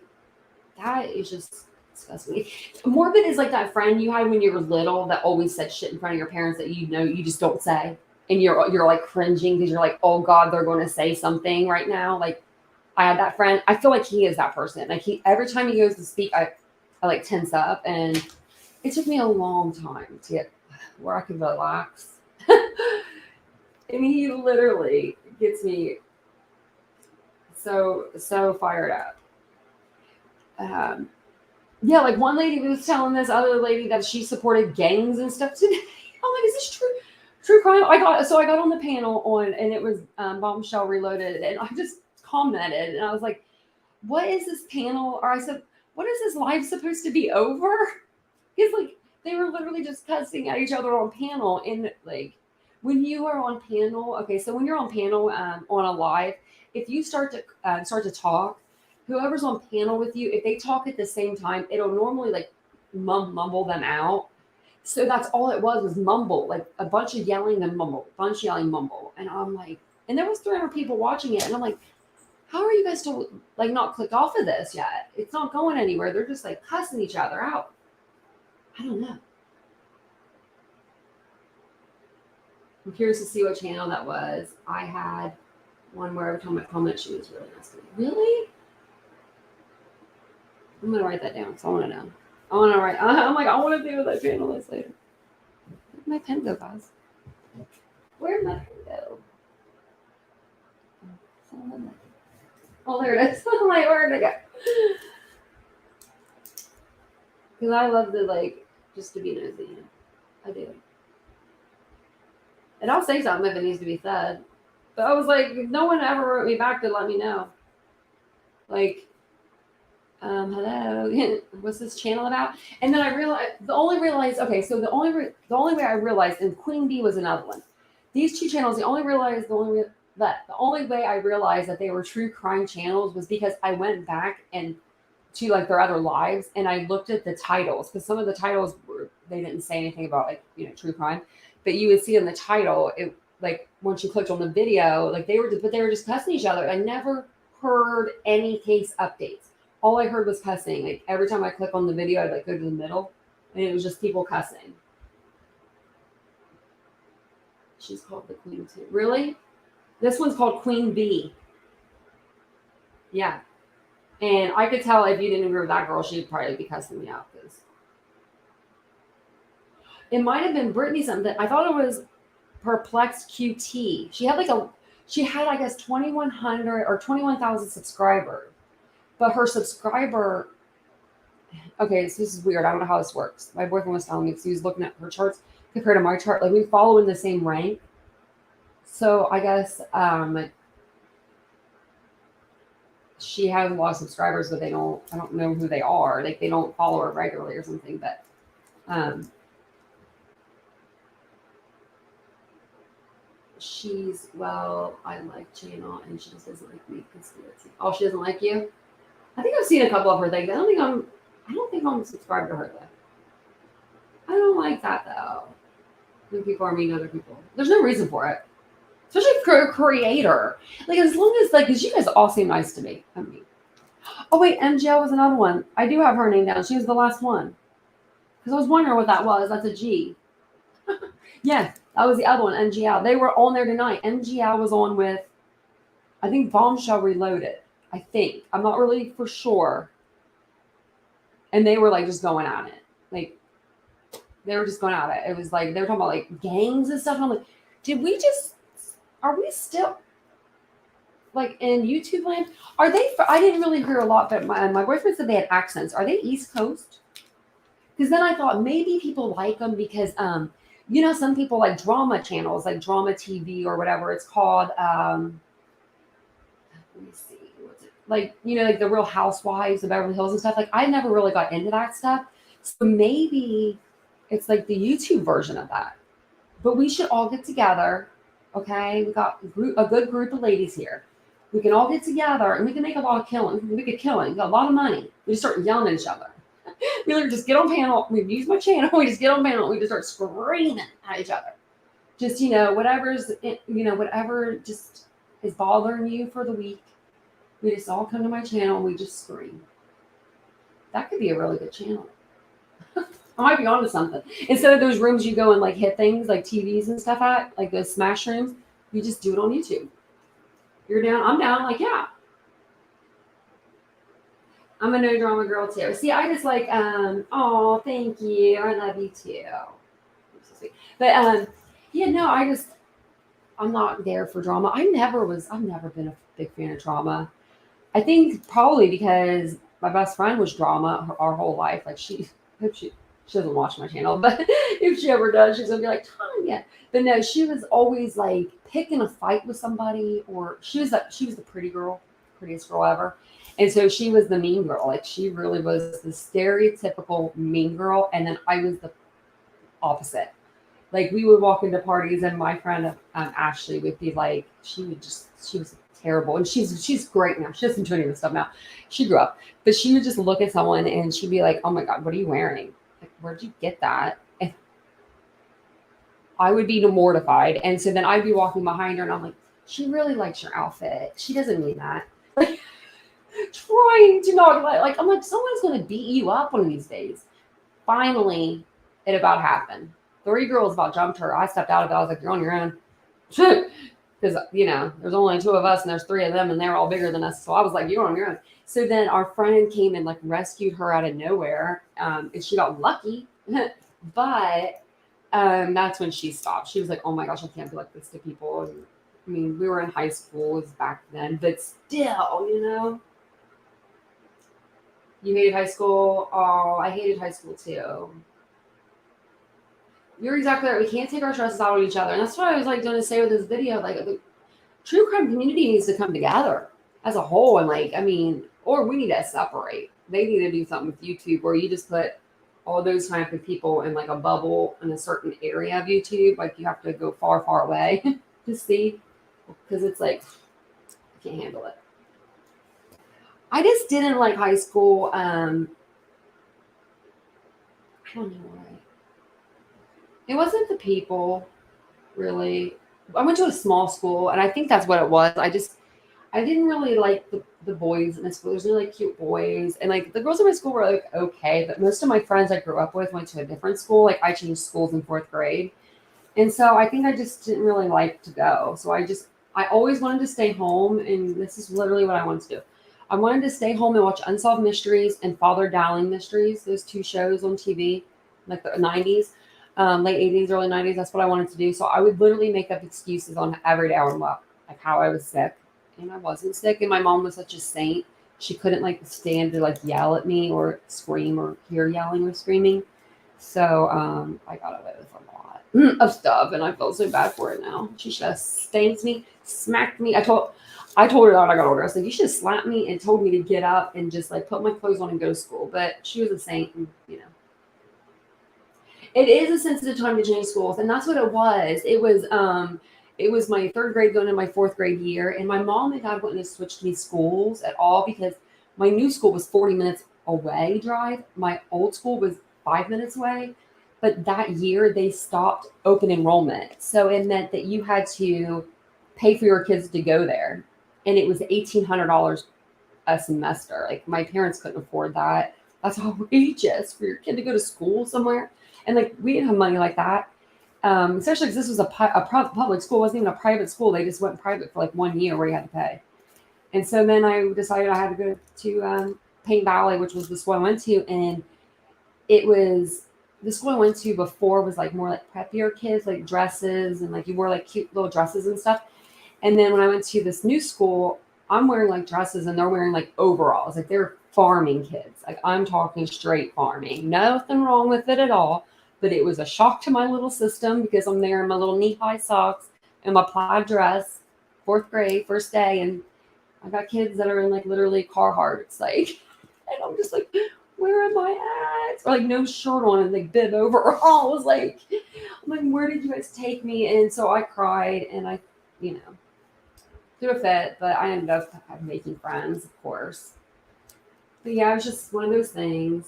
that is just disgusting. Morbid is like that friend you had when you were little that always said shit in front of your parents that you know you just don't say, and you're like cringing because you're like, oh God, they're going to say something right now. Like, I had that friend. I feel like he is that person. Like, he every time he goes to speak, I like tense up, and it took me a long time to get where I could relax. And he literally gets me so fired up. Um, yeah, like, one lady was telling this other lady that she supported gangs and stuff today. I'm like, is this true? True crime. I got on the panel on, and it was Bombshell Reloaded, and I just commented, and I was like, what is this panel? Or I said, what is this live supposed to be over? Because, like, they were literally just cussing at each other on panel, and, like, when you are on panel, okay, so when you're on panel on a live, if you start to talk, whoever's on panel with you, if they talk at the same time, it'll normally, like, mumble them out. So that's all it was mumble, like a bunch of yelling and mumble, bunch yelling mumble, and I'm like, and there was 300 people watching it, and I'm like, how are you guys still, like, not clicked off of this yet? It's not going anywhere. They're just, like, cussing each other out. I don't know. I'm curious to see what channel that was. I had one where every time I comment, she was really nasty. Really? I'm gonna write that down because I want to know. I want to write. I'm like, I want to do that channel list later. Where'd my pen go, guys? Where'd my pen go? Oh, there it is. I'm like, where'd it go? Because I love to, like, just to be nosy. You know? I do. And I'll say something if it needs to be said. But I was like, no one ever wrote me back to let me know. Like, hello, what's this channel about? And then I realized okay, so the only way I realized, and Queen Bee was another one. These two channels, the only way I realized that they were true crime channels was because I went back and to, like, their other lives, and I looked at the titles, because some of the titles they didn't say anything about, like, you know, true crime, but you would see in the title, it, like, once you clicked on the video, like, they were just cussing each other. I never heard any case updates. All I heard was cussing. Like, every time I click on the video, I'd, like, go to the middle, and it was just people cussing. She's called the Queen too. Really? This one's called Queen Bee. Yeah. And I could tell if you didn't agree with that girl, she'd probably be cussing me out, because it might have been Brittany something. I thought it was Perplexed QT. She had, I guess, 2,100 or 21,000 subscribers, but her subscriber. Okay, so this is weird. I don't know how this works. My boyfriend was telling me because he was looking at her charts compared to my chart. Like, we follow in the same rank, so I guess she has a lot of subscribers, but I don't know who they are. Like, they don't follow her regularly or something. But she's, well, I like channel, and she just doesn't like me. Conspiracy. Oh, she doesn't like you? I think I've seen a couple of her things. I don't think I'm subscribed to her though. I don't like that though. When people are mean to other people, there's no reason for it. Especially for a creator. Like, as long as, like, because you guys all seem nice to me. I mean, oh wait, MGL was another one. I do have her name down. She was the last one. Because I was wondering what that was. That's a G. Yeah, that was the other one, MGL. They were on there tonight. MGL was on with, I think, Bombshell Reloaded. I think. I'm not really for sure. And they were, like, just going at it. Like, They were just going at it. It was like they were talking about like gangs and stuff. And I'm like, did we just? Are we still like in YouTube land? Are they? I didn't really hear a lot, but my boyfriend said they had accents. Are they East Coast? Because then I thought maybe people like them because some people like drama channels, like drama TV or whatever it's called. Let me see, what's it like? Like the Real Housewives of Beverly Hills and stuff. Like I never really got into that stuff, so maybe it's like the YouTube version of that. But we should all get together. Okay, we got a good group of ladies here. We can all get together and we can make a lot of killing. We could killing a lot of money. We just start yelling at each other. We literally just get on panel. We use my channel. We just get on panel. We just start screaming at each other. Just whatever just is bothering you for the week. We just all come to my channel and we just scream. That could be a really good channel. I might be onto something. Instead of those rooms you go and like hit things like TVs and stuff at, like those smash rooms, you just do it on YouTube. You're down, I'm down. Like, yeah. I'm a no drama girl too. See, I just like, oh, thank you. I love you too. You're so sweet. But I'm not there for drama. I've never been a big fan of drama. I think probably because my best friend was drama our whole life. Like hope she doesn't watch my channel, but if she ever does, she's gonna be like, Tanya. But no, she was always like picking a fight with somebody, or she was the prettiest girl ever. And so she was the mean girl. Like she really was the stereotypical mean girl. And then I was the opposite. Like we would walk into parties and my friend Ashley would be like, she was terrible. And she's great now. She doesn't do any of this stuff now. She grew up. But she would just look at someone and she'd be like, oh my God, what are you wearing? Like, where'd you get that? And I would be mortified. And so then I'd be walking behind her and I'm like, she really likes your outfit. She doesn't mean that. Like trying to not like I'm like, someone's gonna beat you up one of these days. Finally, it about happened. 3 girls about jumped her. I stepped out of it. I was like, you're on your own. Because, there's only 2 of us and there's 3 of them and they're all bigger than us. So I was like, you're on your own. So then our friend came and like rescued her out of nowhere. And she got lucky. But that's when she stopped. She was like, oh my gosh, I can't be like this to people. And, I mean, we were in high school, it was back then, but still, You hated high school? Oh, I hated high school too. You're exactly right. We can't take our stresses out on each other. And that's what I was like going to say with this video. Like the true crime community needs to come together as a whole. And like, I mean, or we need to separate. They need to do something with YouTube where you just put all those type of people in like a bubble in a certain area of YouTube. Like you have to go far, far away to see. Because it's like, I can't handle it. I just didn't like high school. I don't know why. It wasn't the people, really. I went to a small school, and I think that's what it was. I didn't really like the boys in the school. There's really like cute boys, and like the girls in my school were like okay, but most of my friends I grew up with went to a different school. Like I changed schools in 4th grade, and so I think I just didn't really like to go. So I always wanted to stay home, and this is literally what I wanted to do. I wanted to stay home and watch Unsolved Mysteries and Father Dowling Mysteries, those 2 shows on TV, like the 90s, late 80s, early 90s. That's what I wanted to do. So I would literally make up excuses on every day on like how I was sick. And I wasn't sick. And my mom was such a saint. She couldn't like stand to like yell at me or scream or hear yelling or screaming. So I got away with a lot of stuff. And I feel so bad for it now. She should have spanked me, smacked me. I told her that when I got older. I said, you should have slapped me and told me to get up and just like put my clothes on and go to school. But she was a saint, and it is a sensitive time to change schools, and that's what it was. It was my 3rd grade going into my 4th grade year, and my mom and dad wouldn't have switched me schools at all because my new school was 40 minutes away drive. My old school was 5 minutes away. But that year they stopped open enrollment. So it meant that you had to pay for your kids to go there. And it was $1,800 a semester. Like my parents couldn't afford that. That's outrageous for your kid to go to school somewhere. And like we didn't have money like that. Especially because this was a public school. It wasn't even a private school. They just went private for like 1 year where you had to pay. And so then I decided I had to go to Paint Valley, which was the school I went to. And it was the school I went to before was like more like preppier kids, like dresses and like you wore like cute little dresses and stuff. And then when I went to this new school, I'm wearing like dresses and they're wearing like overalls. Like they're farming kids. Like I'm talking straight farming. Nothing wrong with it at all. But it was a shock to my little system because I'm there in my little knee-high socks and my plaid dress, fourth grade, first day, and I got kids that are in like literally Carhartts, like, and I'm just like, where am I at? Or like no shirt on and like bib overalls. Like, I'm like, where did you guys take me? And so I cried and I, you know, threw a fit, but I ended up making friends, of course. But yeah, it was just one of those things.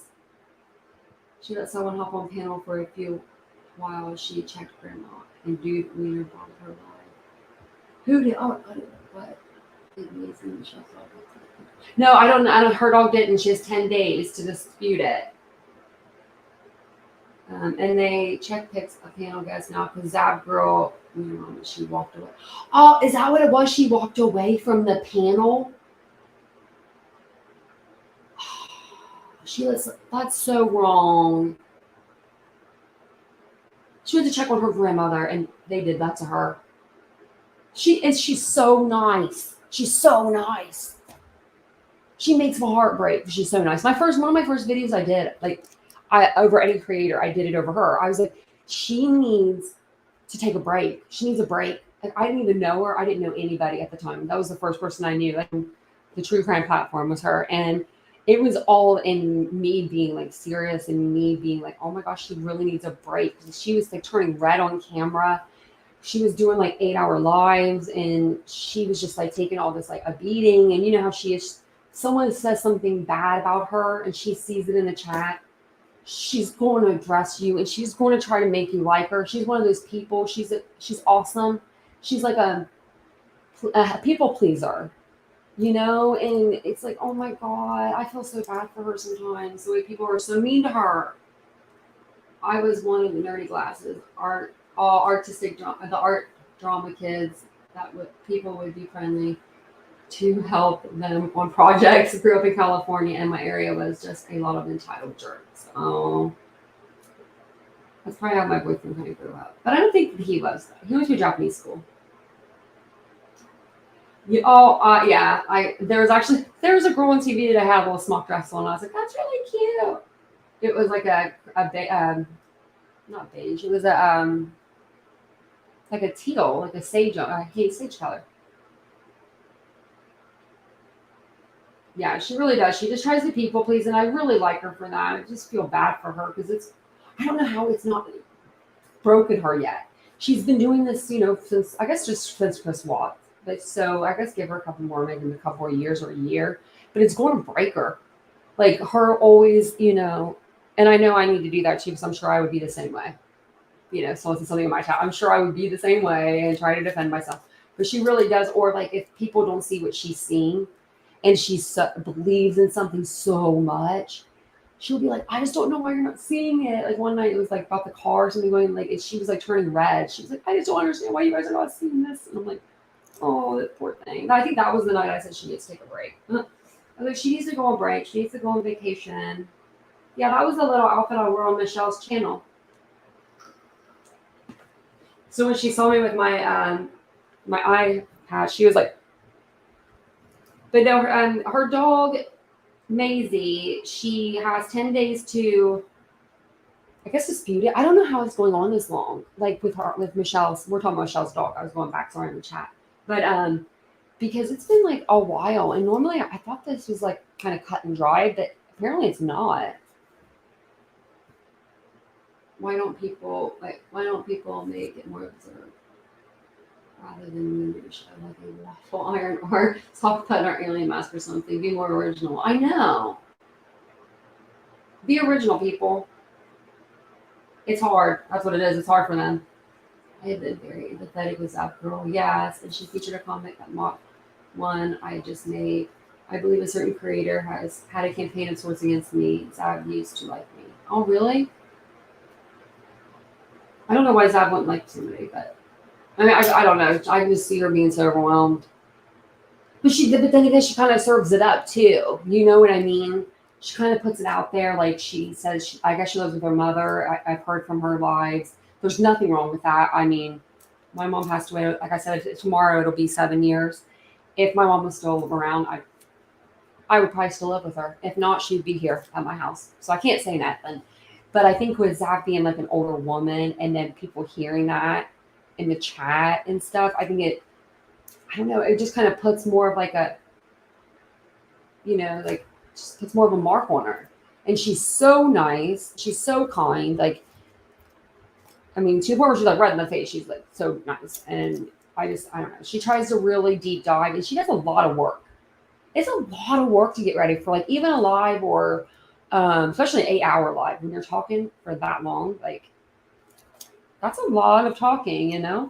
She let someone hop on panel for a few while she checked grandma and dude wiener bombed her life. Who did? Oh, I don't know what. No, I don't. I don't. Her dog didn't. She has 10 days to dispute it. And they check pics of panel guests now because that girl, she walked away. Oh, is that what it was? She walked away from the panel. That's so wrong. She went to check on her grandmother, and they did that to her. She's so nice. She's so nice. She makes my heart break. She's so nice. One of my first videos I did, like, over any creator, I did it over her. I was like, she needs to take a break. She needs a break. Like, I didn't even know her. I didn't know anybody at the time. That was the first person I knew. Like, the true crime platform was her, and it was all in me being like serious and me being like, oh my gosh, she really needs a break. She was like turning red on camera. She was doing like 8-hour lives, and she was just like taking all this like a beating. And you know how she is. Someone says something bad about her, and she sees it in the chat. She's going to address you, and she's going to try to make you like her. She's one of those people. She's awesome. She's like a people pleaser, and it's like, oh my God, I feel so bad for her sometimes. The way people are so mean to her. I was one of the nerdy glasses, the art drama kids people would be friendly to help them on projects. Grew up in California, and my area was just a lot of entitled jerks. Oh, that's probably how my boyfriend kind of grew up. But I don't think he was. He went to a Japanese school. Yeah. There was a girl on TV that had a little smock dress on. I was like, that's really cute. It was like not beige. It was like a teal, like a sage color. Yeah, she really does. She just tries to people please, and I really like her for that. I just feel bad for her because I don't know how it's not broken her yet. She's been doing this, since Chris Watts. But so I guess give her a couple more, maybe a couple more years or a year. But it's going to break her. Like her always, and I know I need to do that too because I'm sure I would be the same way. Someone says something in my chat, I'm sure I would be the same way and try to defend myself. But she really does. Or like if people don't see what she's seeing, and she believes in something so much, she'll be like, I just don't know why you're not seeing it. Like one night it was like about the car or something going like, she was like turning red. She was like, I just don't understand why you guys are not seeing this. And I'm like, oh, that poor thing. I think that was the night I said she needs to take a break. I was like, she needs to go on break. She needs to go on vacation. Yeah, that was the little outfit I wore on Michelle's channel. So when she saw me with my my eye patch, she was like, but no, her dog, Maisie, she has 10 days to, I guess, dispute it. I don't know how it's going on this long. Like with Michelle's, we're talking about Michelle's dog. I was going back, sorry, in the chat. But because it's been like a while, and normally I thought this was like kind of cut and dried, but apparently it's not. Why don't people make it more observed? Rather than show like a waffle iron or soft cut or alien mask or something. Be more original. I know. Be original, people. It's hard. That's what it is. It's hard for them. I have been very empathetic with that girl. Yes. And she featured a comment that mocked one I just made. I believe a certain creator has had a campaign of sorts against me. Zab used to like me. Oh, really? I don't know why Zab wouldn't like somebody, but I mean, I don't know. I can just see her being so overwhelmed. But then again, she kind of serves it up too. You know what I mean? she kind of puts it out there. Like she says, I guess she lives with her mother. I've heard from her lives. There's nothing wrong with that. I mean, my mom passed away. Like I said, tomorrow it'll be 7 years. If my mom was still around, I would probably still live with her. If not, she'd be here at my house. So I can't say nothing. But I think with Zach being like an older woman and then people hearing that in the chat and stuff, I think I don't know, it just kind of puts more of like a, like just puts more of a mark on her. And she's so nice. She's so kind. Like, I mean, to the point where she's like red in the face. She's like so nice. And I don't know. She tries to really deep dive and she does a lot of work. It's a lot of work to get ready for like even a live or especially an 8-hour live when you're talking for that long. Like that's a lot of talking. I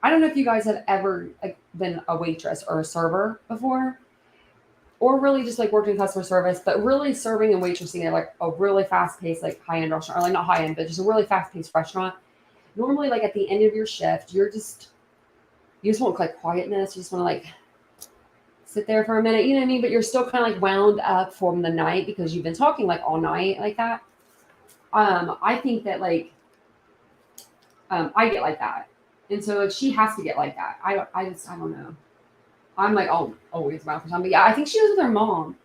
don't know if you guys have ever like been a waitress or a server before, or really just like working customer service, but really serving and waitressing at like a really fast paced, like high end restaurant, or like not high end, but just a really fast paced restaurant. Normally, like at the end of your shift, you just want like quietness. You just want to like sit there for a minute, you know what I mean? But you're still kind of like wound up from the night because you've been talking like all night like that. I think that like I get like that, and so like she has to get like that. I don't know. I'm like always around for time, but yeah, I think she was with her mom.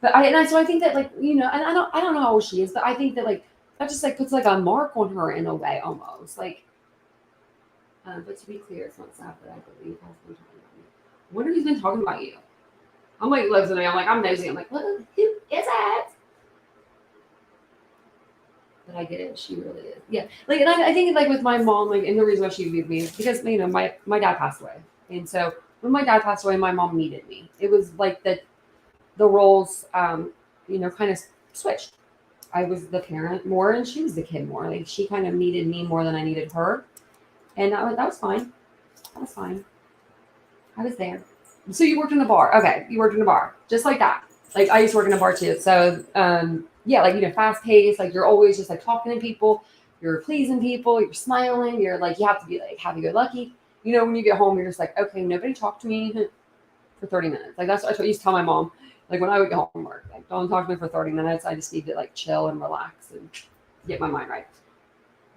But so I think that like and I don't know how old she is, but I think that like that just like puts like a mark on her in a way almost like. But to be clear, it's not sad that I believe has been talking about me. I wonder who's been talking about you. I'm like listening. I'm like I'm nosy. I'm like who is it? But I get it. She really is. Yeah. Like, and I think like with my mom, like, and the reason why she viewed me is because my dad passed away, and so when my dad passed away, my mom needed me. It was like the roles, kind of switched. I was the parent more, and she was the kid more. Like she kind of needed me more than I needed her, and that was fine. That was fine. I was there. So you worked in the bar. Okay, you worked in the bar, just like that. Like I used to work in a bar too. So yeah, like fast paced. Like you're always just like talking to people. You're pleasing people. You're smiling. You're like you have to be like happy go lucky. When you get home, you're just like okay, nobody talk to me for 30 minutes. Like that's what I used to tell my mom. Like when I would get home from work, like don't talk to me for 30 minutes. I just need to like chill and relax and get my mind right.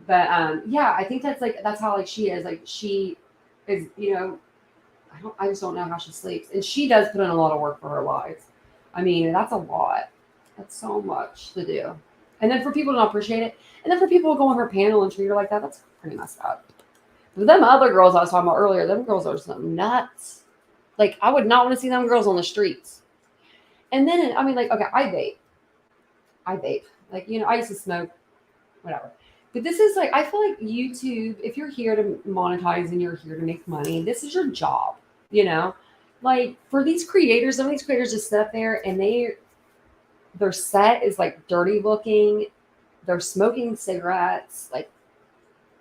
But yeah, I think that's how like she is. Like she is, I just don't know how she sleeps. And she does put in a lot of work for her lives. I mean, that's a lot. That's so much to do. And then for people to not appreciate it, and then for people to go on her panel and treat her like that, that's pretty messed up. But them other girls I was talking about earlier, them girls are something nuts. Like, I would not want to see them girls on the streets. And then, I mean, like, okay, I vape. Like, I used to smoke, whatever. But this is like, I feel like YouTube, if you're here to monetize and you're here to make money, this is your job, Like, for these creators, some of these creators just sit up there and their set is like dirty looking. They're smoking cigarettes. Like,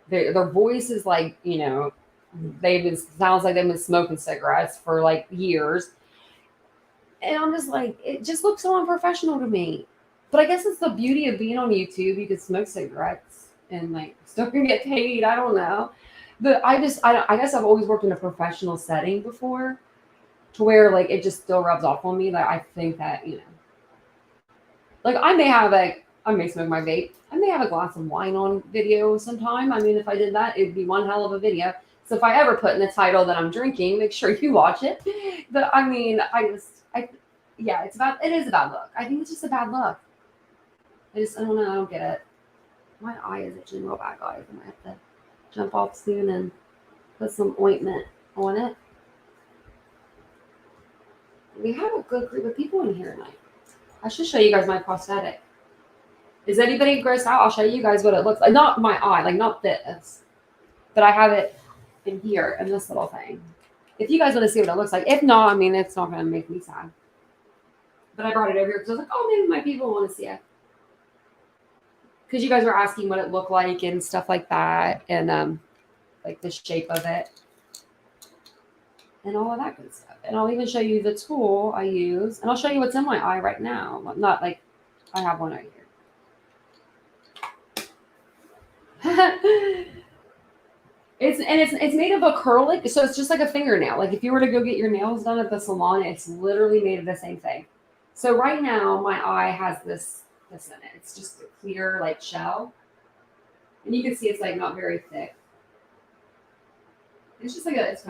their voice is like, sounds like they've been smoking cigarettes for like years. And I'm just like, it just looks so unprofessional to me. But I guess it's the beauty of being on YouTube. You can smoke cigarettes and like still can get paid. I don't know. But I guess I've always worked in a professional setting before to where like it just still rubs off on me. Like I think that, like I may smoke my vape. I may have a glass of wine on video sometime. I mean, if I did that, it'd be one hell of a video. So if I ever put in the title that I'm drinking, make sure you watch it. But I mean, yeah, it is a bad look. I think it's just a bad look. I don't know. I don't get it. My eye is itching real bad, guys. I might have to jump off soon and put some ointment on it. We have a good group of people in here tonight. I should show you guys my prosthetic. Is anybody grossed out? I'll show you guys what it looks like. Not my eye, like not this. But I have it in here in this little thing. If you guys want to see what it looks like. If not, I mean, it's not going to make me sad. But I brought it over here because I was like, oh, maybe my people want to see it. Because you guys were asking what it looked like and stuff like that. And like the shape of it. And all of that good stuff. And I'll even show you the tool I use. And I'll show you what's in my eye right now. Not like I have one right here. It's made of acrylic, so it's just like a fingernail. Like if you were to go get your nails done at the salon, it's literally made of the same thing. So right now my eye has this in it. It's just a clear like shell. And you can see it's like not very thick. It's just like it's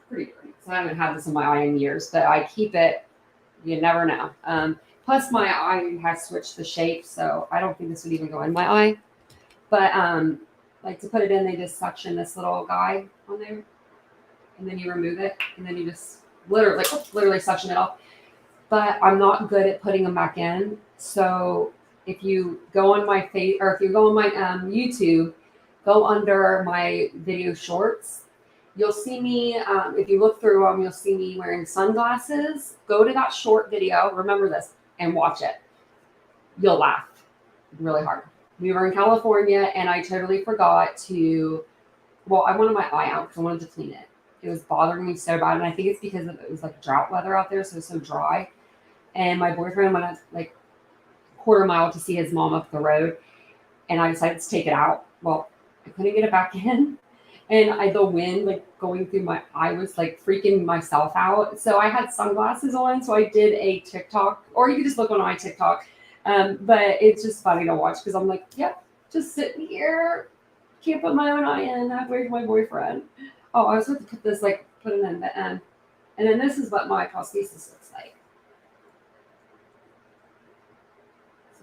pretty dirty. So I haven't had this in my eye in years, but I keep it. You never know. Plus my eye has switched the shape, so I don't think this would even go in my eye. But like to put it in, they just suction this little guy on there, and then you remove it, and then you just literally suction it off. But I'm not good at putting them back in. So if you go on my face, or if you go on my YouTube, go under my video shorts. You'll see me, if you look through them, you'll see me wearing sunglasses. Go to that short video, remember this, and watch it. You'll laugh really hard. We were in California, and I totally forgot to, well, I wanted my eye out because I wanted to clean it. It was bothering me so bad, and I think it's because it was like drought weather out there, so it was so dry. And my boyfriend went like quarter mile to see his mom up the road, and I decided to take it out. Well, I couldn't get it back in. And the wind like going through my eye was like freaking myself out. So I had sunglasses on. So I did a TikTok, or you can just look on my TikTok. But it's just funny to watch because I'm like, yep, just sitting here, can't put my own eye in. Halfway to my boyfriend. Oh, I was supposed to put this put it in the end, and then this is what my prosthesis looks like.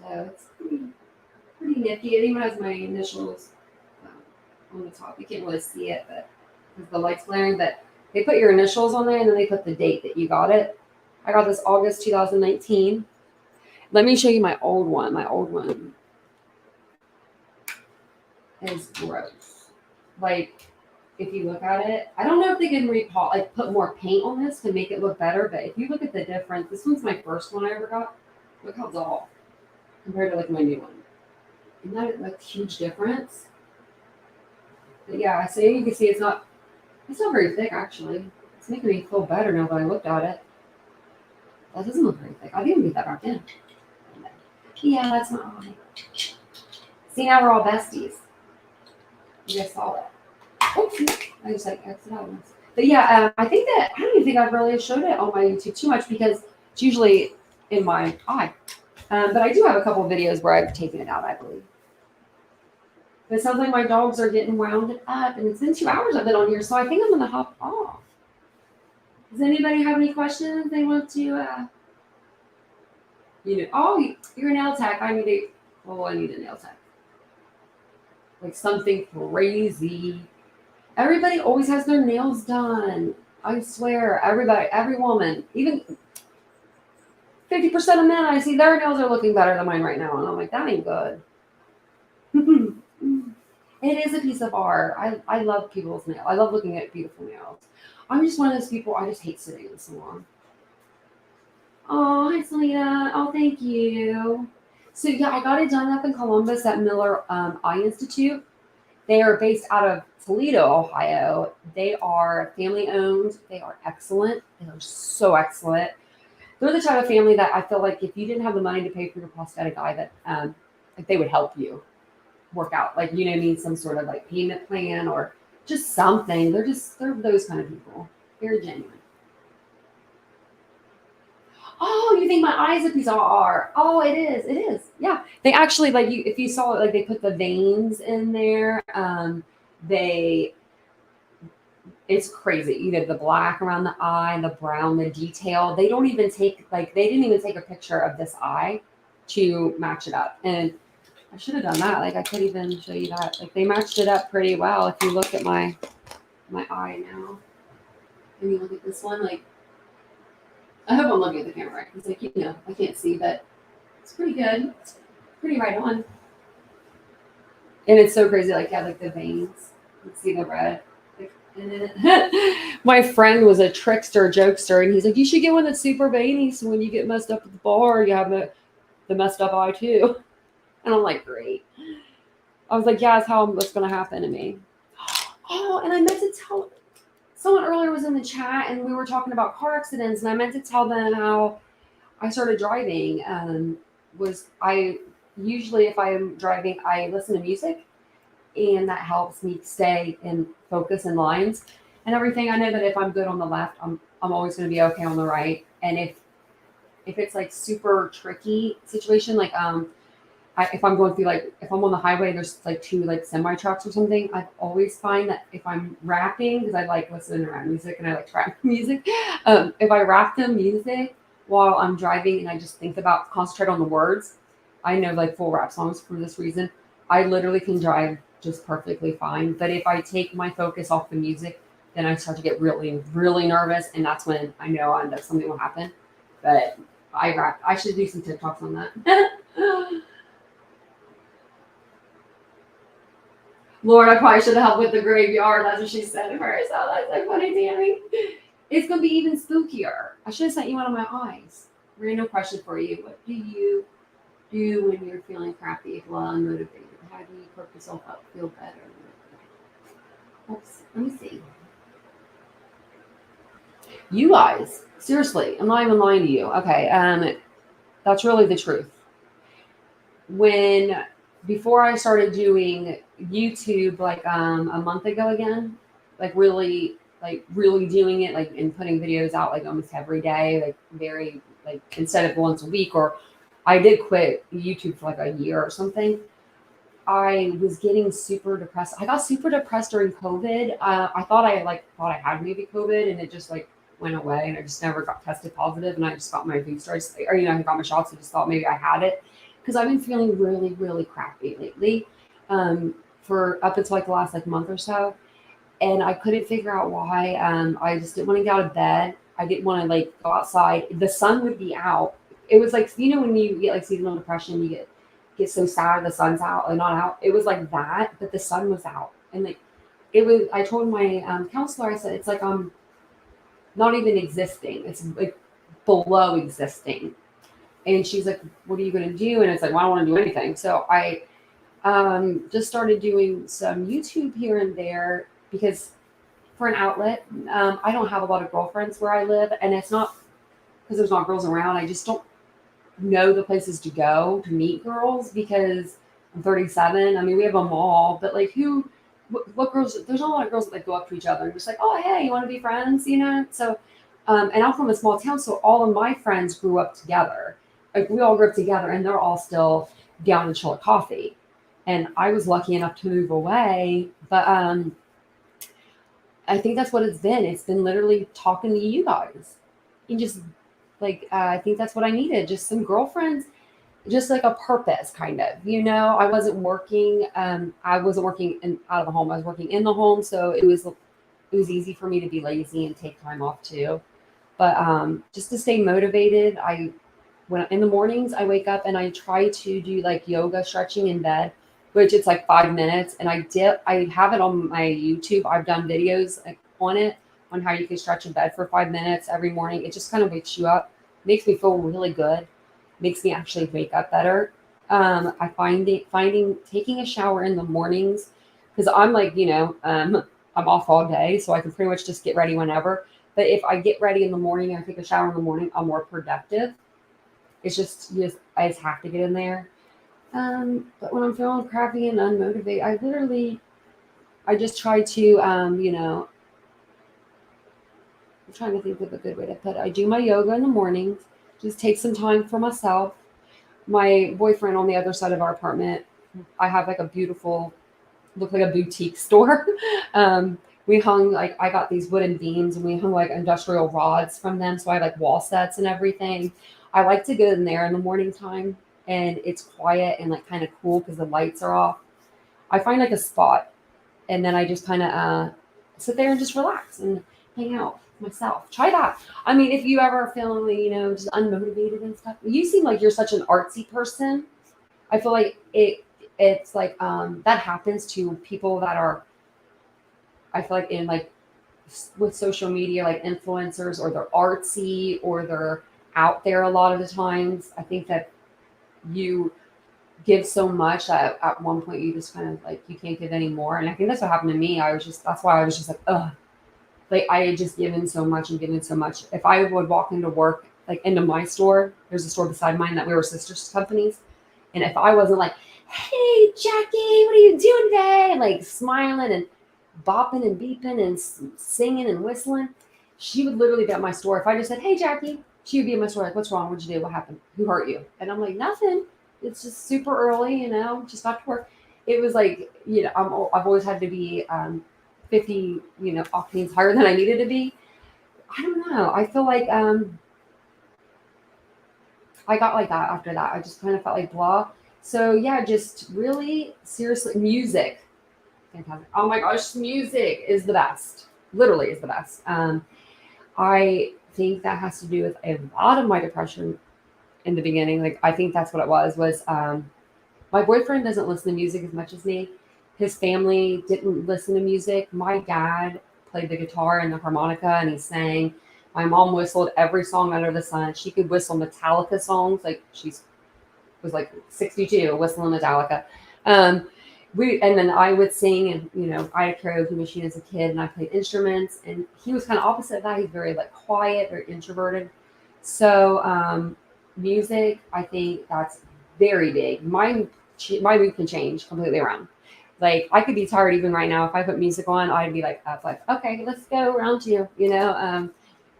So it's pretty nifty. It even has my initials on the top. You can't really see it, but because the light's glaring, but they put your initials on there and then they put the date that you got it. I got this August 2019. Let me show you my old one. My old one is gross. Like, if you look at it, I don't know if they can put more paint on this to make it look better, but if you look at the difference, this one's my first one I ever got. Look how dull compared to like my new one. Isn't that like a huge difference? But yeah, so you can see it's not very thick actually. It's making me feel better now that I looked at it. That doesn't look very thick. I didn't get that back in. Yeah, that's not eye. See, now we're all besties. You guys saw that. Oopsie. I just exit out once. But yeah, I think that I don't even think I've really showed it on my YouTube too much because it's usually in my eye. But I do have a couple of videos where I've taken it out, I believe. But it sounds like my dogs are getting wound up, and it's been 2 hours I've been on here, so I think I'm gonna hop off. Does anybody have any questions they want to? Oh, you're a nail tech. I need a nail tech. Like something crazy. Everybody always has their nails done. I swear, every woman, even 50% of men I see, their nails are looking better than mine right now, and I'm like, that ain't good. It is a piece of art. I love people's nails. I love looking at beautiful nails. I'm just one of those people, I just hate sitting in the salon. Oh, hi, Selena. Oh, thank you. So, yeah, I got it done up in Columbus at Miller Eye Institute. They are based out of Toledo, Ohio. They are family owned. They are excellent. They are so excellent. They're the type of family that I feel like if you didn't have the money to pay for your prosthetic eye, that like they would help you work out. Like, you know what I mean? Some sort of like payment plan or just something. They're those kind of people. Very genuine. Oh, you think my eye is a piece of art? Oh, it is. It is. Yeah. They actually if you saw it, like they put the veins in there. It's crazy. You know, the black around the eye, the brown, the detail. They didn't even take a picture of this eye to match it up. And I should have done that. Like I could even show you that. Like they matched it up pretty well. If you look at my eye now, and you look at this one, like I hope I'm looking at the camera right. It's like, I can't see, but it's pretty good. It's pretty right on. And it's so crazy, like the veins. You can see the red. My friend was a trickster, jokester, and he's like, you should get one that's super veiny, so when you get messed up at the bar, you have the messed up eye too. And I'm like, great. I was like, yeah, that's what's going to happen to me. Oh, and I meant to tell someone earlier was in the chat, and we were talking about car accidents, and I meant to tell them how I started driving. Usually if I'm driving, I listen to music, and that helps me stay in focus and lines and everything. I know that if I'm good on the left, I'm always going to be okay on the right. And if it's like super tricky situation, like if I'm going through like if I'm on the highway, there's like two like semi trucks or something. I always find that if I'm rapping, because I like listening to rap music and I like rap music, if I rap the music while I'm driving and I just think about concentrate on the words, I know like full rap songs for this reason. I literally can drive just perfectly fine. But if I take my focus off the music, then I start to get really, really nervous, and that's when I know something will happen. But I rap. I should do some TikToks on that. Lord, I probably should have helped with the graveyard. That's what she said first. Oh, that's so funny, Tammy. It's gonna be even spookier. I should have sent you one of my eyes. Random question for you. What do you do when you're feeling crappy, well, unmotivated? How do you perk yourself up, feel better? Oops, let me see. You guys, seriously, I'm not even lying to you. Okay, that's really the truth. When before I started doing YouTube like a month ago again, like really doing it like and putting videos out like almost every day, like very like instead of once a week, or I did quit YouTube for like a year or something. I was getting super depressed. I got super depressed during COVID. I thought I had maybe COVID, and it just like went away, and I just never got tested positive, and I just got my booster, or I got my shots. I just thought maybe I had it because I've been feeling really, really crappy lately, for up until like the last like month or so, and I couldn't figure out why. I just didn't want to get out of bed. I didn't want to like go outside. The sun would be out. It was like when you get like seasonal depression, you get so sad the sun's out and not out. It was like that, but the sun was out, and like it was. I told my counselor, I said it's like I'm not even existing. It's like below existing. And she's like, "What are you going to do?" And it's like, "Well, I don't want to do anything." So I just started doing some YouTube here and there because for an outlet. I don't have a lot of girlfriends where I live, and it's not because there's not girls around. I just don't know the places to go to meet girls because I'm 37. I mean, we have a mall, but like what girls, there's not a lot of girls that like go up to each other and just like, oh, hey, you want to be friends, So, and I'm from a small town, so all of my friends grew up together. Like we all grew up together, and they're all still down to chill at coffee. And I was lucky enough to move away, but I think that's what it's been. It's been literally talking to you guys, and just like I think that's what I needed. Just some girlfriends, just like a purpose, kind of. I wasn't working. I wasn't working out of the home. I was working in the home, so it was easy for me to be lazy and take time off too. But just to stay motivated, when in the mornings I wake up and I try to do like yoga stretching in bed, which it's like 5 minutes, and I have it on my YouTube. I've done videos like, on it on how you can stretch in bed for 5 minutes every morning. It just kind of wakes you up, makes me feel really good, makes me actually wake up better. I finding taking a shower in the mornings because I'm like I'm off all day, so I can pretty much just get ready whenever. But if I get ready in the morning and I take a shower in the morning, I'm more productive. It's just I just have to get in there. But when I'm feeling crappy and unmotivated, I just try to I'm trying to think of a good way to put it. I do my yoga in the mornings, just take some time for myself. My boyfriend on the other side of our apartment, I have like a beautiful, look like a boutique store. We hung like I got these wooden beams and we hung like industrial rods from them, so I have like wall sets and everything. I like to go in there in the morning time, and it's quiet and like kind of cool because the lights are off. I find like a spot, and then I just kind of sit there and just relax and hang out with myself. Try that. I mean, if you ever feeling just unmotivated and stuff, you seem like you're such an artsy person. I feel like it's like that happens to people that are, I feel like, in like with social media, like influencers, or they're artsy or they're out there a lot of the times. I think that you give so much that at one point you just kind of like you can't give any more. And I think that's what happened to me. That's why I was just like, ugh. Like I had just given so much and given so much. If I would walk into work, like into my store, there's a store beside mine that we were sister companies. And if I wasn't like, hey, Jackie, what are you doing today? And like smiling and bopping and beeping and singing and whistling, she would literally be at my store. If I just said, hey, Jackie, she would be in my store like, "What's wrong? What'd you do? What happened? Who hurt you?" And I'm like, "Nothing. It's just super early, just got to work." It was like, I've always had to be 50, octanes higher than I needed to be. I don't know. I feel like I got like that after that. I just kind of felt like blah. So yeah, just really seriously, music, fantastic. Oh my gosh, music is the best. Literally is the best. I think that has to do with a lot of my depression in the beginning. Like I think that's what it was my boyfriend doesn't listen to music as much as me. His family didn't listen to music. My dad played the guitar and the harmonica and he sang. My mom whistled every song under the sun. She could whistle Metallica songs. Like she's was like 62 whistling Metallica. Um, and then I would sing and I had a karaoke machine as a kid and I played instruments and he was kind of opposite of that. He's very like quiet, very introverted. So music, I think that's very big. My mood can change completely around. Like I could be tired even right now. If I put music on, I'd be up, like, okay, let's go round two.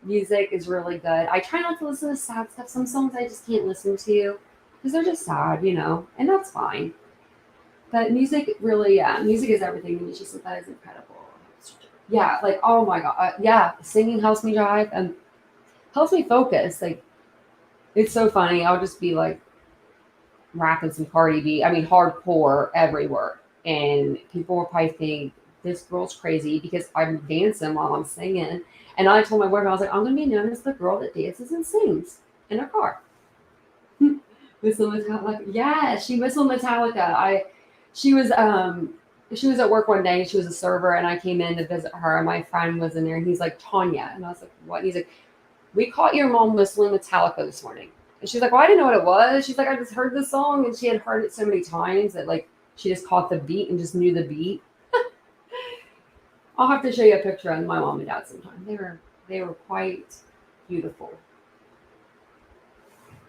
Music is really good. I try not to listen to sad stuff. Some songs I just can't listen to because they're just sad, and that's fine. But music really, yeah, music is everything. And she said that is incredible. Yeah, like oh my god, yeah, singing helps me drive and helps me focus. Like it's so funny. I'll just be like rapping some Cardi B. I mean, hardcore everywhere, and people will probably think this girl's crazy because I'm dancing while I'm singing. And I told my boyfriend, I was like, I'm gonna be known as the girl that dances and sings in her car. Whistle Metallica. Yeah, she whistled Metallica. She was at work one day. She was a server, and I came in to visit her. And my friend was in there, and he's like, Tanya, and I was like, what? And he's like, we caught your mom whistling Metallica this morning. And she's like, well, I didn't know what it was. She's like, I just heard the song, and she had heard it so many times that like she just caught the beat and just knew the beat. I'll have to show you a picture of my mom and dad sometime. They were quite beautiful.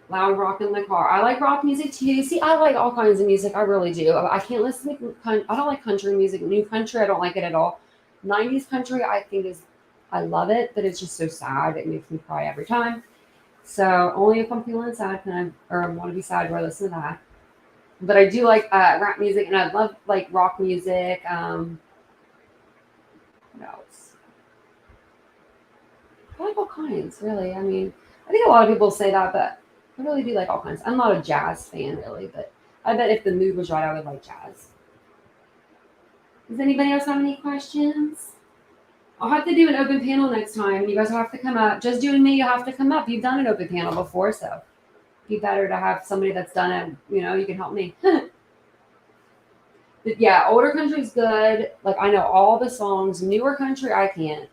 Loud rock in the car. I like rock music too. See, I like all kinds of music. I really do. I can't listen to. I don't like country music. New country, I don't like it at all. 90s country, I think I love it, but it's just so sad. It makes me cry every time. So only if I'm feeling sad or I want to be sad, do I listen to that. But I do like rap music, and I love like rock music. What else? I like all kinds, really. I mean, I think a lot of people say that, but I really do like all kinds. I'm not a jazz fan, really, but I bet if the mood was right, I would like jazz. Does anybody else have any questions? I'll have to do an open panel next time. You guys will have to come up. Just you and me, you'll have to come up. You've done an open panel before, so it'd be better to have somebody that's done it. You can help me. But yeah, older country's good. Like I know all the songs. Newer country, I can't.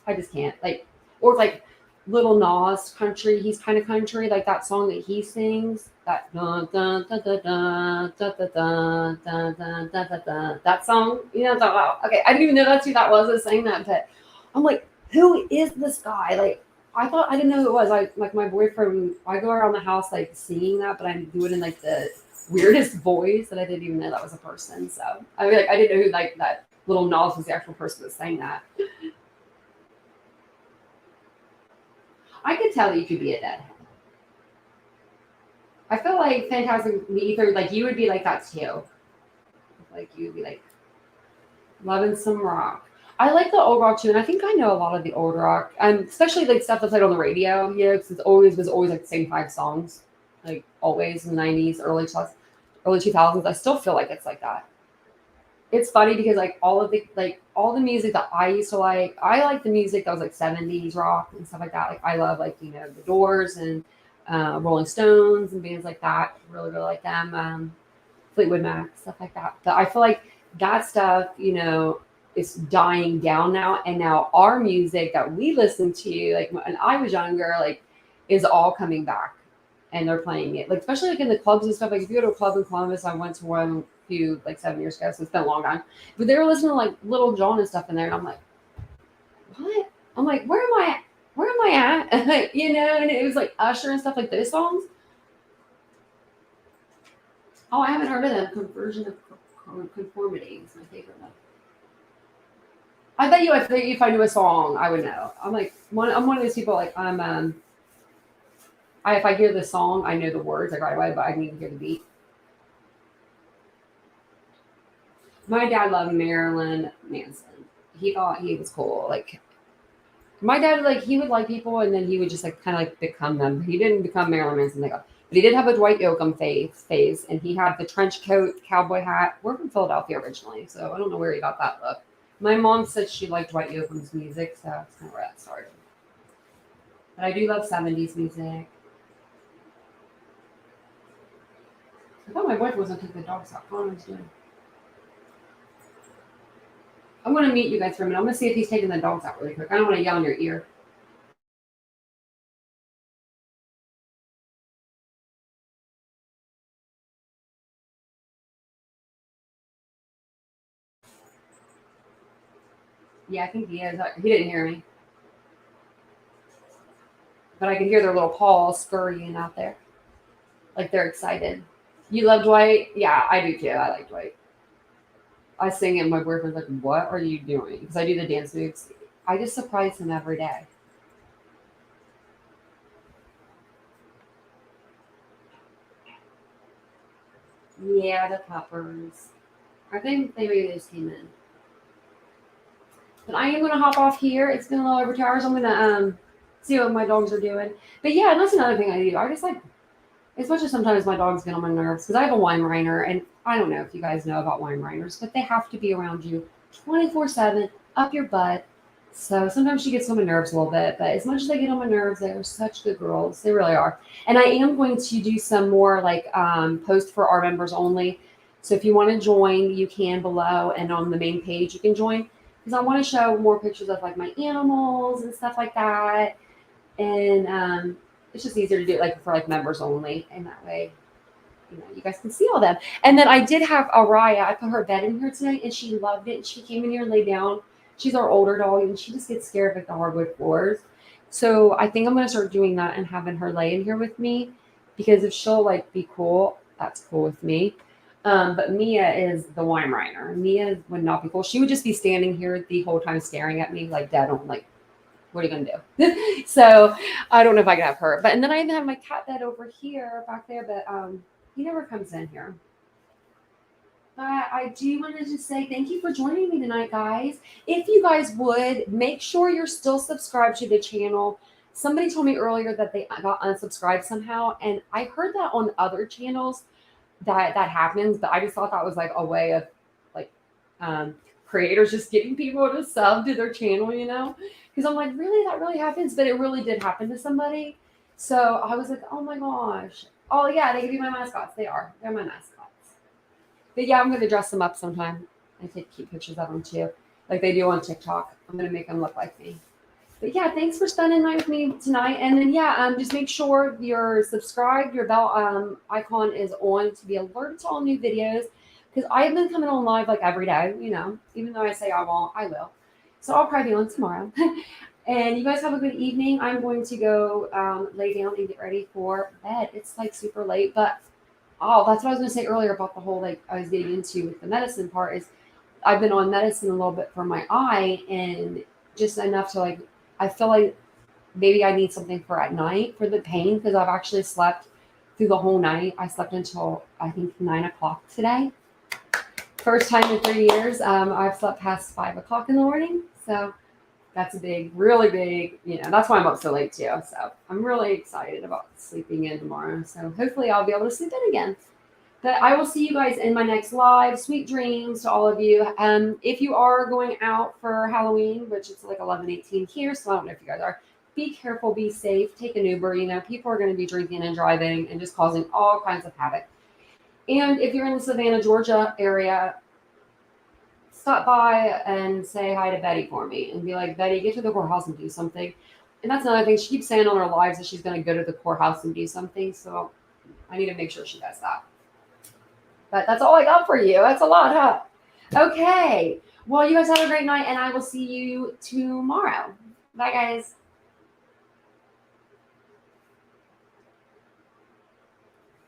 I just can't. Like, or like Little Nas country. He's kind of country. Like that song that he sings. That dun dun dun dun dun dun dun dun dun dun dun dun dun. That song. Okay, I didn't even know that's who that was that sang that. But I'm like, who is this guy? Like, I didn't know who it was. Like my boyfriend. I go around the house like singing that, but I do it in like the weirdest voice that I didn't even know that was a person. So I mean, like I didn't know who like that Little Nas was the actual person that sang that. I could tell you could be a deadhead. I feel like Fantastic Ether, like you would be like that too. Like you would be like loving some rock. I like the old rock too, and I think I know a lot of the old rock, especially like stuff that's played on the radio. Because it always was always like the same 5 songs, like always in the '90s, early 2000s. I still feel like it's like that. It's funny because like all the music that I used to like, I like the music that was like '70s rock and stuff like that. Like I love like the Doors and Rolling Stones and bands like that. Really really like them. Fleetwood Mac, stuff like that. But I feel like that stuff, is dying down now. And now our music that we listen to, like when I was younger, like is all coming back and they're playing it. Like especially like in the clubs and stuff. Like if you go to a club in Columbus, I went to one a few like 7 years ago, so it's been a long time. But they were listening to like Little John and stuff in there, and I'm like, what? I'm like, where am I at? Where am I at? And it was like Usher and stuff like those songs. Oh, I haven't heard of them. Conversion of Conformity is my favorite one. I bet you if I knew a song, I would know. I'm one of those people. Like I'm If I hear the song, I know the words like right away, but I need to hear the beat. My dad loved Marilyn Manson. He thought he was cool. Like my dad, like he would like people, and then he would just like kind of like become them. He didn't become Marilyn Manson, like, but he did have a Dwight Yoakam phase, and he had the trench coat, cowboy hat. We're from Philadelphia originally, so I don't know where he got that look. My mom said she liked Dwight Yoakam's music, so that's kind of where that started. But I do love '70s music. I thought my boyfriend was gonna take the dogs out. What was doing? I'm gonna mute you guys for a minute. I'm gonna see if he's taking the dogs out really quick. I don't want to yell in your ear. Yeah, I think he is. He didn't hear me, but I could hear their little paws scurrying out there, like they're excited. You love Dwight? Yeah, I do too. I like Dwight. I sing it, and my boyfriend's like, "What are you doing?" Because I do the dance moves. I just surprise him every day. Yeah, the peppers. I think they maybe just came in. But I am gonna hop off here. It's been a little over 2 hours. I'm gonna see what my dogs are doing. But yeah, and that's another thing I do. I just like as much as sometimes my dogs get on my nerves because I have a Weimaraner, and I don't know if you guys know about Weimaraners, but they have to be around you 24/7, up your butt. So sometimes she gets on my nerves a little bit, but as much as they get on my nerves, they are such good girls. They really are. And I am going to do some more like post for our members only. So if you want to join, you can below, and on the main page you can join because I want to show more pictures of like my animals and stuff like that. And it's just easier to do it like for like members only, and that way, you guys can see all them. And then I did have Araya. I put her bed in here tonight, and she loved it. She came in here and laid down. She's our older dog, and she just gets scared of like the hardwood floors. So I think I'm gonna start doing that and having her lay in here with me, because if she'll like be cool, that's cool with me. But Mia is the Weimaraner. Mia would not be cool. She would just be standing here the whole time staring at me like dead on, like, what are you gonna do? So I don't know if I can have her. But and then I even have my cat bed over here back there, but he never comes in here. But I do want to just say thank you for joining me tonight, guys. If you guys would make sure you're still subscribed to the channel. Somebody told me earlier that they got unsubscribed somehow, and I heard that on other channels that happens, but I just thought that was like a way of like um, creators just getting people to sub to their channel, because I'm like, really, that really happens, but it really did happen to somebody. So I was like, oh my gosh. Oh yeah, they could be my mascots. They're my mascots. But yeah, I'm gonna dress them up sometime and take cute pictures of them too, like they do on TikTok. I'm gonna make them look like me. But yeah, thanks for spending the night with me tonight. And then yeah, just make sure you're subscribed. Your bell icon is on to be alerted to all new videos. Because I've been coming on live like every day. Even though I say I won't, I will. So I'll probably be on tomorrow. And you guys have a good evening. I'm going to go lay down and get ready for bed. It's like super late, but that's what I was going to say earlier about the whole like I was getting into with the medicine part is I've been on medicine a little bit for my eye and just enough to like I feel like maybe I need something for at night for the pain because I've actually slept through the whole night. I slept until I think 9 o'clock today. First time in 3 years. I've slept past 5 o'clock in the morning. So that's a big, really big, that's why I'm up so late too. So I'm really excited about sleeping in tomorrow. So hopefully I'll be able to sleep in again. But I will see you guys in my next live. Sweet dreams to all of you. If you are going out for Halloween, which it's like 11:18 here, so I don't know if you guys are, be careful, be safe, take an Uber. People are going to be drinking and driving and just causing all kinds of havoc. And if you're in the Savannah, Georgia area, stop by and say hi to Betty for me and be like, Betty, get to the courthouse and do something. And that's another thing. She keeps saying on her lives that she's going to go to the courthouse and do something. So I need to make sure she does that. But that's all I got for you. That's a lot, huh? Okay. Well, you guys have a great night, and I will see you tomorrow. Bye, guys.